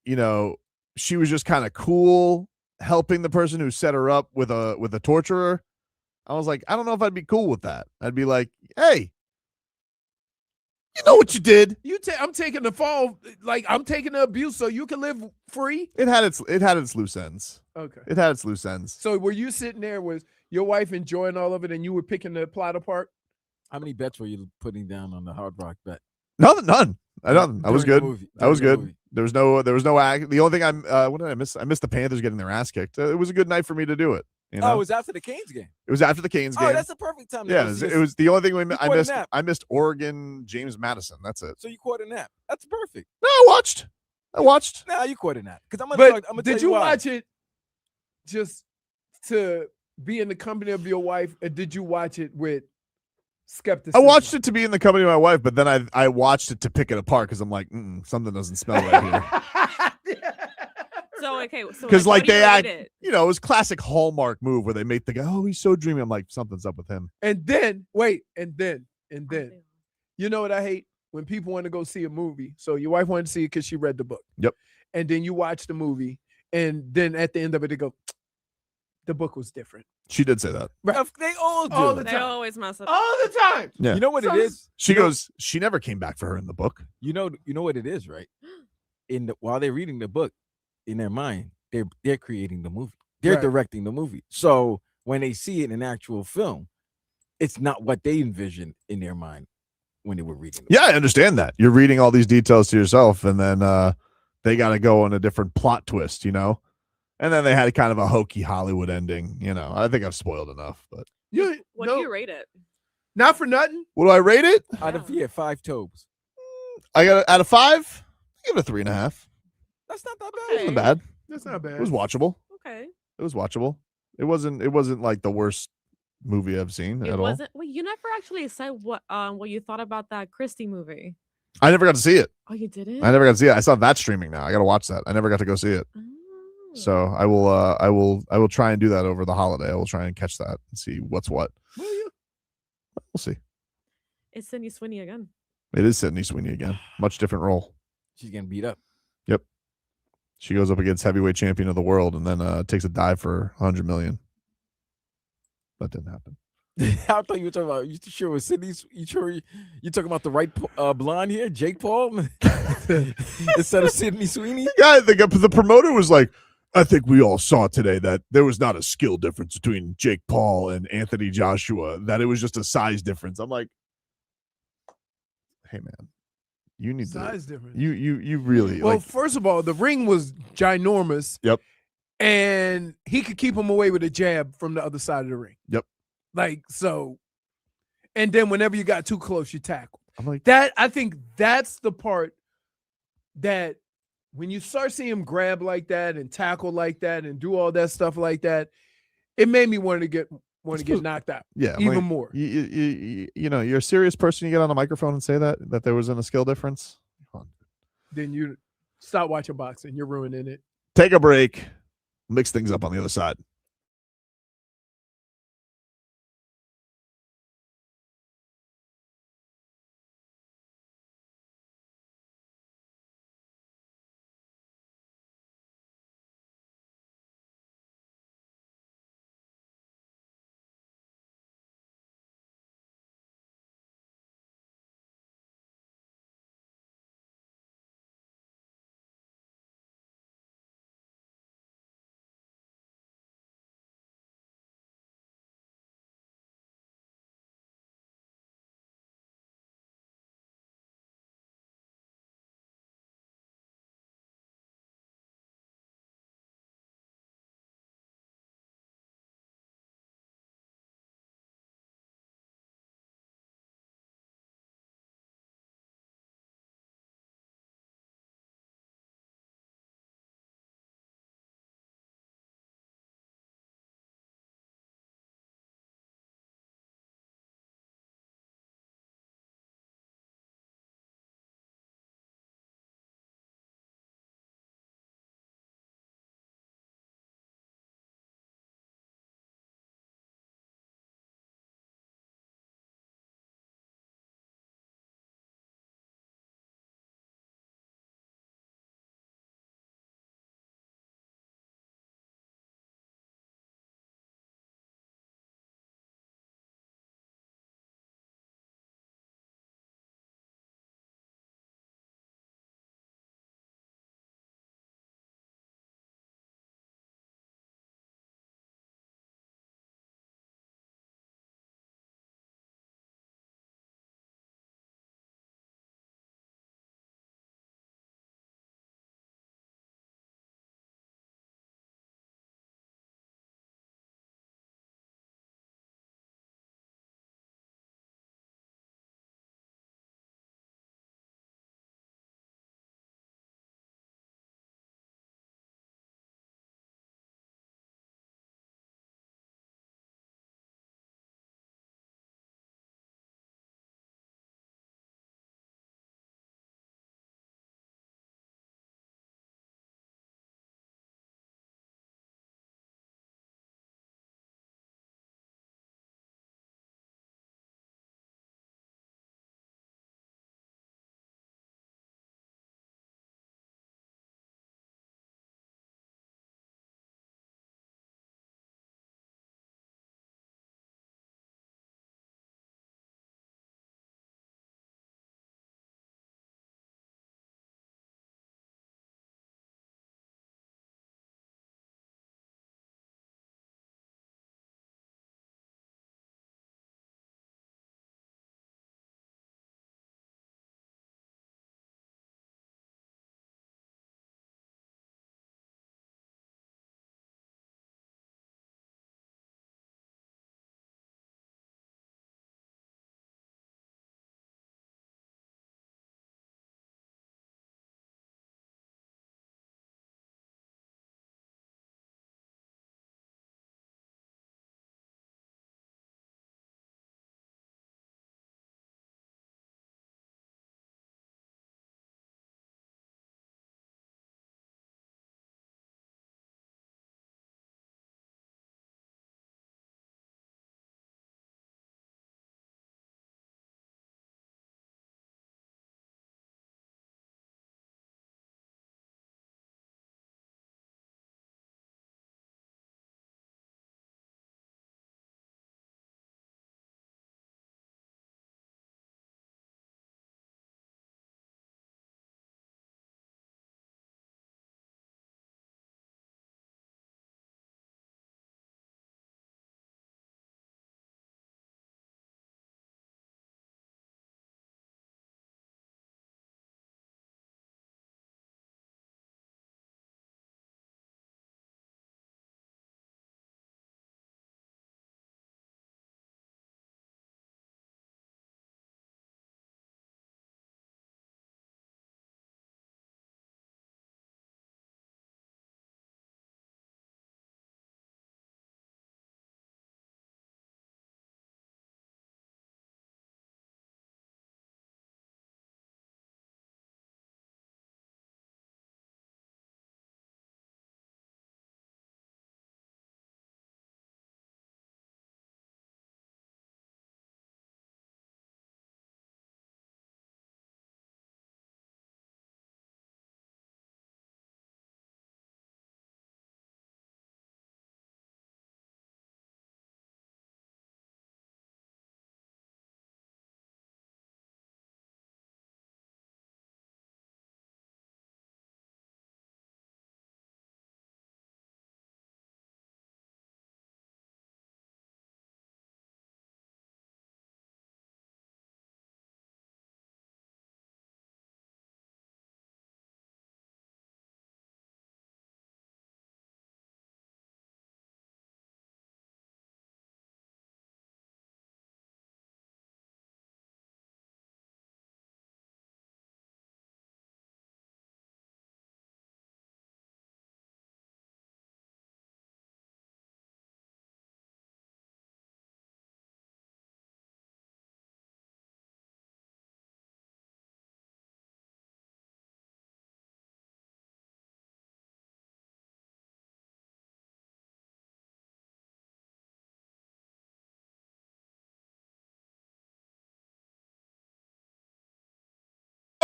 you know, she was just kind of cool helping the person who set her up with a torturer. I was like, I don't know if I'd be cool with that. I'd be like, hey, you know what you did. I'm taking the fall, like I'm taking the abuse so you can live free. It had its loose ends. Okay. It had its loose ends. So were you sitting there with your wife enjoying all of it and you were picking the plot apart? How many bets were you putting down on the Hard Rock bet? None. I was During the good. movie- That was during the good. movie. There was no act. The only thing what did I miss? I missed the Panthers getting their ass kicked. It was a good night for me to do it. You know, Oh, it was after the Canes game. it was after the Canes Oh, game. that's a perfect time. To Yeah, go see it us. was the only thing I caught a missed. nap. I missed Oregon, James Madison. That's it. So you caught a nap. That's perfect. No, I watched. Now you caught a nap. Because I'm But gonna did tell you why. watch it just to be in the company of your wife, or did you watch it with skepticism? I watched it to be in the company of my wife, but then I watched it to pick it apart because I'm like, something doesn't smell right here. So okay, so Because like what do they you act, rate it? you know, it was classic Hallmark move where they make the guy, oh, he's so dreamy. I'm like, something's up with him. And then you know what I hate? When people want to go see a movie. So your wife wanted to see it because she read the book. Yep. And then you watch the movie, and then at the end of it, they go, the book was different. She did say that. They all do. All the They time. always mess up. All the time. Yeah. You know what So it is? She goes, she never came back for her in the book. You know what it is, right? While they're reading the book, in their mind, they're creating the movie. They're Right. directing the movie. So when they see it in actual film, it's not what they envisioned in their mind when they were reading. Yeah, I understand that. You're reading all these details to yourself, and then they got to go on a different plot twist, you know? And then they had kind of a hokey Hollywood ending, you know? I think I've spoiled enough, but What do you rate it? Not for nothing. what do I rate it? Out of 5 Tobes. I got it out of 5. I give it a 3.5. That's not that Okay. bad. Not bad. That's not bad. It was watchable. Okay. It was watchable. It wasn't like the worst movie I've seen It at all. wasn't. Well, you never actually said what you thought about that Christie movie. I never got to see it. Oh, you didn't? I never got to see it. I saw that streaming now. I got to watch that. I never got to go see it. So Oh. I will try and do that over the holiday. I will try and catch that and see what's what. We'll see. It's Sydney Sweeney again. It is Sydney Sweeney again. Much different role. She's getting beat up. Yep. She goes up against heavyweight champion of the world and then takes a dive for 100 million. That didn't happen. I thought you were talking about. You sure it was Sydney's? You sure you talking about the right blonde here, Jake Paul, instead of Sydney Sweeney? The promoter was like, I think we all saw today that there was not a skill difference between Jake Paul and Anthony Joshua, that it was just a size difference. I'm like, hey man, you need Size difference. You really Well, first of all, the ring was ginormous. Yep. And he could keep him away with a jab from the other side of the ring. Yep. Like, so, and then whenever you got too close, you tackle. I'm like, That, I think that's the part that when you start seeing him grab like that and tackle like that and do all that stuff like that, it made me want to get knocked out. yeah, even like, more. You know, you're a serious person. You get on the microphone and say that there wasn't a skill difference. Then you stop watching boxing. You're ruining it. Take a break. Mix things up on the other side.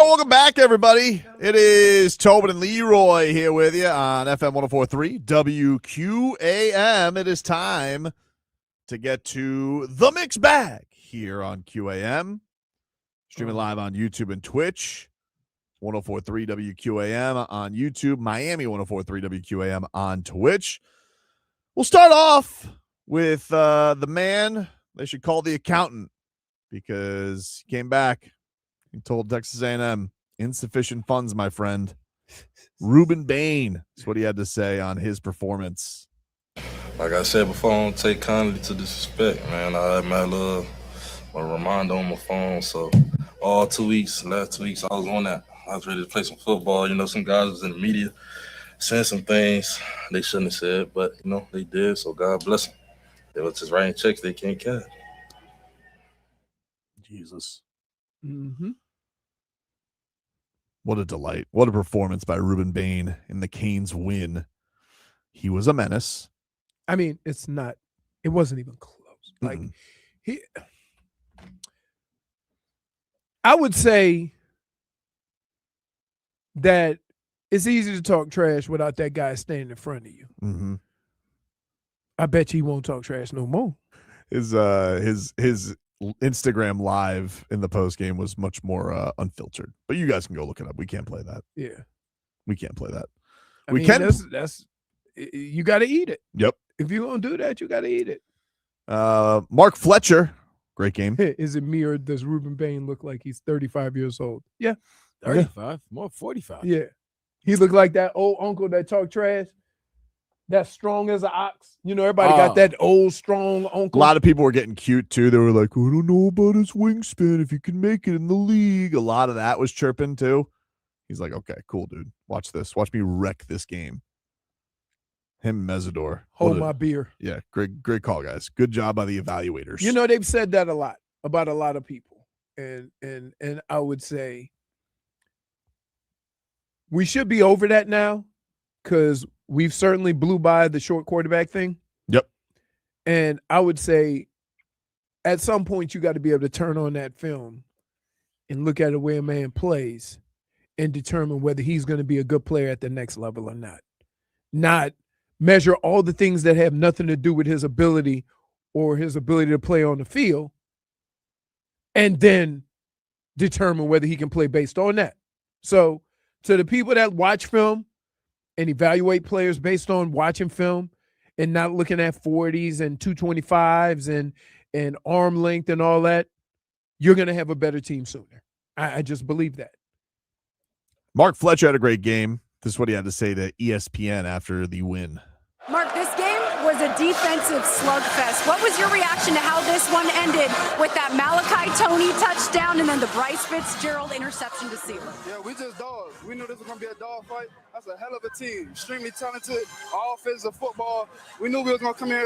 welcome back, everybody. It is Tobin and Leroy here with you on FM 104.3 WQAM. It is time to get to the mixed bag here on QAM. Streaming live on YouTube and Twitch. 104.3 WQAM on YouTube. Miami 104.3 WQAM on Twitch. We'll start off with the man they should call the accountant because he came back. He told Texas A&M, insufficient funds, my friend. Rueben Bain. That's what he had to say on his performance. Like I said before, I don't take kindly to disrespect, man. I had my reminder on my phone, so all 2 weeks, last 2 weeks, I was on that. I was ready to play some football. You know, some guys was in the media saying some things they shouldn't have said, but, you know, they did, so God bless them. They was just writing checks they can't cash. Jesus. Mm-hmm. What a delight. What a performance by Rueben Bain in the Canes win. He was a menace. I mean, it wasn't even close. Like, I would say that it's easy to talk trash without that guy standing in front of you. Mm-hmm. I bet you he won't talk trash no more. His Instagram live in the post game was much more unfiltered, but you guys can go look it up. We can't play that. Yeah, we can't play that. I mean, that's you got to eat it. Yep. If you're gonna do that, you got to eat it. Mark Fletcher, great game. Is it me or does Rueben Bain look like he's 35 years old? Yeah, 35, more 45. Yeah, he looked like that old uncle that talked trash. That's strong as an ox. You know, everybody got that old, strong uncle. A lot of people were getting cute, too. They were like, I don't know about his wingspan, if you can make it in the league. A lot of that was chirping, too. He's like, okay, cool, dude. Watch this. Watch me wreck this game. Him, Mesidor. Hold my beer. Yeah, great call, guys. Good job by the evaluators. You know, they've said that a lot about a lot of people. And I would say we should be over that now because we've certainly blew by the short quarterback thing. Yep. And I would say at some point you got to be able to turn on that film and look at the way a man plays and determine whether he's going to be a good player at the next level or not. Not measure all the things that have nothing to do with his ability or his ability to play on the field and then determine whether he can play based on that. So to the people that watch film and evaluate players based on watching film and not looking at 40s and 225s and arm length and all that, you're going to have a better team sooner. I just believe that. Mark Fletcher had a great game. This is what he had to say to ESPN after the win. Mark, this game was a defensive slugfest. What was your reaction to how this one ended with that Malachi Toney touchdown and then the Bryce Fitzgerald interception to seal it? Yeah, we just dogs. We knew this was going to be a dog fight. That's a hell of a team. Extremely talented, all offensive football. We knew we were going to come here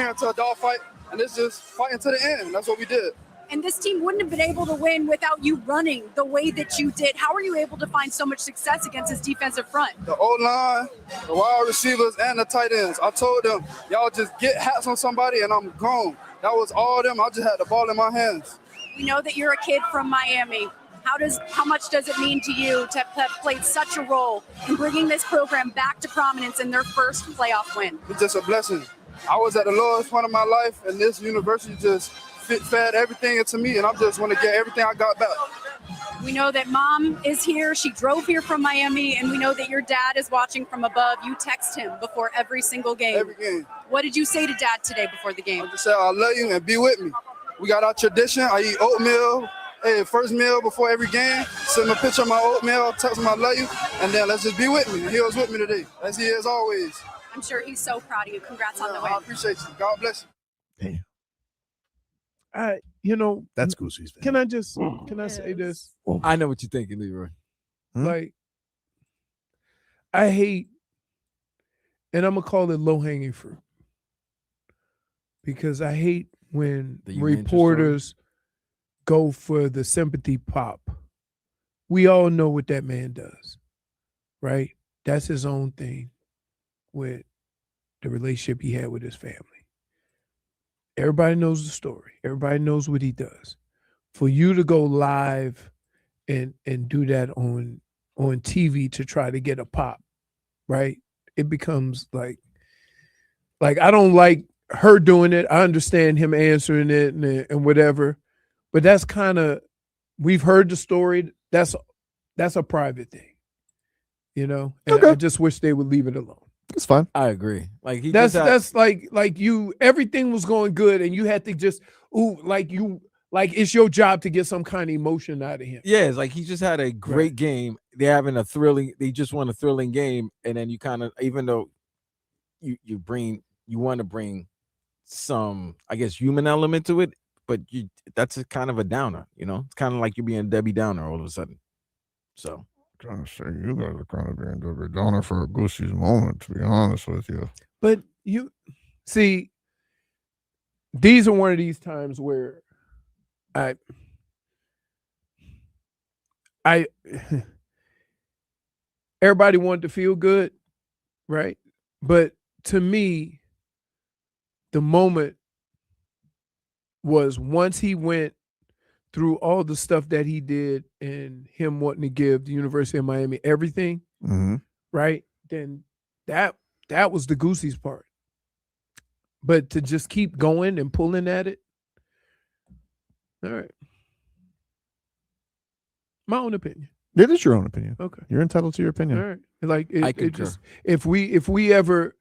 into a dog fight, and it's just fighting to the end. That's what we did. And this team wouldn't have been able to win without you running the way that you did. How were you able to find so much success against this defensive front? The O-line, the wide receivers, and the tight ends. I told them, y'all just get hats on somebody and I'm gone. That was all of them. I just had the ball in my hands. We know that you're a kid from Miami. How much does it mean to you to have played such a role in bringing this program back to prominence in their first playoff win? It's just a blessing. I was at the lowest point of my life, and this university just fed everything into me, and I just want to get everything I got back. We know that mom is here. She drove here from Miami, and we know that your dad is watching from above. You text him before every single game. Every game. What did you say to dad today before the game? I just said, I love you and be with me. We got our tradition. I eat oatmeal. Hey, first meal before every game. Send him a picture of my oatmeal, text him I love you, and then let's just be with me. He was with me today, as he is always. I'm sure he's so proud of you. Congrats on the win. I appreciate you. God bless you. Hey. That's Goosie's. Can I say this? I know what you're thinking, Leroy. Like, I hate, and I'm going to call it low-hanging fruit, because I hate when reporters go for the sympathy pop. We all know what that man does, right? That's his own thing with the relationship he had with his family. Everybody knows the story. Everybody knows what he does. For you to go live and do that on TV to try to get a pop, right? It becomes like I don't like her doing it. I understand him answering it and whatever, but that's kind of, we've heard the story. That's a private thing, you know. And Okay. I just wish they would leave it alone. It's fine. I agree. Like That's like you, everything was going good and you had to just it's your job to get some kind of emotion out of him. Yeah, it's like he just had a great game. They just won a thrilling game, and then you kind of, even though you want to bring some, I guess, human element to it, but that's a kind of a downer, you know. It's kind of like you're being Debbie Downer all of a sudden. So Trying to say you guys are kind of being Debbie Downer for a Goosie's moment, to be honest with you. But you see, these are one of these times where I everybody wanted to feel good, right? But to me, the moment was once he went through all the stuff that he did and him wanting to give the University of Miami everything, right? Then that was the Goosie's part. But to just keep going and pulling at it, all right. My own opinion. It is your own opinion. Okay. You're entitled to your opinion. All right. Like I it concur. just, if we ever,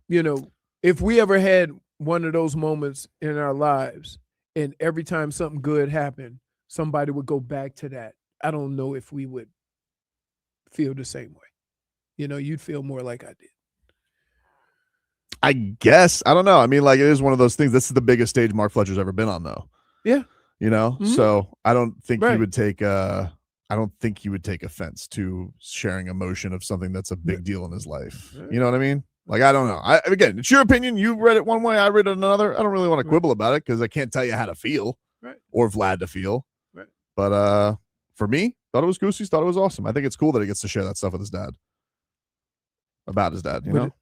you know, if we ever had one of those moments in our lives and every time something good happened, somebody would go back to that, I don't know if we would feel the same way. You know, you'd feel more like I did. I guess. I don't know. I mean, like, it is one of those things. This is the biggest stage Mark Fletcher's ever been on, though. Yeah. You know? Mhm. So I don't think he Right. would take offense to sharing emotion of something that's a big deal in his life. Right. You know what I mean? Like, I don't know. Again, it's your opinion. You read it one way, I read it another. I don't really want to quibble about it because I can't tell you how to feel, Right. or Vlad to feel. Right. But for me, thought it was Goosie's, thought it was awesome. I think it's cool that he gets to share that stuff with his dad. About his dad, you know?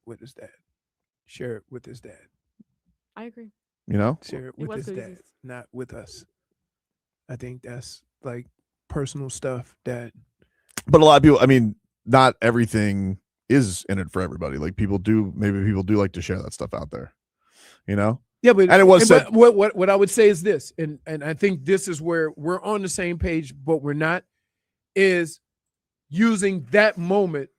With his dad. Share it with his dad. I agree. You know? Share it It with was his Goosie's. dad, not with us. I think that's like personal stuff that. But a lot of people, I mean, not everything is in it for everybody. Like people do like to share that stuff out there, you know? Yeah, but And it was but said- what I would say is this, and I think this is where we're on the same page, but we're not, is using that moment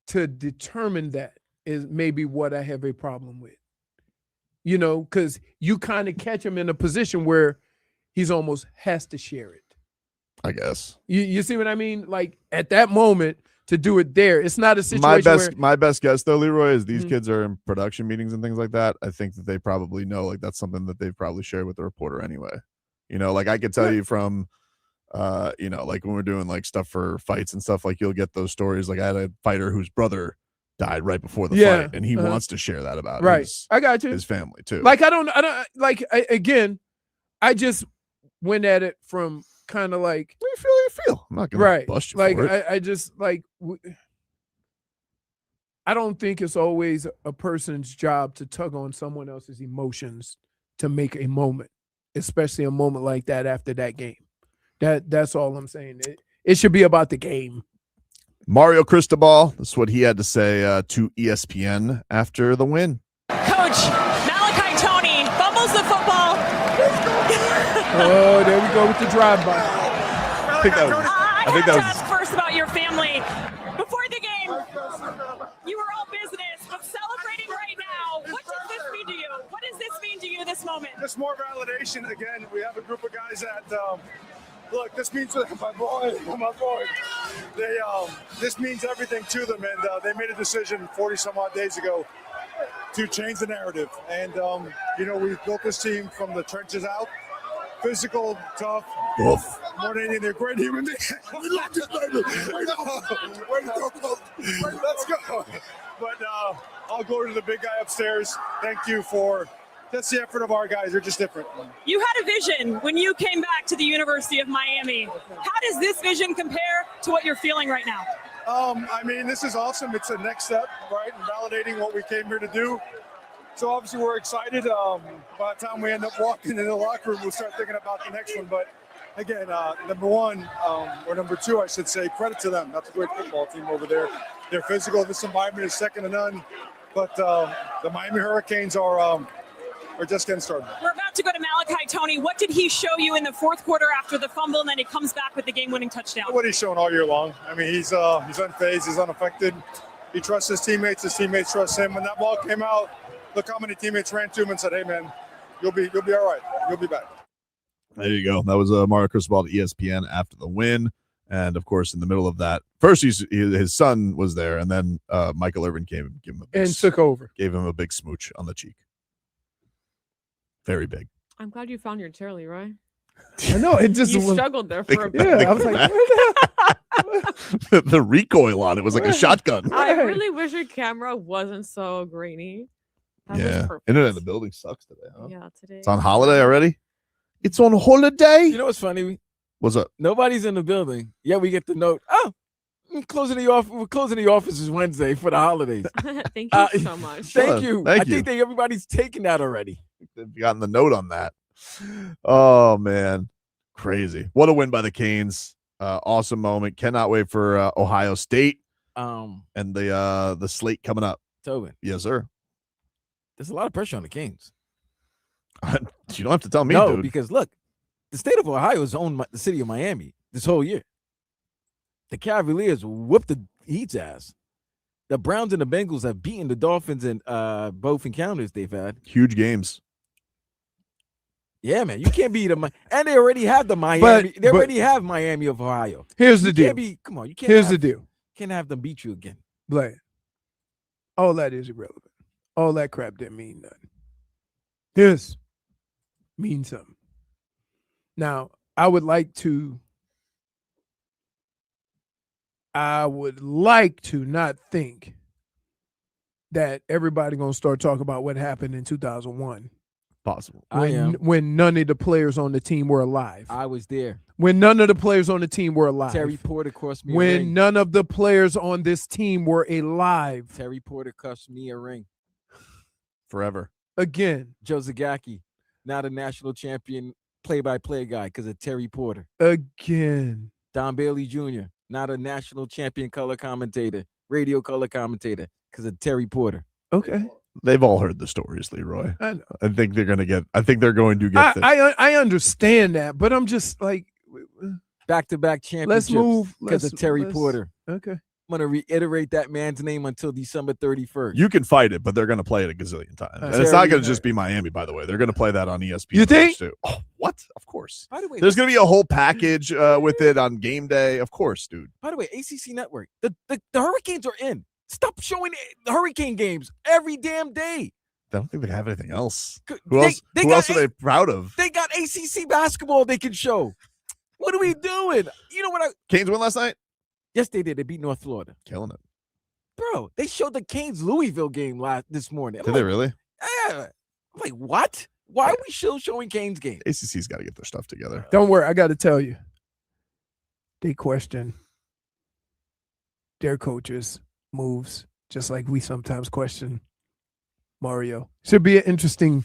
to determine that is maybe what I have a problem with. You know, because you kind of catch him in a position where he's almost has to share it. I guess. You see what I mean? Like at that moment to do it there, it's not a situation My best guess though, Leroy, is these Mhm. kids are in production meetings and things like that. I think that they probably know, like, that's something that they've probably shared with the reporter anyway. You know, like I could tell you from you know, like when we're doing like stuff for fights and stuff, like you'll get those stories. Like I had a fighter whose brother died right before the Yeah, fight, and he uh-huh. wants to share that about Right. I got you. his family too. Like I don't like again, I just went at it from kind of like you feel. I'm not gonna right. bust you Like for it. I just like I don't think it's always a person's job to tug on someone else's emotions to make a moment, especially a moment like that after that game. That's all I'm saying. It should be about the game. Mario Cristobal, this is what he had to say to ESPN after the win. Coach, Malachi Toney fumbles the football. Oh, there we go with the drive-by. I think that was Ask first about your family. Before the game, you were all business, but celebrating right now. What does this mean to you? What does this mean to you, this moment? Just more validation. Again, we have a group of guys that, look, this means my boy. This means everything to them, and they made a decision 40 some odd days ago to change the narrative. And you know, we've built this team from the trenches out. Physical, tough, more than anything, they're great human beings. We love this baby. Let's go. But I'll go to the big guy upstairs. Thank you for that's the effort of our guys. They're just different. You had a vision when you came back to the University of Miami. How does this vision compare to what you're feeling right now? I mean, this is awesome. It's a next step, right? And validating what we came here to do. So obviously we're excited. By the time we end up walking in the locker room, we'll start thinking about the next one. But again, number one, or number two, I should say, credit to them. That's a great football team over there. They're physical. This environment is second to none. But the Miami Hurricanes are just getting started. We're about to go to Malachi Toney. What did he show you in the fourth quarter after the fumble, and then he comes back with the game-winning touchdown? What he's shown all year long. I mean, he's unfazed. He's unaffected. He trusts his teammates. His teammates trust him. When that ball came out, look how many teammates ran to him and said, "Hey, man, you'll be all right. You'll be back." There you go. That was Mario Cristobal at ESPN after the win. And, of course, in the middle of that, first his son was there, and then Michael Irvin came and gave him took over. Gave him a big smooch on the cheek. Very big. I'm glad you found your chair, Leroy. I know. It just You struggled there for a bit. Yeah, I was like, the recoil on it was like a shotgun. I really wish your camera wasn't so grainy. That was Yeah. perfect. Internet in the building sucks today, huh? Yeah, today. It's on holiday already? It's on holiday? You know what's funny? What's up? Nobody's in the building. Yeah, we get the note. Oh, we're closing the offices Wednesday for the holidays. Thank you so much. Thank you. Thank I think everybody's taken that already. They've gotten the note on that. Oh, man. Crazy. What a win by the Canes. Awesome moment. Cannot wait for Ohio State and the slate coming up. Tobin. Yes, sir. There's a lot of pressure on the Kings. You don't have to tell me, No, dude. because look, the state of Ohio has owned the city of Miami this whole year. The Cavaliers whooped the Heat's ass. The Browns and the Bengals have beaten the Dolphins in both encounters they've had. Huge games. Yeah, man, you can't beat them. And they already have the Miami. They already have Miami of Ohio. Here's the You deal. can't be, come on, you can't. Here's have, the deal. Can't have them beat you again. Blaine. All that is irrelevant. All that crap didn't mean nothing. This means something. Now, I would like to not think that everybody gonna start talking about what happened in 2001. Possible. When none of the players on the team were alive. I was there. When none of the players on the team were alive. Terry Porter cost me a When ring. none of the players on this team were alive. Terry Porter cost me a ring. Forever. Again. Joe Zagacki, not a national champion play-by-play guy because of Terry Porter. Again. Don Bailey Jr., not a national champion color commentator, radio color commentator because of Terry Porter. Okay. They've all heard the stories, Leroy. I know. I think they're going to get this. I understand that, but I'm just like back-to-back championships. Let's move because of Terry Porter. Okay. I'm going to reiterate that man's name until December 31st. You can fight it, but they're going to play it a gazillion times. And it's not going to just be Miami, by the way. They're going to play that on ESPN. You think? Too. Oh, what? Of course. By the way, there's going to be a whole package with it on game day. Of course, dude. By the way, ACC Network, the Hurricanes are in. Stop showing the Hurricane games every damn day. I don't think they have anything else. They Who else are they proud of? They got ACC basketball they can show. What are we doing? You know what? Canes win last night? Yes, they did. They beat North Florida. Killing it. Bro, they showed the Canes Louisville game this morning. Did they really? Yeah. I'm like, what? Why are we still showing Canes games? ACC's got to get their stuff together. Don't worry, I got to tell you. They question their coaches' moves, just like we sometimes question Mario. Should be an interesting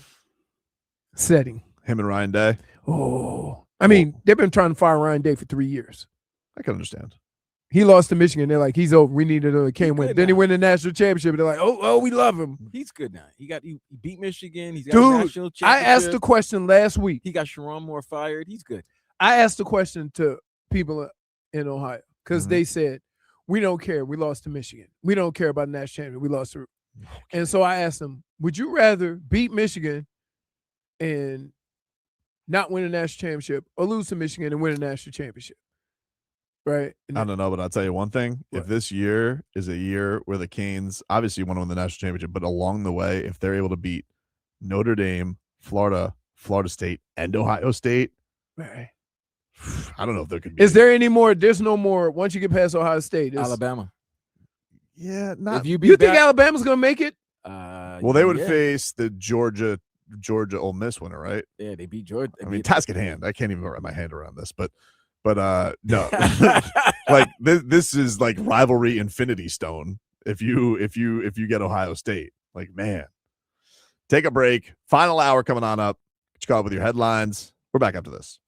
setting. Him and Ryan Day. Oh, I mean, they've been trying to fire Ryan Day for 3 years. I can understand. He lost to Michigan. They're like, he's over. We need another Kane win. Then he win the national championship. They're like, oh, we love him. He's good now. He beat Michigan. He's got a Dude, national championship. I asked the question last week. He got Sharon Moore fired. He's good. I asked the question to people in Ohio because they said, we don't care. We lost to Michigan. We don't care about the national championship. We lost to. Okay. And so I asked them, would you rather beat Michigan and not win a national championship or lose to Michigan and win a national championship? Right. I don't know, but I'll tell you one thing. What? If this year is a year where the Canes obviously want to win the national championship, but along the way, if they're able to beat Notre Dame, Florida, Florida State, and Ohio State, right. I don't know if there could be. Is there any more? There's no more. Once you get past Ohio State, Alabama. Yeah, not. If you think Alabama's going to make it? Well, they would face the Georgia Ole Miss winner, right? Yeah, they beat Georgia. I mean, task at hand. I can't even wrap my hand around this, but no, like this is like rivalry infinity stone. If you get Ohio State, like, man, take a break. Final hour coming on up. Get you caught up with your headlines. We're back after this.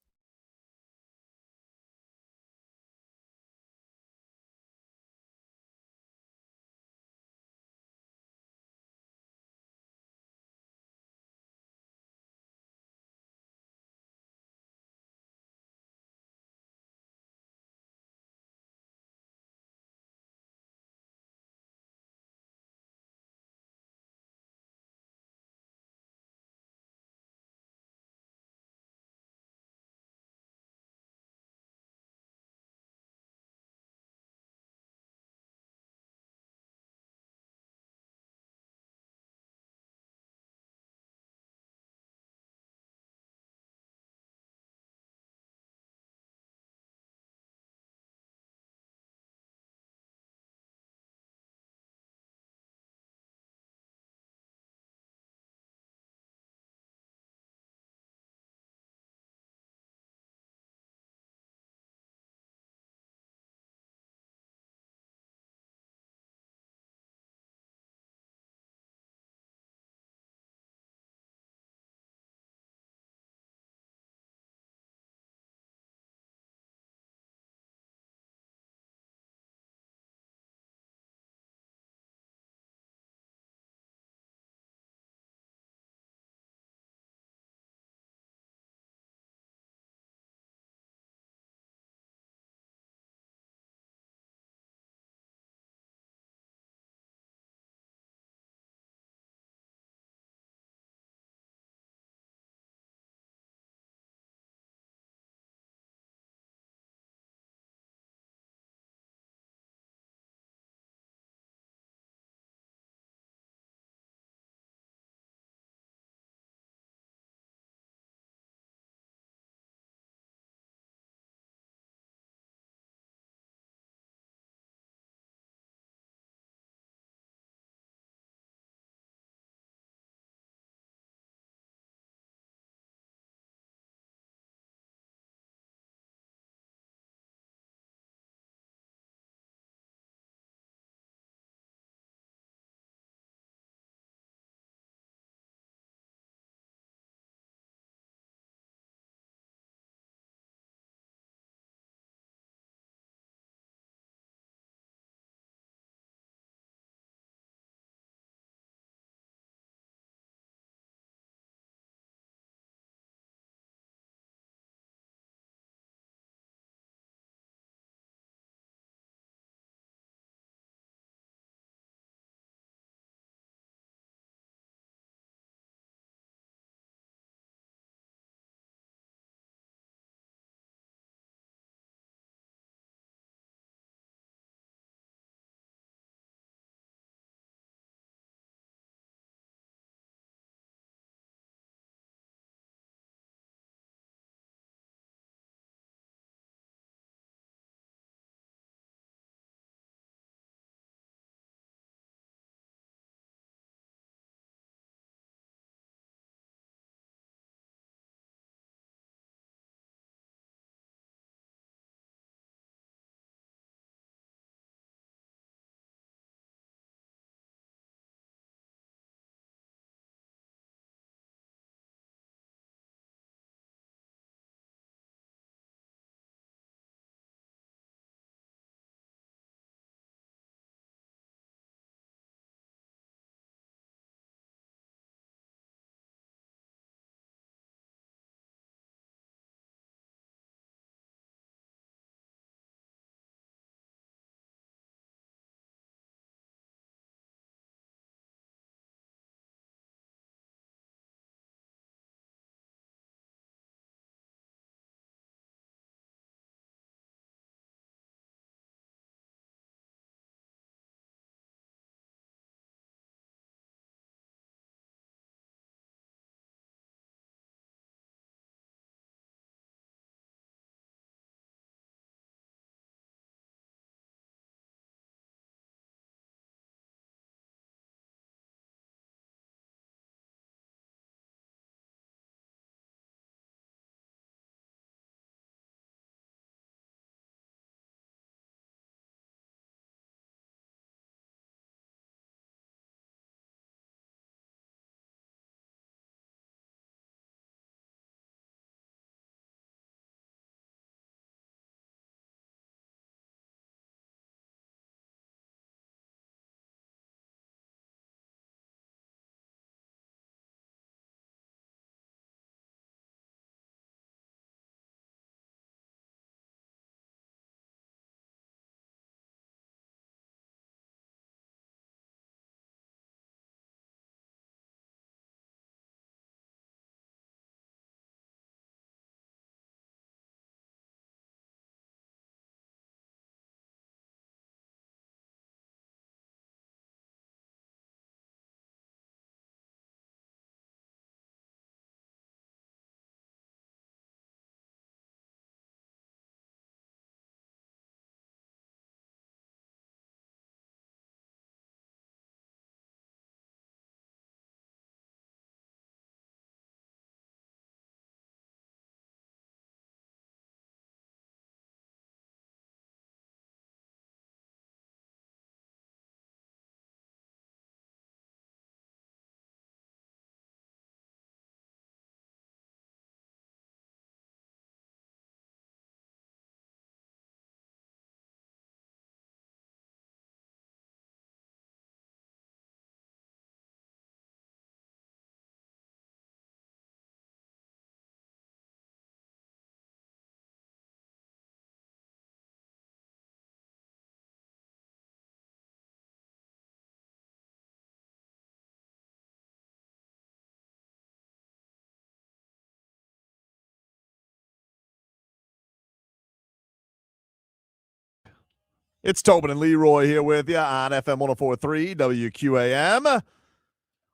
It's Tobin and Leroy here with you on FM 104.3 WQAM.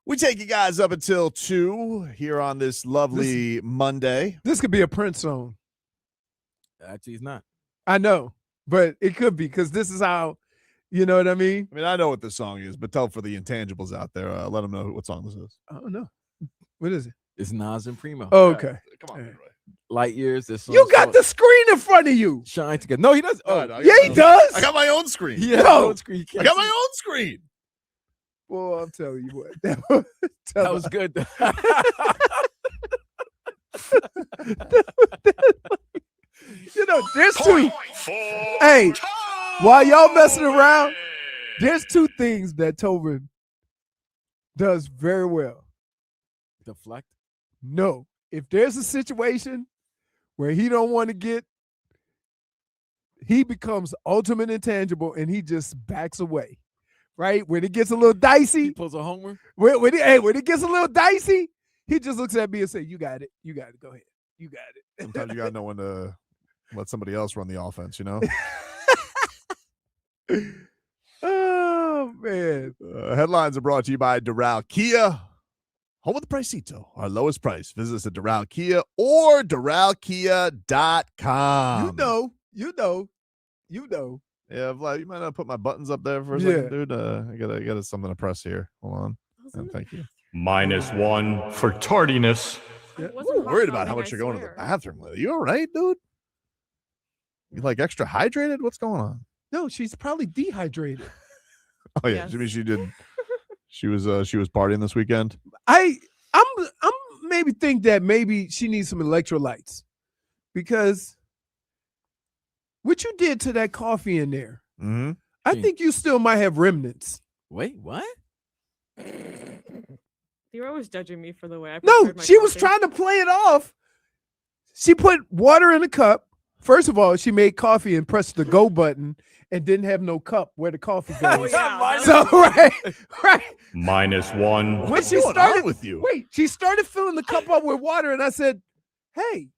We take you guys up until 2 here on this lovely Monday. This could be a Prince song. Actually, it's not. I know, but it could be because this is how, you know what I mean? I mean, I know what this song is, but tell for the intangibles out there. Let them know what song this is. I don't know. What is it? It's Nas and Primo. Oh, okay. Come on, Leroy. Light Years. This You got the screen in front of you. Shine Together. No, he doesn't. Oh, no, Yeah, he does. I got my own screen. He has his No. own screen. He I can't got see. my own screen. Well, I'm telling you what. That was good. You know, there's two. Hey, while y'all messing around, there's two things that Tobin does very well. Deflect. No, if there's a situation where he don't want to get, he becomes ultimate intangible and he just backs away. Right? When it gets a little dicey, He pulls a homer. when it gets a little dicey, he just looks at me and say, "You got it. You got it. Go ahead. You got it." Sometimes you got to know when to let somebody else run the offense, you know? Oh, man. Headlines are brought to you by Doral Kia. Home of the Pricito, our lowest price. Visit us at Doral Kia or DoralKia.com. You know. Yeah, Vlad, you might not put my buttons up there for a second, dude. I got something to press here. Hold on. Thank you. -1 for tardiness. I'm worried about how much you're going to the bathroom lately. You all right, dude? You like extra hydrated? What's going on? No, she's probably dehydrated. Oh yeah, Yes. Jimmy, she did. She was partying this weekend. I'm maybe think that maybe she needs some electrolytes because what you did to that coffee in there, Mm-hmm. I think you still might have remnants. Wait, what? Leroy was judging me for the way I No, prepared my she was coffee. trying to play it off. She put water in a cup. First of all, she made coffee and pressed the go button and didn't have no cup where the coffee goes. Yeah, So right. -1. When she going on started with you? Wait, she started filling the cup up with water, and I said, "Hey,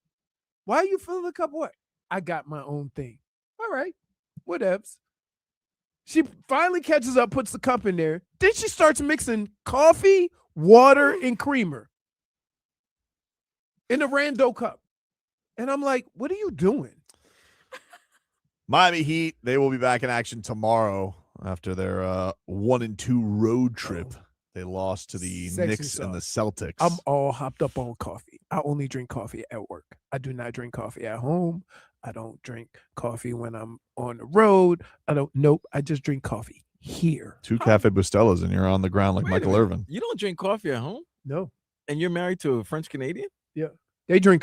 why are you filling the cup with?" I got my own thing. All right, whatevs. She finally catches up, puts the cup in there. Then she starts mixing coffee, water, and creamer in a rando cup. And I'm like, what are you doing? Miami Heat, they will be back in action tomorrow after their 1-2 road trip. They lost to the Sexy Knicks and the sauce. Celtics. I'm all hopped up on coffee. I only drink coffee at work. I do not drink coffee at home. I don't drink coffee when I'm on the road. I just drink coffee here. 2 Cafe Bustelas and you're on the ground like Wait a Michael minute. Irvin. You don't drink coffee at home, No, and you're married to a French Canadian.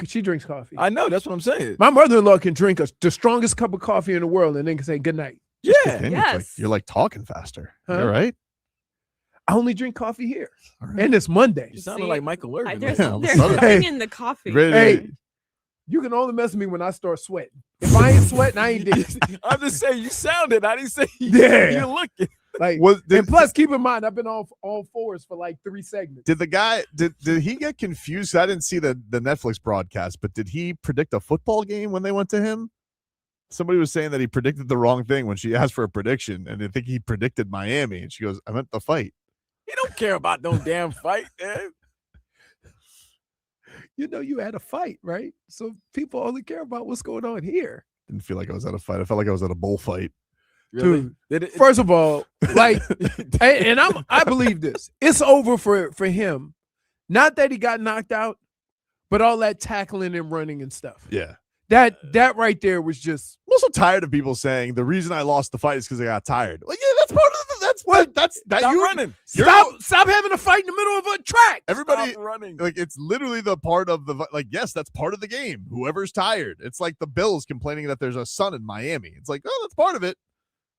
she drinks coffee. I know. That's what I'm saying. My mother-in-law can drink the strongest cup of coffee in the world and then can say good night. Yeah. And Yes. you're like talking faster. Huh? All right. I only drink coffee here. All right. And it's Monday. You sounded See, like Michael Irvin. There's, Yeah, there's Southern. nothing Hey. in the coffee. Ready to- Hey, you can only mess with me when I start sweating. If I ain't sweating, I ain't digging. I'm just saying you sounded. I didn't say Yeah. you're looking. Like, Was- and plus, keep in mind, I've been on all fours for like 3 segments. Did the guy did he get confused? I didn't see the Netflix broadcast, but did he predict a football game when they went to him? Somebody was saying that he predicted the wrong thing when she asked for a prediction, and I think he predicted Miami, and she goes, "I meant the fight." He don't care about no damn fight, man. You know, you had a fight, right? So people only care about what's going on here. Didn't feel like I was at a fight. I felt like I was at a bullfight. Really? Dude, Did it- First of all, like, and I believe this. It's over for him. Not that he got knocked out, but all that tackling and running and stuff. Yeah. That right there was just I'm also tired of people saying the reason I lost the fight is because I got tired. Like, yeah, that's part of that's that Stop you running. stop having a fight in the middle of a track. Everybody Stop running. like it's literally the part of the like yes, that's part of the game. Whoever's tired. It's like the Bills complaining that there's a sun in Miami. It's like, oh, that's part of it.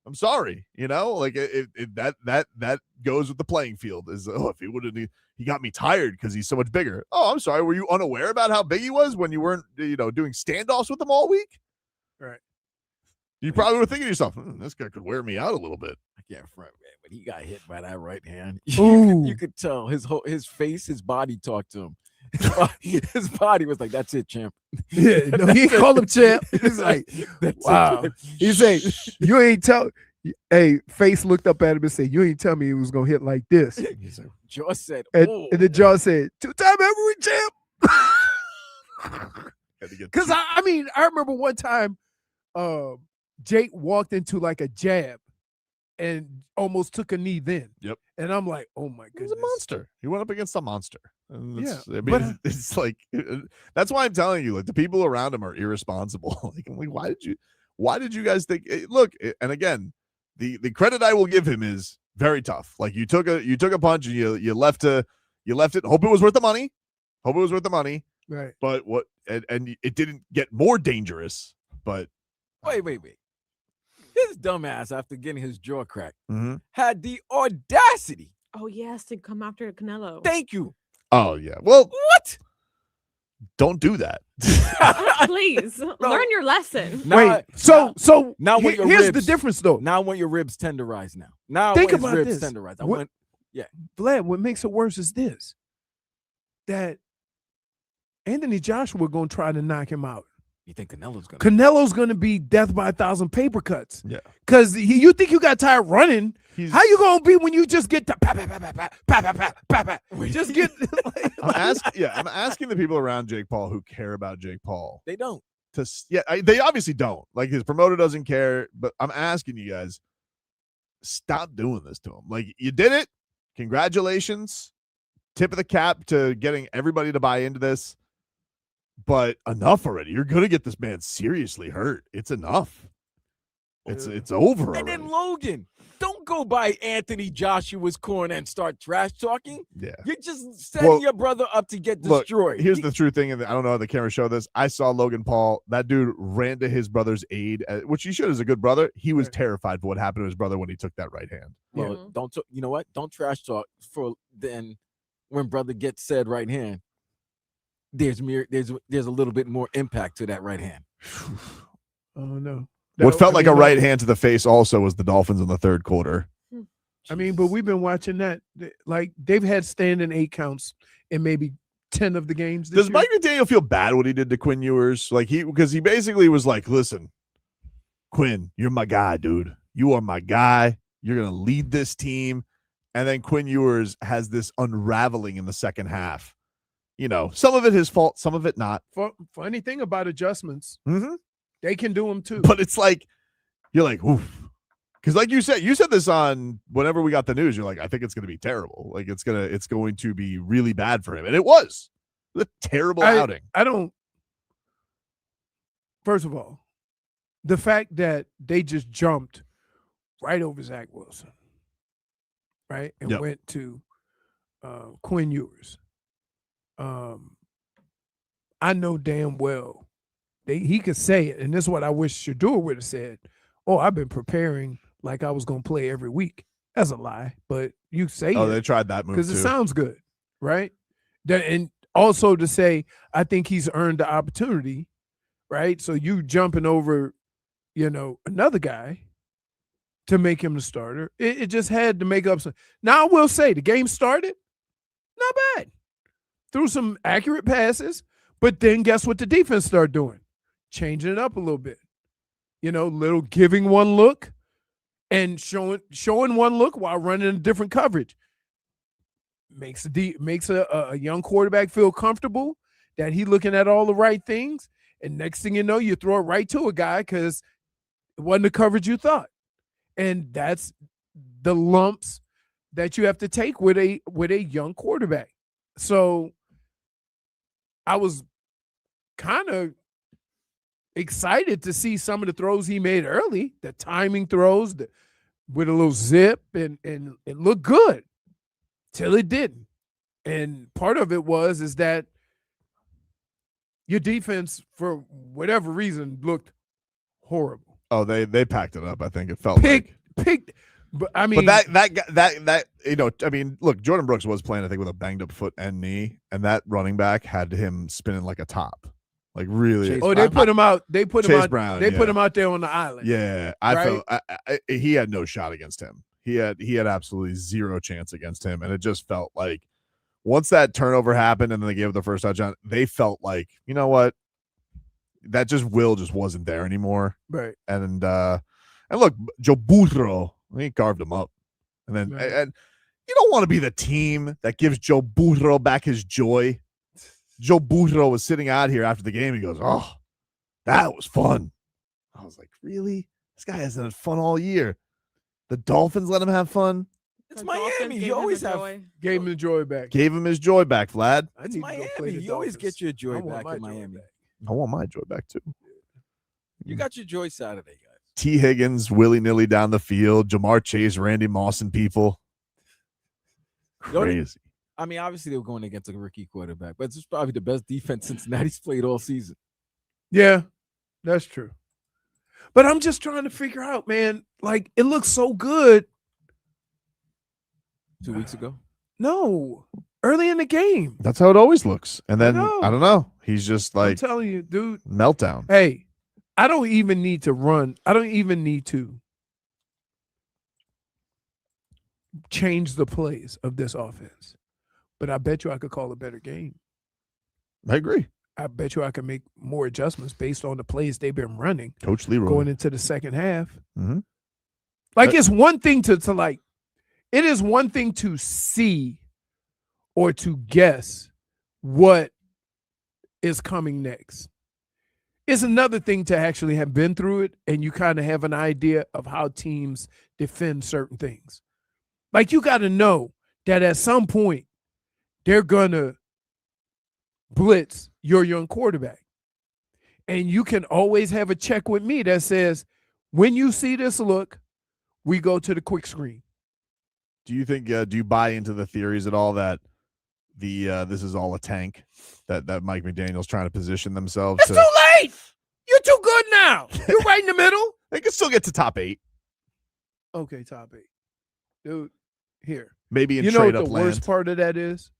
I'm sorry, you know, like that goes with the playing field. Is if he wouldn't, he got me tired because he's so much bigger. Oh, I'm sorry. Were you unaware about how big he was when you weren't, doing standoffs with him all week? Right. You probably were thinking to yourself, this guy could wear me out a little bit. I can't front, man, but he got hit by that right hand. Ooh. You could tell his face, his body talked to him. His body was like, "That's it, champ." Yeah, no, he ain't call him champ. He's like, wow. He say, you ain't tell. Hey, Face looked up at him and said, "You ain't tell me he was gonna hit like this." Jaw said, And, "Oh." and the Jaw said, "2-time heavyweight champ." Because I mean, I remember one time, Jake walked into like a jab and almost took a knee then. Yep. And I'm like, oh my goodness. He's a monster. He went up against a monster. And Yeah, I mean, but- it's like that's why I'm telling you, like the people around him are irresponsible. Like, I'm like, why did you guys think? Look, and again, the credit I will give him is very tough. Like you took a punch and you left it. Hope it was worth the money. Right. But and it didn't get more dangerous. But Wait. His dumbass, after getting his jaw cracked, Mhm. had the audacity. Oh yes, to come after Canelo. Thank you. oh yeah, well, What? don't do that. Please learn your lesson. Now, Wait, so now when your here's ribs, the difference though. Now when your ribs tenderize now. Think when his about ribs this. tenderize. What- Vlad, what makes it worse is this: that Anthony Joshua gonna try to knock him out. You think Canelo's gonna? Canelo's gonna be death by 1,000 paper cuts. Yeah. Because you think you got tired running. He's- How you gonna be when you just get to pat, pat, pat, pat, pat, pat, pat, pat, pat. Just get I'm asking the people around Jake Paul who care about Jake Paul They don't. they obviously don't. Like his promoter doesn't care, but I'm asking you guys, stop doing this to him. Like you did it. Congratulations. Tip of the cap to getting everybody to buy into this. But enough already. You're gonna get this man seriously hurt. It's enough. It's over And already. then Logan, don't go by Anthony Joshua's corner and start trash talking. Yeah. You're just setting your brother up to get Look, destroyed. here's the true thing, and I don't know how the camera showed this. I saw Logan Paul. That dude ran to his brother's aid, which he should as a good brother. He was terrified for what happened to his brother when he took that right hand. Well, you know what? Don't trash talk for then when brother gets said right hand. There's a little bit more impact to that right hand. Oh no. What felt like a right hand to the face also was the Dolphins in the third quarter. I mean, but we've been watching that. Like they've had standing 8 counts in maybe 10 of the games. This Does year. Mike McDaniel feel bad what he did to Quinn Ewers? Like because he basically was like, listen, Quinn, you're my guy, dude. You are my guy. You're gonna lead this team. And then Quinn Ewers has this unraveling in the second half. You know, some of it his fault, some of it not. Funny thing about adjustments, Mhm. they can do them too. But it's like you're like, oof. Because like you said this on whenever we got the news, you're like, I think it's gonna be terrible. Like it's going to be really bad for him. And it was a terrible outing. I don't. First of all, the fact that they just jumped right over Zach Wilson, right, and Yep. went to Quinn Ewers. I know damn well he could say it, and this is what I wish Shador would have said. Oh, I've been preparing like I was going to play every week. That's a lie, but you say Oh, it they tried that move because it too. sounds good, right? And also to say, I think he's earned the opportunity, right? So you jumping over, another guy to make him the starter. It just had to make up some. Now I will say the game started not bad. Threw some accurate passes, but then guess what the defense started doing? Changing it up a little bit. Little giving one look and showing one look while running a different coverage. Makes a young quarterback feel comfortable that he looking at all the right things. And next thing you know, you throw it right to a guy because it wasn't the coverage you thought. And that's the lumps that you have to take with a young quarterback. So I was kind of excited to see some of the throws he made early, the timing throws with a little zip, and it looked good till it didn't. And part of it is that your defense, for whatever reason, looked horrible. Oh, they packed it up. I think it felt Picked. But I mean, but that look, Jordan Brooks was playing, I think, with a banged up foot and knee, and that running back had him spinning like a top, like really. they put him out. They put him Chase out. Brown, they yeah. put him out there on the island. Yeah, right? he had no shot against him. He had absolutely zero chance against him, and it just felt like once that turnover happened and then they gave up the first touchdown, they felt like, you know what? That just wasn't there anymore. Right. And look, Joe Burrow, he carved him up. And then and you don't want to be the team that gives Joe Burrow back his joy. Joe Burrow was sitting out here after the game. He goes, "Oh, that was fun." I was like, "Really? This guy hasn't had fun all year." The Dolphins let him have fun. It's Miami. You always gave him the joy back. Gave him his joy back, Vlad. I It's need to go play Miami. the You always Dolphins. get your joy I want back my in joy Miami. back. I want my joy back too. You got your joy Saturday, guys. T. Higgins willy-nilly down the field. Jamar Chase, Randy Moss, and people. Crazy. I mean, obviously they were going against a rookie quarterback, but this is probably the best defense Cincinnati's played all season. Yeah, that's true. But I'm just trying to figure out, man, like it looks so good. 2 weeks ago? No, early in the game. That's how it always looks. And then, know. I don't know. He's just I'm like telling you, dude. meltdown. Hey, I don't even need to run. I don't even need to change the plays of this offense. But I bet you I could call a better game. I agree. I bet you I can make more adjustments based on the plays they've been running Coach Leroy. going into the second half. Mhm. Like it's one thing to like, it is one thing to see or to guess what is coming next. It's another thing to actually have been through it and you kind of have an idea of how teams defend certain things. Like you got to know that at some point they're going to blitz your young quarterback. And you can always have a check with me that says, when you see this look, we go to the quick screen. Do you think? Do you buy into the theories at all that this is all a tank that Mike McDaniel's trying to position themselves? It's too late. You're too good now. You're right in the middle. They can still get to top 8. Okay, top 8, dude. Here, Maybe in you know trade what up the land. worst part of that is?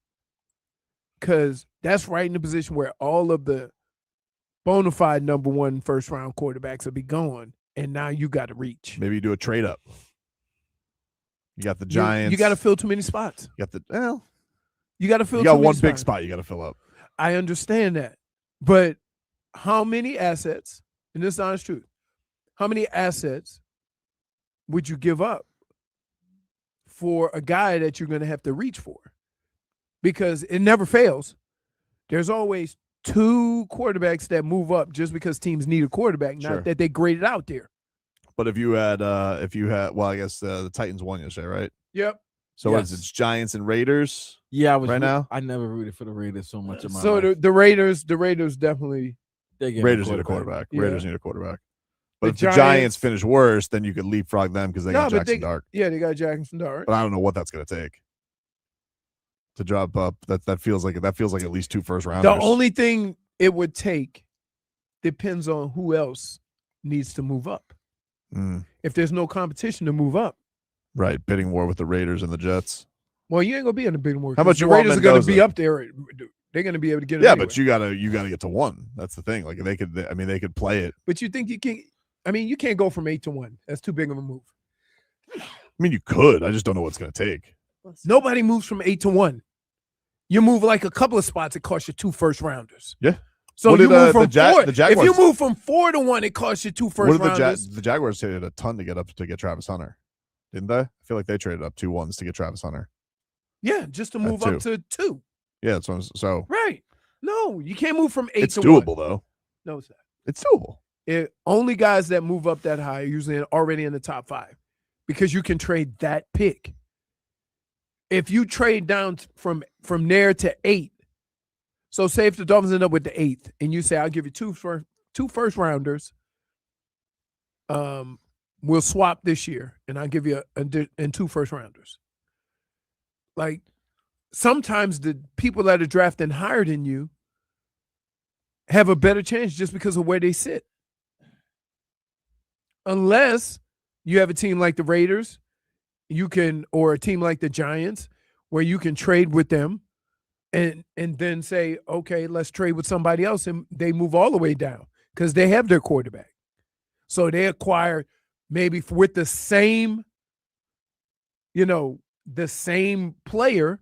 Because that's right in the position where all of the bona fide number 1 first round quarterbacks will be gone, and now you got to reach. Maybe you do a trade up. You got the Giants. You got to fill too many spots. You got the You got to fill. You got too many one big spots. spot you got to fill up. I understand that, but how many assets? And this is the honest truth. How many assets would you give up for a guy that you're going to have to reach for? Because it never fails. There's always 2 quarterbacks that move up just because teams need a quarterback, Sure. not that they graded out there. But if you had, well, I guess the Titans won yesterday, right? Yep. So what Yes. is it? It's Giants and Raiders. Yeah, I was right now. I never rooted for the Raiders so much in my So life. the Raiders definitely. They're getting Raiders need a quarterback. Yeah. Raiders need a quarterback. But The if the Giants finish worse, then you could leapfrog them because they got but Jackson Dart. Yeah, they got Jackson Dart. But I don't know what that's going to take to drop up. That feels like at least 2 first rounders. The only thing it would take depends on who else needs to move up. If there's no competition to move up, right, bidding war with the Raiders and the Jets. well, you ain't gonna be in the big war. How much the you want Raiders are gonna be Mendoza? up there. They're gonna be able to get it. Yeah, anyway. but you gotta get to 1. That's the thing. Like they could play it. But you think you can? I mean, you can't go from 8 to 1. That's too big of a move. I mean, you could. I just don't know what it's going to take. Nobody moves from 8 to 1. You move like a couple of spots, it costs you 2 first rounders. Yeah. So What you did, move the from Ja- 4. the If Jaguars- you move from 4 to 1, it costs you 2 first What did rounders. the Jaguars traded a ton to get Travis Hunter? Didn't they? I feel like they traded up 2 1s to get Travis Hunter. Yeah, just to move up to 2. Yeah, that's what I'm, so Right. No, you can't move from 8 it's to doable 1. though. No, it's not. It's doable. Only guys that move up that high are usually already in the top 5 because you can trade that pick. If you trade down from there to 8, so say if the Dolphins end up with the 8th and you say, I'll give you 2 first rounders, we'll swap this year and I'll give you and 2 first rounders. Like sometimes the people that are drafting higher than you have a better chance just because of where they sit. Unless you have a team like the Raiders, or a team like the Giants, where you can trade with them and then say, okay, let's trade with somebody else, and they move all the way down because they have their quarterback. So they acquire maybe with the same, the same player,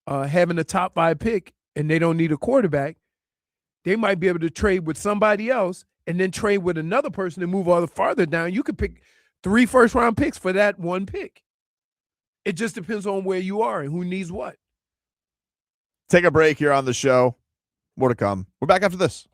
having a top 5 pick and they don't need a quarterback, they might be able to trade with somebody else and then trade with another person and move all the farther down. You could pick 3 first-round picks for that one pick. It just depends on where you are and who needs what. Take a break here on the show. More to come. We're back after this.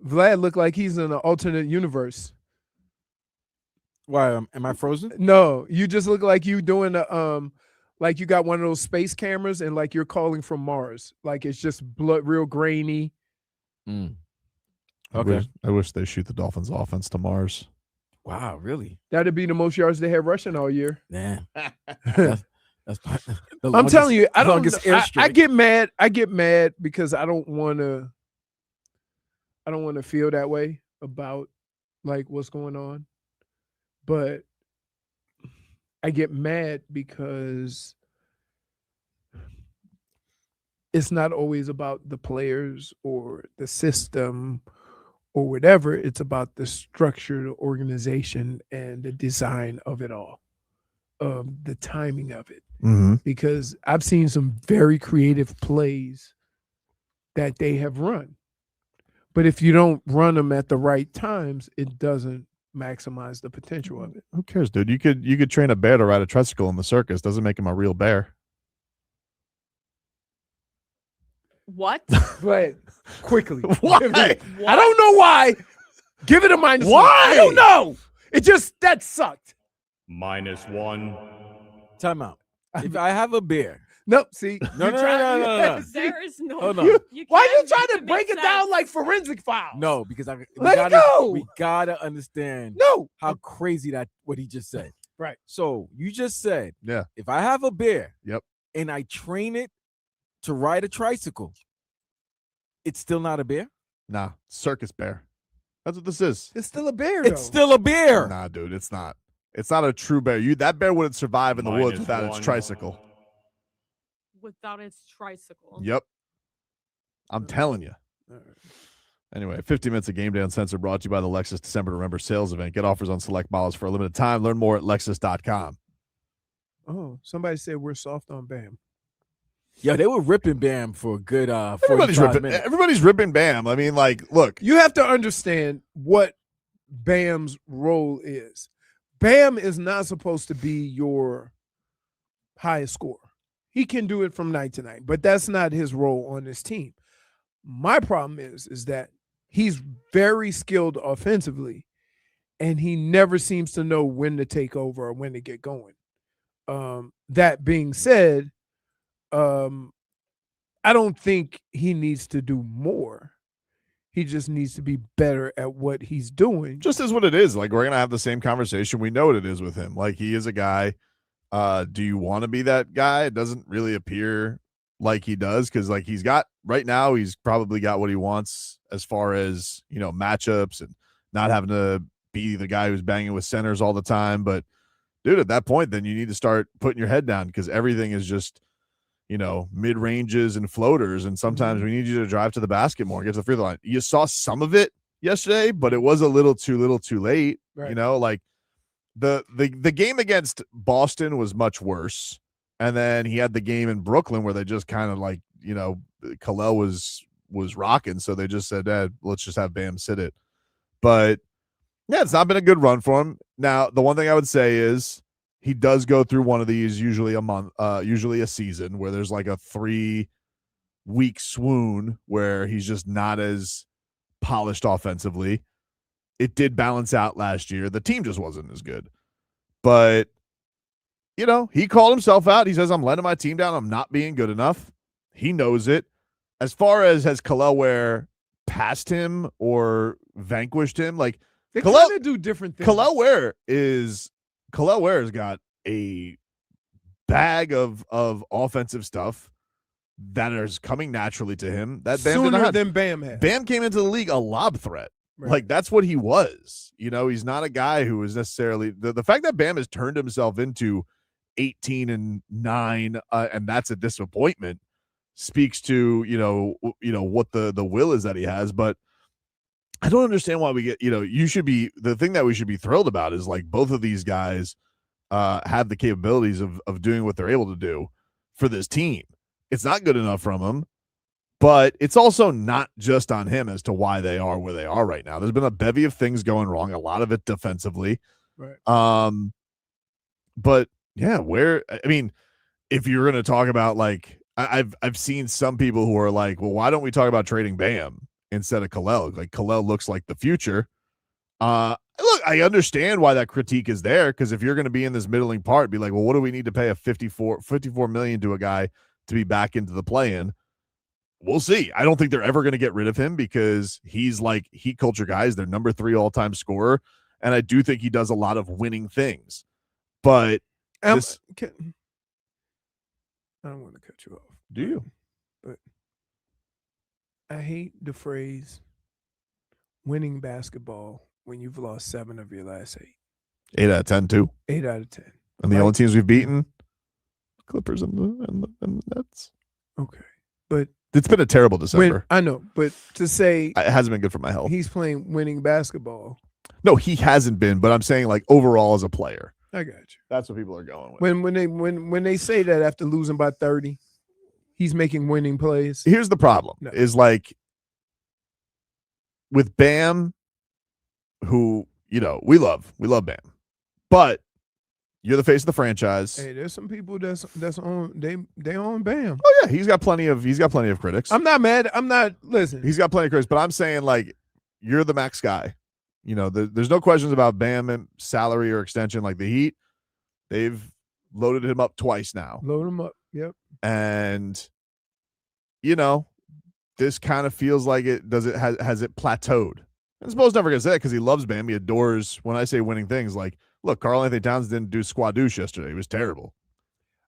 Vlad looked like he's in an alternate universe. Why am I frozen? No, you just look like you doing a like you got one of those space cameras and like you're calling from Mars. Like it's just real grainy. Okay. I wish they shoot the Dolphins offense to Mars. Wow, really? That'd be the most yards they had rushing all year. Damn. That's I'm telling you, I don't. longest I airstrike. get mad. I get mad because I don't want to. I don't want to feel that way about like what's going on, but I get mad because it's not always about the players or the system or whatever. It's about the structure, the organization, and the design of it all, the timing of it. Mm-hmm. Because I've seen some very creative plays that they have run. But if you don't run them at the right times, it doesn't maximize the potential of it. Who cares, dude? You could train a bear to ride a tricycle in the circus. Doesn't make him a real bear. What? But quickly. Why? I don't know why. Give it a minus. Why? I don't know. It just that sucked. -1. Time out. If I have a bear. Nope. See, No. There is no. Hold on. Why are you can't trying make to it break make it down sense. like forensic files? No, because we Let it go. we gotta understand No. how crazy that what he just said. Right. So you just said, Yeah. if I have a bear, Yep. and I train it to ride a tricycle, it's still not a bear. Nah, circus bear. That's what this is. It's still a bear. Though. It's still a bear. Nah, dude, it's not. It's not a true bear. That bear wouldn't survive in the woods without its -1. tricycle. Without its tricycle. Yep. I'm telling you. Anyway, 50 Minutes of Game Day Uncensored brought to you by the Lexus December to Remember sales event. Get offers on select models for a limited time. Learn more at Lexus.com. Oh, somebody said we're soft on Bam. Yeah, they were ripping Bam for a good Everybody's 45 ripping. minutes. Everybody's ripping Bam. I mean, like, look. You have to understand what Bam's role is. Bam is not supposed to be your highest scorer. He can do it from night to night, but that's not his role on this team. My problem is that he's very skilled offensively, and he never seems to know when to take over or when to get going. That being said, I don't think he needs to do more. He just needs to be better at what he's doing. Just is what it is. Like, we're going to have the same conversation. We know what it is with him. Like, he is a guy. Do you want to be that guy? It doesn't really appear like he does, because like he's got right now, he's probably got what he wants as far as, you know, matchups and not having to be the guy who's banging with centers all the time. But dude, at that point, then you need to start putting your head down, because everything is just, you know, mid ranges and floaters. And sometimes we need you to drive to the basket more, get to the free throw line. You saw some of it yesterday, but it was a little too late. Right. You know, like the game against Boston was much worse. And then he had the game in Brooklyn where they just kind of like, you know, Kel'el was rocking. So they just said, let's just have Bam sit it. But yeah, it's not been a good run for him. Now, the one thing I would say is he does go through one of these, usually a month, usually a season, where there's like a 3-week swoon where he's just not as polished offensively. It did balance out last year. The team just wasn't as good. But, you know, he called himself out. He says, I'm letting my team down. I'm not being good enough. He knows it. As far as has Kel'el Ware passed him or vanquished him, like, They kind of do different things. Kel'el Ware's got a bag of offensive stuff that is coming naturally to him that Bam did not sooner have. than Bam had. Bam came into the league a lob threat. Right. Like, that's what he was. You know, he's not a guy who is necessarily the fact that Bam has turned himself into 18-9, and that's a disappointment, speaks to, you know, what the will is that he has. But I don't understand why we get, you know, the thing that we should be thrilled about is like both of these guys have the capabilities of doing what they're able to do for this team. It's not good enough from them, but it's also not just on him as to why they are where they are right now. There's been a bevy of things going wrong, a lot of it defensively. Right. But yeah, if you're going to talk about, like, I've seen some people who are like, well, why don't we talk about trading Bam instead of Kel'el. Like Kel'el looks like the future. Look, I understand why that critique is there, because if you're going to be in this middling part, be like, well, what do we need to pay a 54 million to a guy to be back into the play-in? We'll see. I don't think they're ever going to get rid of him because he's like heat culture guys. They're number 3 all-time scorer, and I do think he does a lot of winning things. But I don't want to cut you off. Do you? But I hate the phrase winning basketball when you've lost 7 of your last 8. 8 out of 10 too. 8 out of 10. And the only teams we've beaten, Clippers and the Nets. Okay. But it's been a terrible December. I know, but to say it hasn't been good for my health. He's playing winning basketball. No, he hasn't been, but I'm saying like overall as a player. I got you. That's what people are going with. When they say that after losing by 30, he's making winning plays. Here's the problem: is like with Bam, who we love Bam, but you're the face of the franchise. Hey, there's some people that's on they own Bam. Oh yeah, he's got plenty of critics. I'm not mad. I'm not listen. He's got plenty of critics, but I'm saying like you're the max guy. There's no questions about Bam and salary or extension. Like the Heat, they've loaded him up twice now. Load him up. Yep. And this kind of feels like has it plateaued? And Spo's never gonna say it because he loves Bam. He adores when I say winning things. Like, look, Karl Anthony Towns didn't do squadouche yesterday. He was terrible.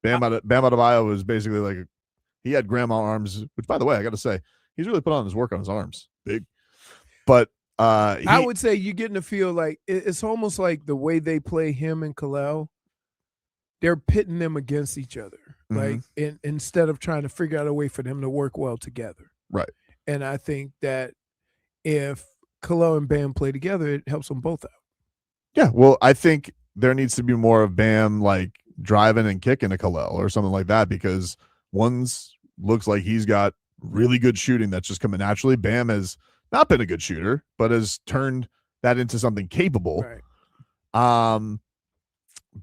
Bam Adebayo was basically like he had grandma arms. Which, by the way, I got to say, he's really put on his work on his arms. Big, but. I would say you're getting to feel like it's almost like the way they play him and Kel'el, they're pitting them against each other. Like instead of trying to figure out a way for them to work well together. Right. And I think that if Kel'el and Bam play together, it helps them both out. Yeah. Well, I think there needs to be more of Bam like driving and kicking a Kel'el or something like that, because one's looks like he's got really good shooting that's just coming naturally. Bam has not been a good shooter, but has turned that into something capable. Right.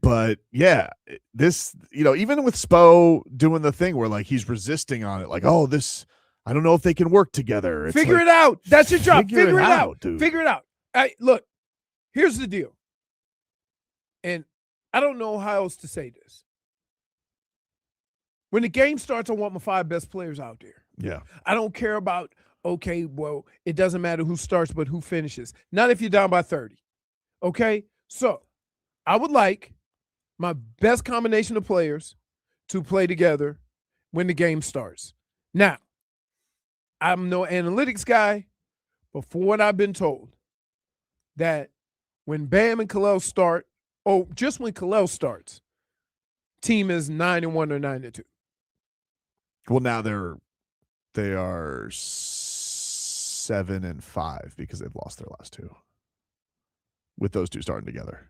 But yeah, this, even with Spo doing the thing where like he's resisting on it, like, oh, this, I don't know if they can work together. It's figure like, it out. That's your job. Figure it out, dude. Figure it out. Look, here's the deal. And I don't know how else to say this. When the game starts, I want my 5 best players out there. Yeah. I don't care about, okay, well, it doesn't matter who starts, but who finishes. Not if you're down by 30. Okay? So I would like my best combination of players to play together when the game starts. Now, I'm no analytics guy, but for what I've been told, that when Bam and Kel'el start, just when Kel'el starts, team is 9-1 or 9-2. Well, now they are 7-5 because they've lost their last 2 with those 2 starting together.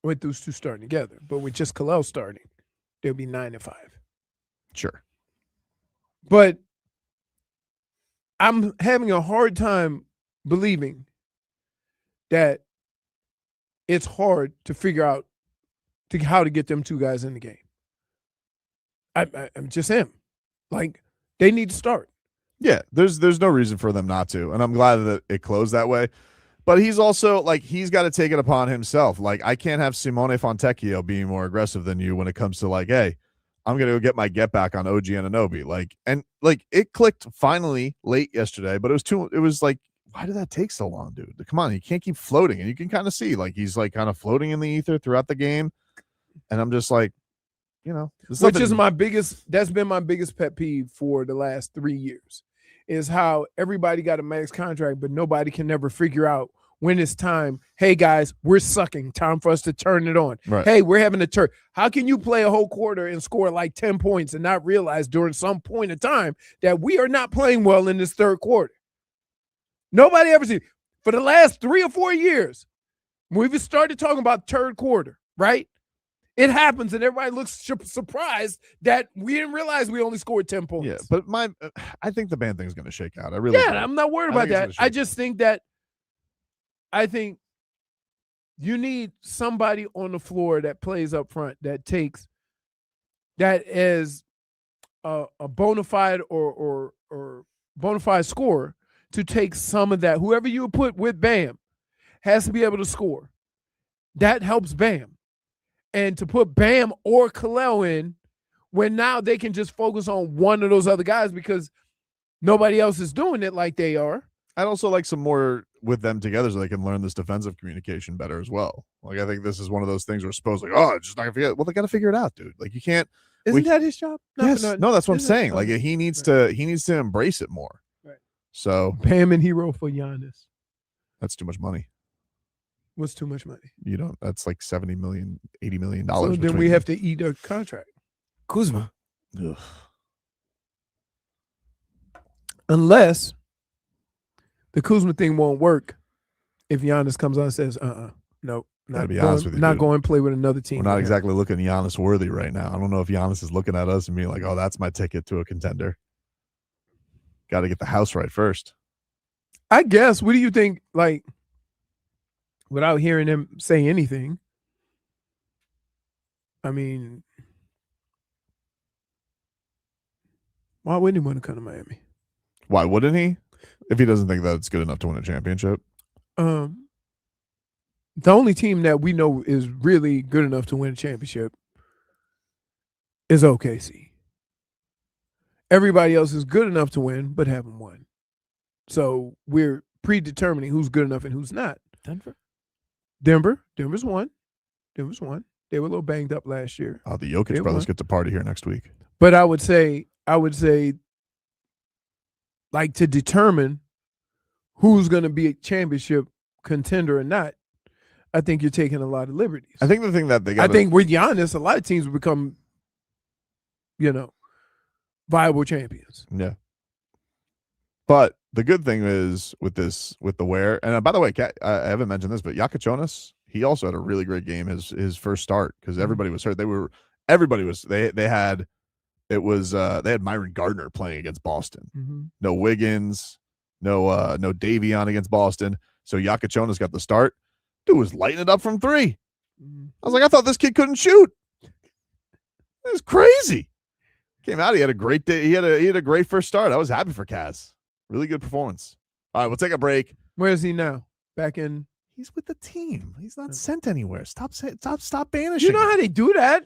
With those 2 starting together, but with just Kel'el starting, they'll be 9-5. Sure. But I'm having a hard time believing that it's hard to figure out how to get them 2 guys in the game. I'm just him. Like, they need to start. Yeah, there's no reason for them not to, and I'm glad that it closed that way. But he's also like he's got to take it upon himself. Like, I can't have Simone Fontecchio being more aggressive than you when it comes to like, hey, I'm gonna go get my get back on OG Anunoby. Like, and like it clicked finally late yesterday, but it was like, why did that take so long, dude? Come on, you can't keep floating, and you can kind of see like he's like kind of floating in the ether throughout the game, and I'm just like, which is that's been my biggest pet peeve for the last 3 years. Is how everybody got a max contract, but nobody can never figure out when it's time. Hey, guys, we're sucking. Time for us to turn it on. Right. Hey, we're having a turn. How can you play a whole quarter and score like 10 points and not realize during some point of time that we are not playing well in this third quarter? Nobody ever seen. For the last 3 or 4 years, we've started talking about third quarter, right? It happens, and everybody looks surprised that we didn't realize we only scored 10 points. Yeah, but I think the band thing's going to shake out. I really do. I'm not worried about that. I just think you need somebody on the floor that plays up front that is a bona fide or bona fide scorer to take some of that. Whoever you put with Bam has to be able to score. That helps Bam. And to put Bam or Kel'el in, when now they can just focus on one of those other guys because nobody else is doing it like they are. I'd also like some more with them together so they can learn this defensive communication better as well. Like, I think this is one of those things where supposedly, oh, just not gonna forget. Well, they got to figure it out, dude. Like, you can't. Isn't that his job? Yes. No, that's what I'm Isn't saying. that- Like, he needs to embrace it more. Right. So Bam and hero for Giannis. that's too much money. What's too much money? You know, that's like $70 million, $80 million. So then we have to eat a contract. Kuzma. Ugh. Unless the Kuzma thing won't work if Giannis comes out and says, no, Gotta not be going, honest with you, not dude. going to play with another team. We're not right now. exactly looking Giannis worthy right now. I don't know if Giannis is looking at us and being like, oh, that's my ticket to a contender. Got to get the house right first. I guess. What do you think? Like, without hearing him say anything, I mean, why wouldn't he want to come to Miami? Why wouldn't he? If he doesn't think that it's good enough to win a championship. The only team that we know is really good enough to win a championship is OKC. Everybody else is good enough to win, but haven't won. So we're predetermining who's good enough and who's not. Denver's won. Denver's won. They were a little banged up last year. Oh, the Jokic They brothers won. get to party here next week. But I would say, like, to determine who's going to be a championship contender or not, I think you're taking a lot of liberties. I think the thing that they got. I think with Giannis, a lot of teams will become, viable champions. Yeah. But the good thing is with the Ware, and by the way, I haven't mentioned this, but Jakučionis, he also had a really great game his first start because everybody was hurt. They had Myron Gardner playing against Boston. No Wiggins, no Davion against Boston. So Jakučionis got the start. Dude was lighting it up from three. I was like, I thought this kid couldn't shoot. It was crazy. Came out, he had a great day. He had a great first start. I was happy for Kaz. Really good performance. All right, we'll take a break. Where is he now? Back in? He's with the team. He's not sent anywhere. Stop banishing. You know how they do that?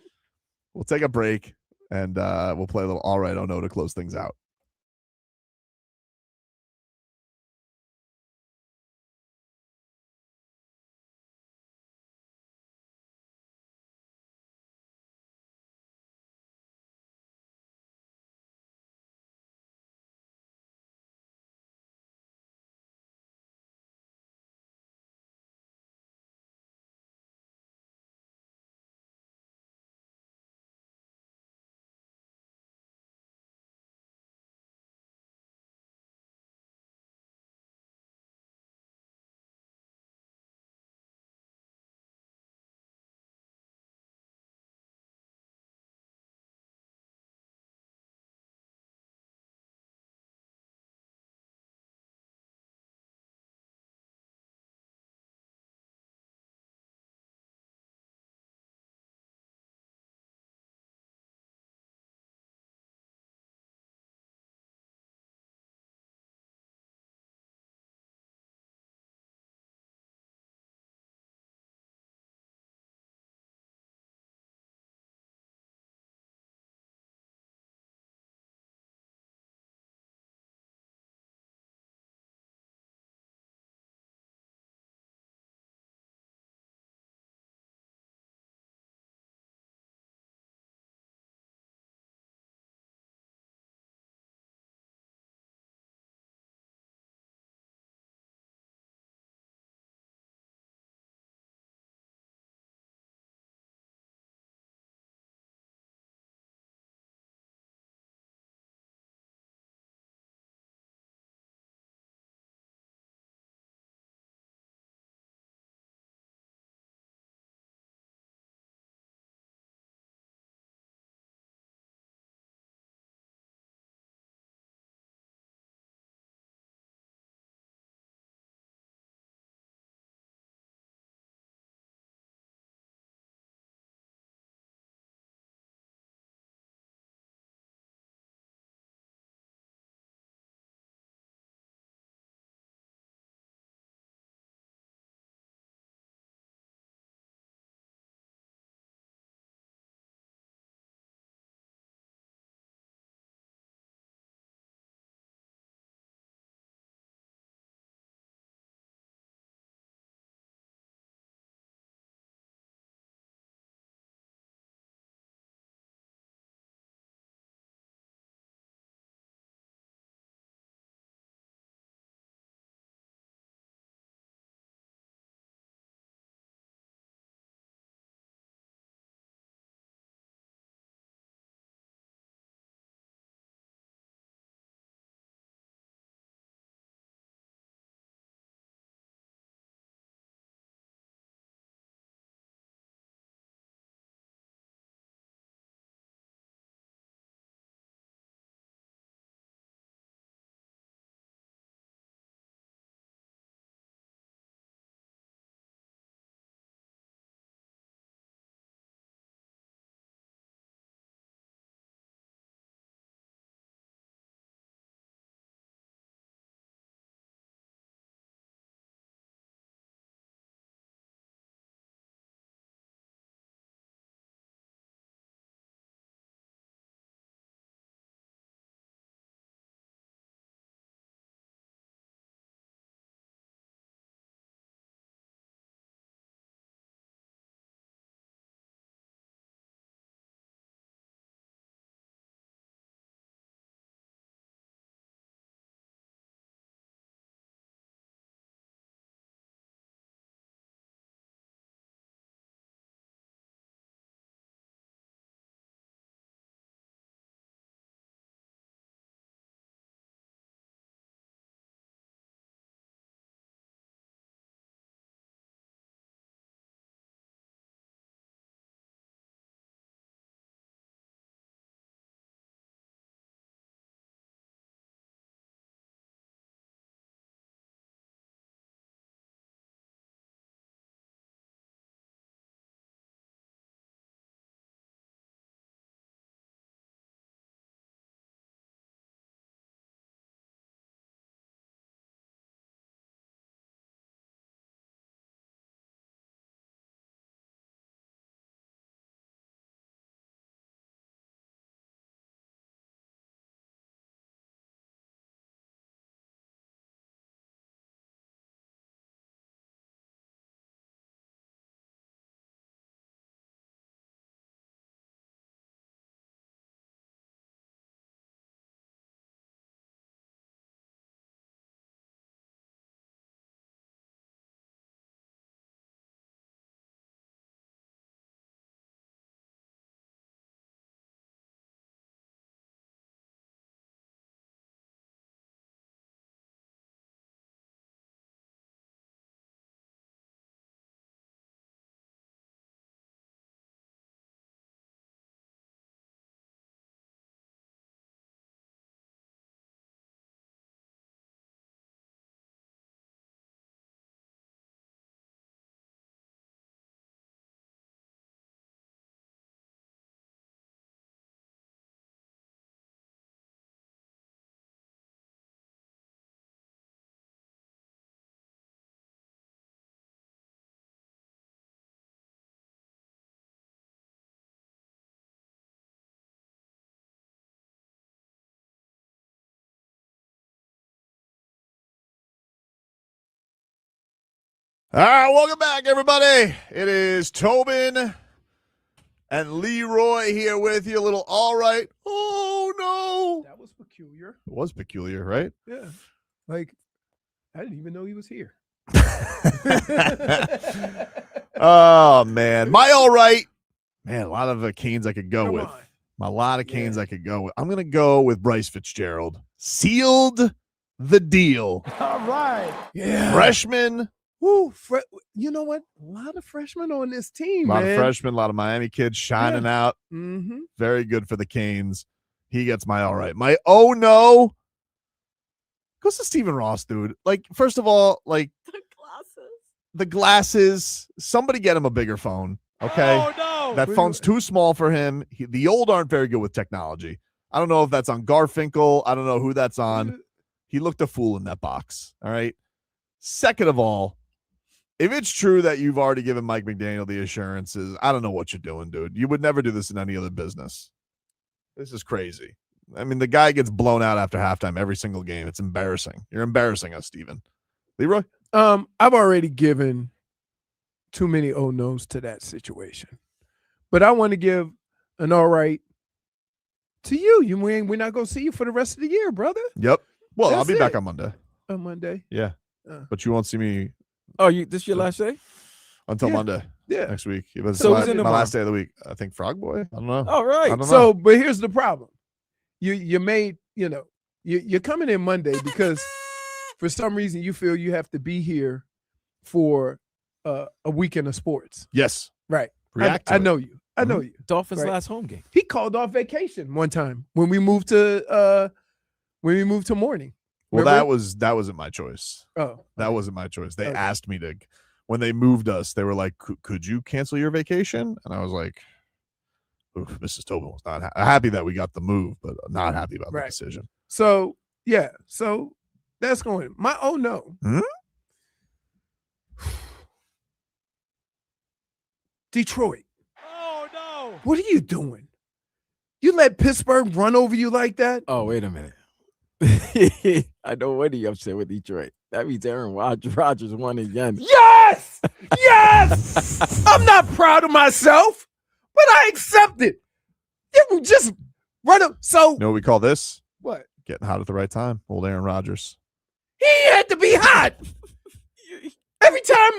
We'll take a break and we'll play a little All Right, Oh No to close things out. All right, welcome back, everybody. It is Tobin and Leroy here with you. A little all right. Oh, no. That was peculiar. It was peculiar, right? Yeah. Like, I didn't even know he was here. Oh, man. My all right. Man, a lot of canes I could go Come with. on. A lot of canes I could go with. I'm going to go with Bryce Fitzgerald. Sealed the deal. All right. Yeah. Freshman. Woo, you know what? A lot of freshmen on this team, A lot man. of freshmen, a lot of Miami kids shining out. Mm-hmm. Very good for the Canes. He gets my all right. My oh no goes to Stephen Ross, dude. Like, first of all, like the glasses. Somebody get him a bigger phone. Okay. Oh no. That phone's too small for him. The old aren't very good with technology. I don't know if that's on Garfinkel. I don't know who that's on. He looked a fool in that box. All right. Second of all, if it's true that you've already given Mike McDaniel the assurances, I don't know what you're doing, dude. You would never do this in any other business. This is crazy. I mean, the guy gets blown out after halftime every single game. It's embarrassing. You're embarrassing us, Steven. Leroy? I've already given too many oh no's to that situation. But I want to give an all right to you. We're not going to see you for the rest of the year, brother. Yep. Well, I'll That's be back it. on Monday. On Monday. Yeah. But you won't see me Oh, this your last day? until Monday. Yeah. Next week. It was So my, who's in my tomorrow? last day of the week. I think Frog Boy. I don't know. All right. I don't know. So, but here's the problem. You made, you're coming in Monday because for some reason you feel you have to be here for a weekend of sports. Yes. Right. React to I it. know you. I know you. Dolphins Right. last home game. He called off vacation one time when we moved to morning. Well, Remember? that wasn't my choice. Oh, That wasn't my choice. They Okay. asked me to, when they moved us, they were like, could you cancel your vacation? And I was like, oof, Mrs. Tobin was not happy that we got the move, but not happy about the Right. decision. So yeah, so that's going. My oh no. Hmm? Detroit. Oh no. What are you doing? You let Pittsburgh run over you like that? Oh, wait a minute. I know what he upset with Detroit. That means Aaron Rodgers won again. Yes! Yes! I'm not proud of myself, but I accept it. You just run up. So You know what we call this? what? Getting hot at the right time. Old Aaron Rodgers. He had to be hot. Every time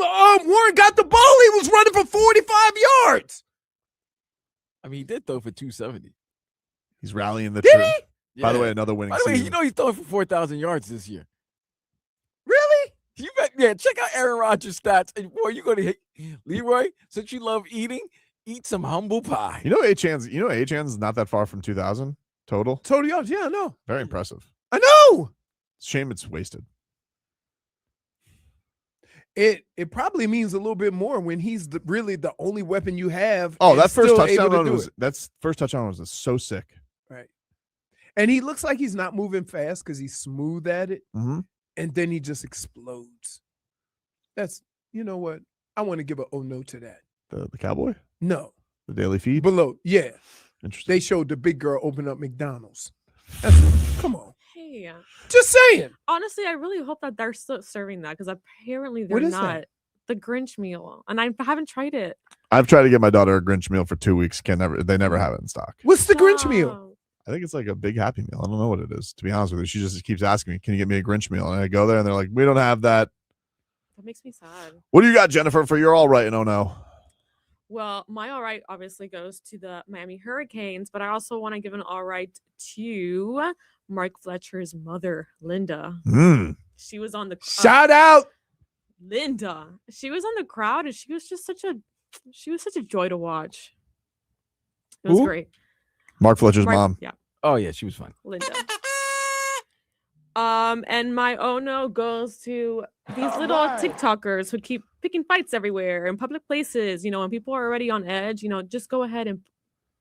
Warren got the ball, he was running for 45 yards. I mean, he did throw for 270. He's rallying the Did troops. he? By the Yeah. way, another winning By the way, season. you know he's throwing for 4,000 yards this year. Really? You bet. Yeah, check out Aaron Rodgers' stats. And boy, you're going to hit Leroy. Since you love eating, eat some humble pie. You know, Achan's not that far from 2,000 total. Total yards. Yeah, I know. Very impressive. I know. Shame it's wasted. It probably means a little bit more when he's really the only weapon you have. Oh, and that first still able touchdown to run do was it. that's first touchdown was so sick. Right. And he looks like he's not moving fast because he's smooth at it. Mm-hmm. And then he just explodes. That's, you know what? I want to give a oh no to that. The Cowboy, No. the Daily Feed. Below. Yeah. Interesting. They showed the big girl open up McDonald's. That's come on. Hey, Just saying. honestly, I really hope that they're still serving that because apparently they're What is not. that? The Grinch meal, and I haven't tried it. I've tried to get my daughter a Grinch meal for 2 weeks. They never have it in stock. What's the Grinch meal? Wow. I think it's like a big Happy Meal. I don't know what it is, to be honest with you. She just keeps asking me, can you get me a Grinch meal? And I go there and they're like, we don't have that. That makes me sad. What do you got, Jennifer, for your all right and oh no? Well, my all right obviously goes to the Miami Hurricanes, but I also want to give an all right to Mark Fletcher's mother, Linda. She was on the Shout out. Linda. She was on the crowd and she was such a joy to watch. It was Who? great. Mark Fletcher's Mark- mom. Yeah, Oh, yeah, she was fun. Linda. And my oh no goes to these little TikTokers who keep picking fights everywhere in public places. When people are already on edge, just go ahead and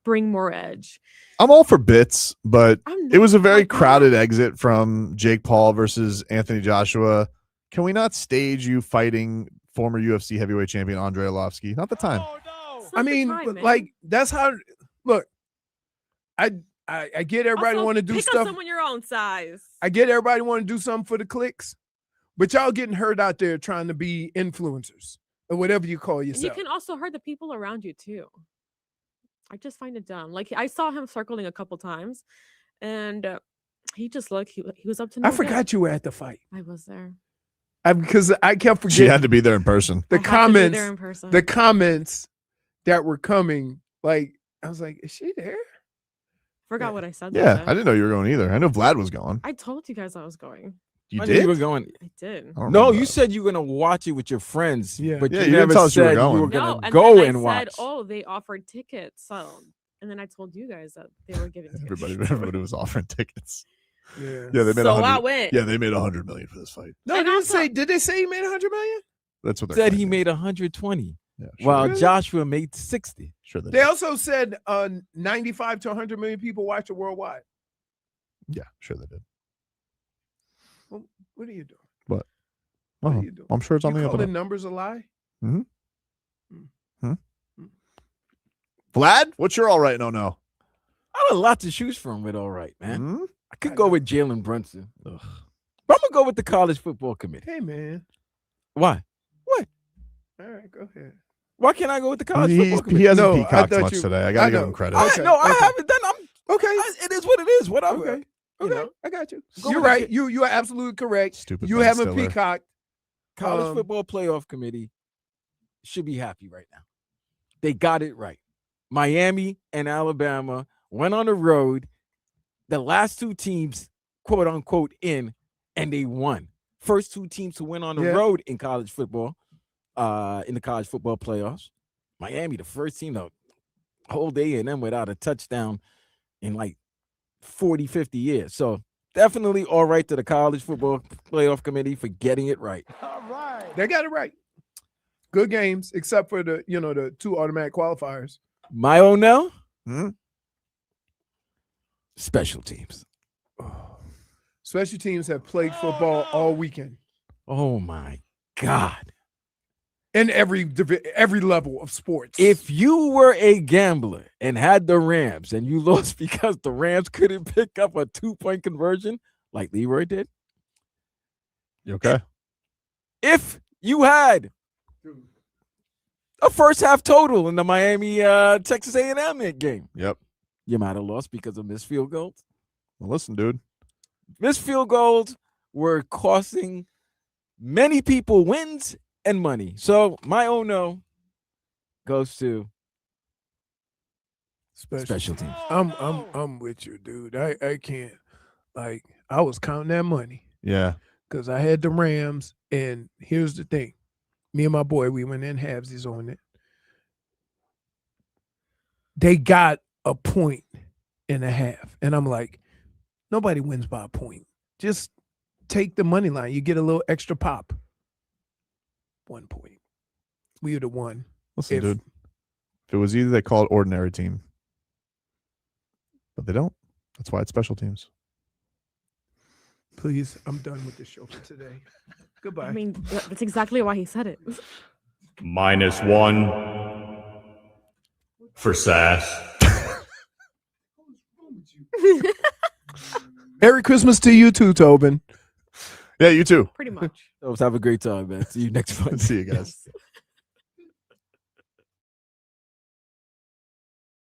bring more edge. I'm all for bits, but I'm it was a not very like that. crowded exit from Jake Paul versus Anthony Joshua. Can we not stage you fighting former UFC heavyweight champion Andrei Arlovski? Not the time. It's I not the mean, time, but, man. like that's how. Look, I get everybody Also, want to do pick stuff. on someone your own size. I get everybody want to do something for the clicks, But y'all getting hurt out there trying to be influencers or whatever you call And you yourself. can also hurt the people around you too. I just find it dumb. Like I saw him circling a couple times, and he just looked. He was up to no I good. forgot you were at the fight. I was there. Because I kept She forgetting had to be there in person. the I had to be comments. there in person. The comments that were coming. Like I was like, is she there? Forgot what I said. Yeah, though. I didn't know you were going either. I know Vlad was going. I told you guys I was going. You I did? knew you were going. I did. I don't No, remember you that. said you were gonna watch it with your friends. Yeah. but Yeah, you you didn't never tell us you were said going. you were No, gonna and go then and I watch. said, "Oh, they offered tickets." So, and then I told you guys that they were giving tickets. Everybody was offering tickets. Yeah. Yeah, they made So 100. I went. Yeah, they made 100 million for this fight. No, And they didn't also- say. Did they say he made 100 million? That's what they're Said he claiming. made 120, Yeah, sure while they Really? Joshua made 60. Sure they They did. also said 95 to 100 million people watch it worldwide. Yeah, sure they did. Well, what are you doing? What? What Oh, are you doing? I'm sure it's on You the up and calling up. numbers a lie? Vlad, what's your all right? No. I have a lot to choose from with all right, man. Hmm? I could go with Jalen Brunson. But I'm gonna go with the college football committee. Hey, man. Why? All right, go ahead. Why can't I go with the college He football committee? hasn't No, I peacocked thought much you- today. I I gotta give know. him credit. Okay, No, I okay. haven't done. Okay. It is what it is. Whatever. Okay. You Okay. know, I got you. Go You're with the right. kid. You are absolutely correct. Stupid You Ben haven't Stiller. peacocked. college Um, football playoff committee should be happy right now. They got it right. Miami and Alabama went on the road. The last two teams, quote unquote, and they won. First two teams who went on the Yeah. road in college football, in the college football playoffs. Miami, the first team to hold A&M without a touchdown in like 40, 50 years. So definitely all right to the college football playoff committee for getting it right. They got it right. Good games, except for the two automatic qualifiers. My own now, Hmm? special teams. Special teams have played football all weekend Oh my God. in every level of sports. If you were a gambler and had the Rams and you lost because the Rams couldn't pick up a 2-point conversion like Leroy did, You okay? if you had a first half total in the Miami Texas A&M game, Yep. you might have lost because of missed field goals. Well, listen, dude. Missed field goals were costing many people wins and money. So my oh no goes to special teams. I'm with you, dude. I can't. Like, I was counting that money Yeah. because I had the Rams, and here's the thing: me and my boy, we went in halvesies on it. They got a 1.5 points, and I'm like, nobody wins by a point. Just take the money line. You get a little extra pop. 1 point. We would have won. Listen, If- dude. If it was easy, they call it ordinary team. But they don't. That's why it's special teams. Please, I'm done with the show for today. Goodbye. I mean, that's exactly why he said it. -1 for Sass. Merry Christmas to you too, Tobin. Yeah, you too. Pretty much. Have a great time, man. See you next month. See you guys. Yes.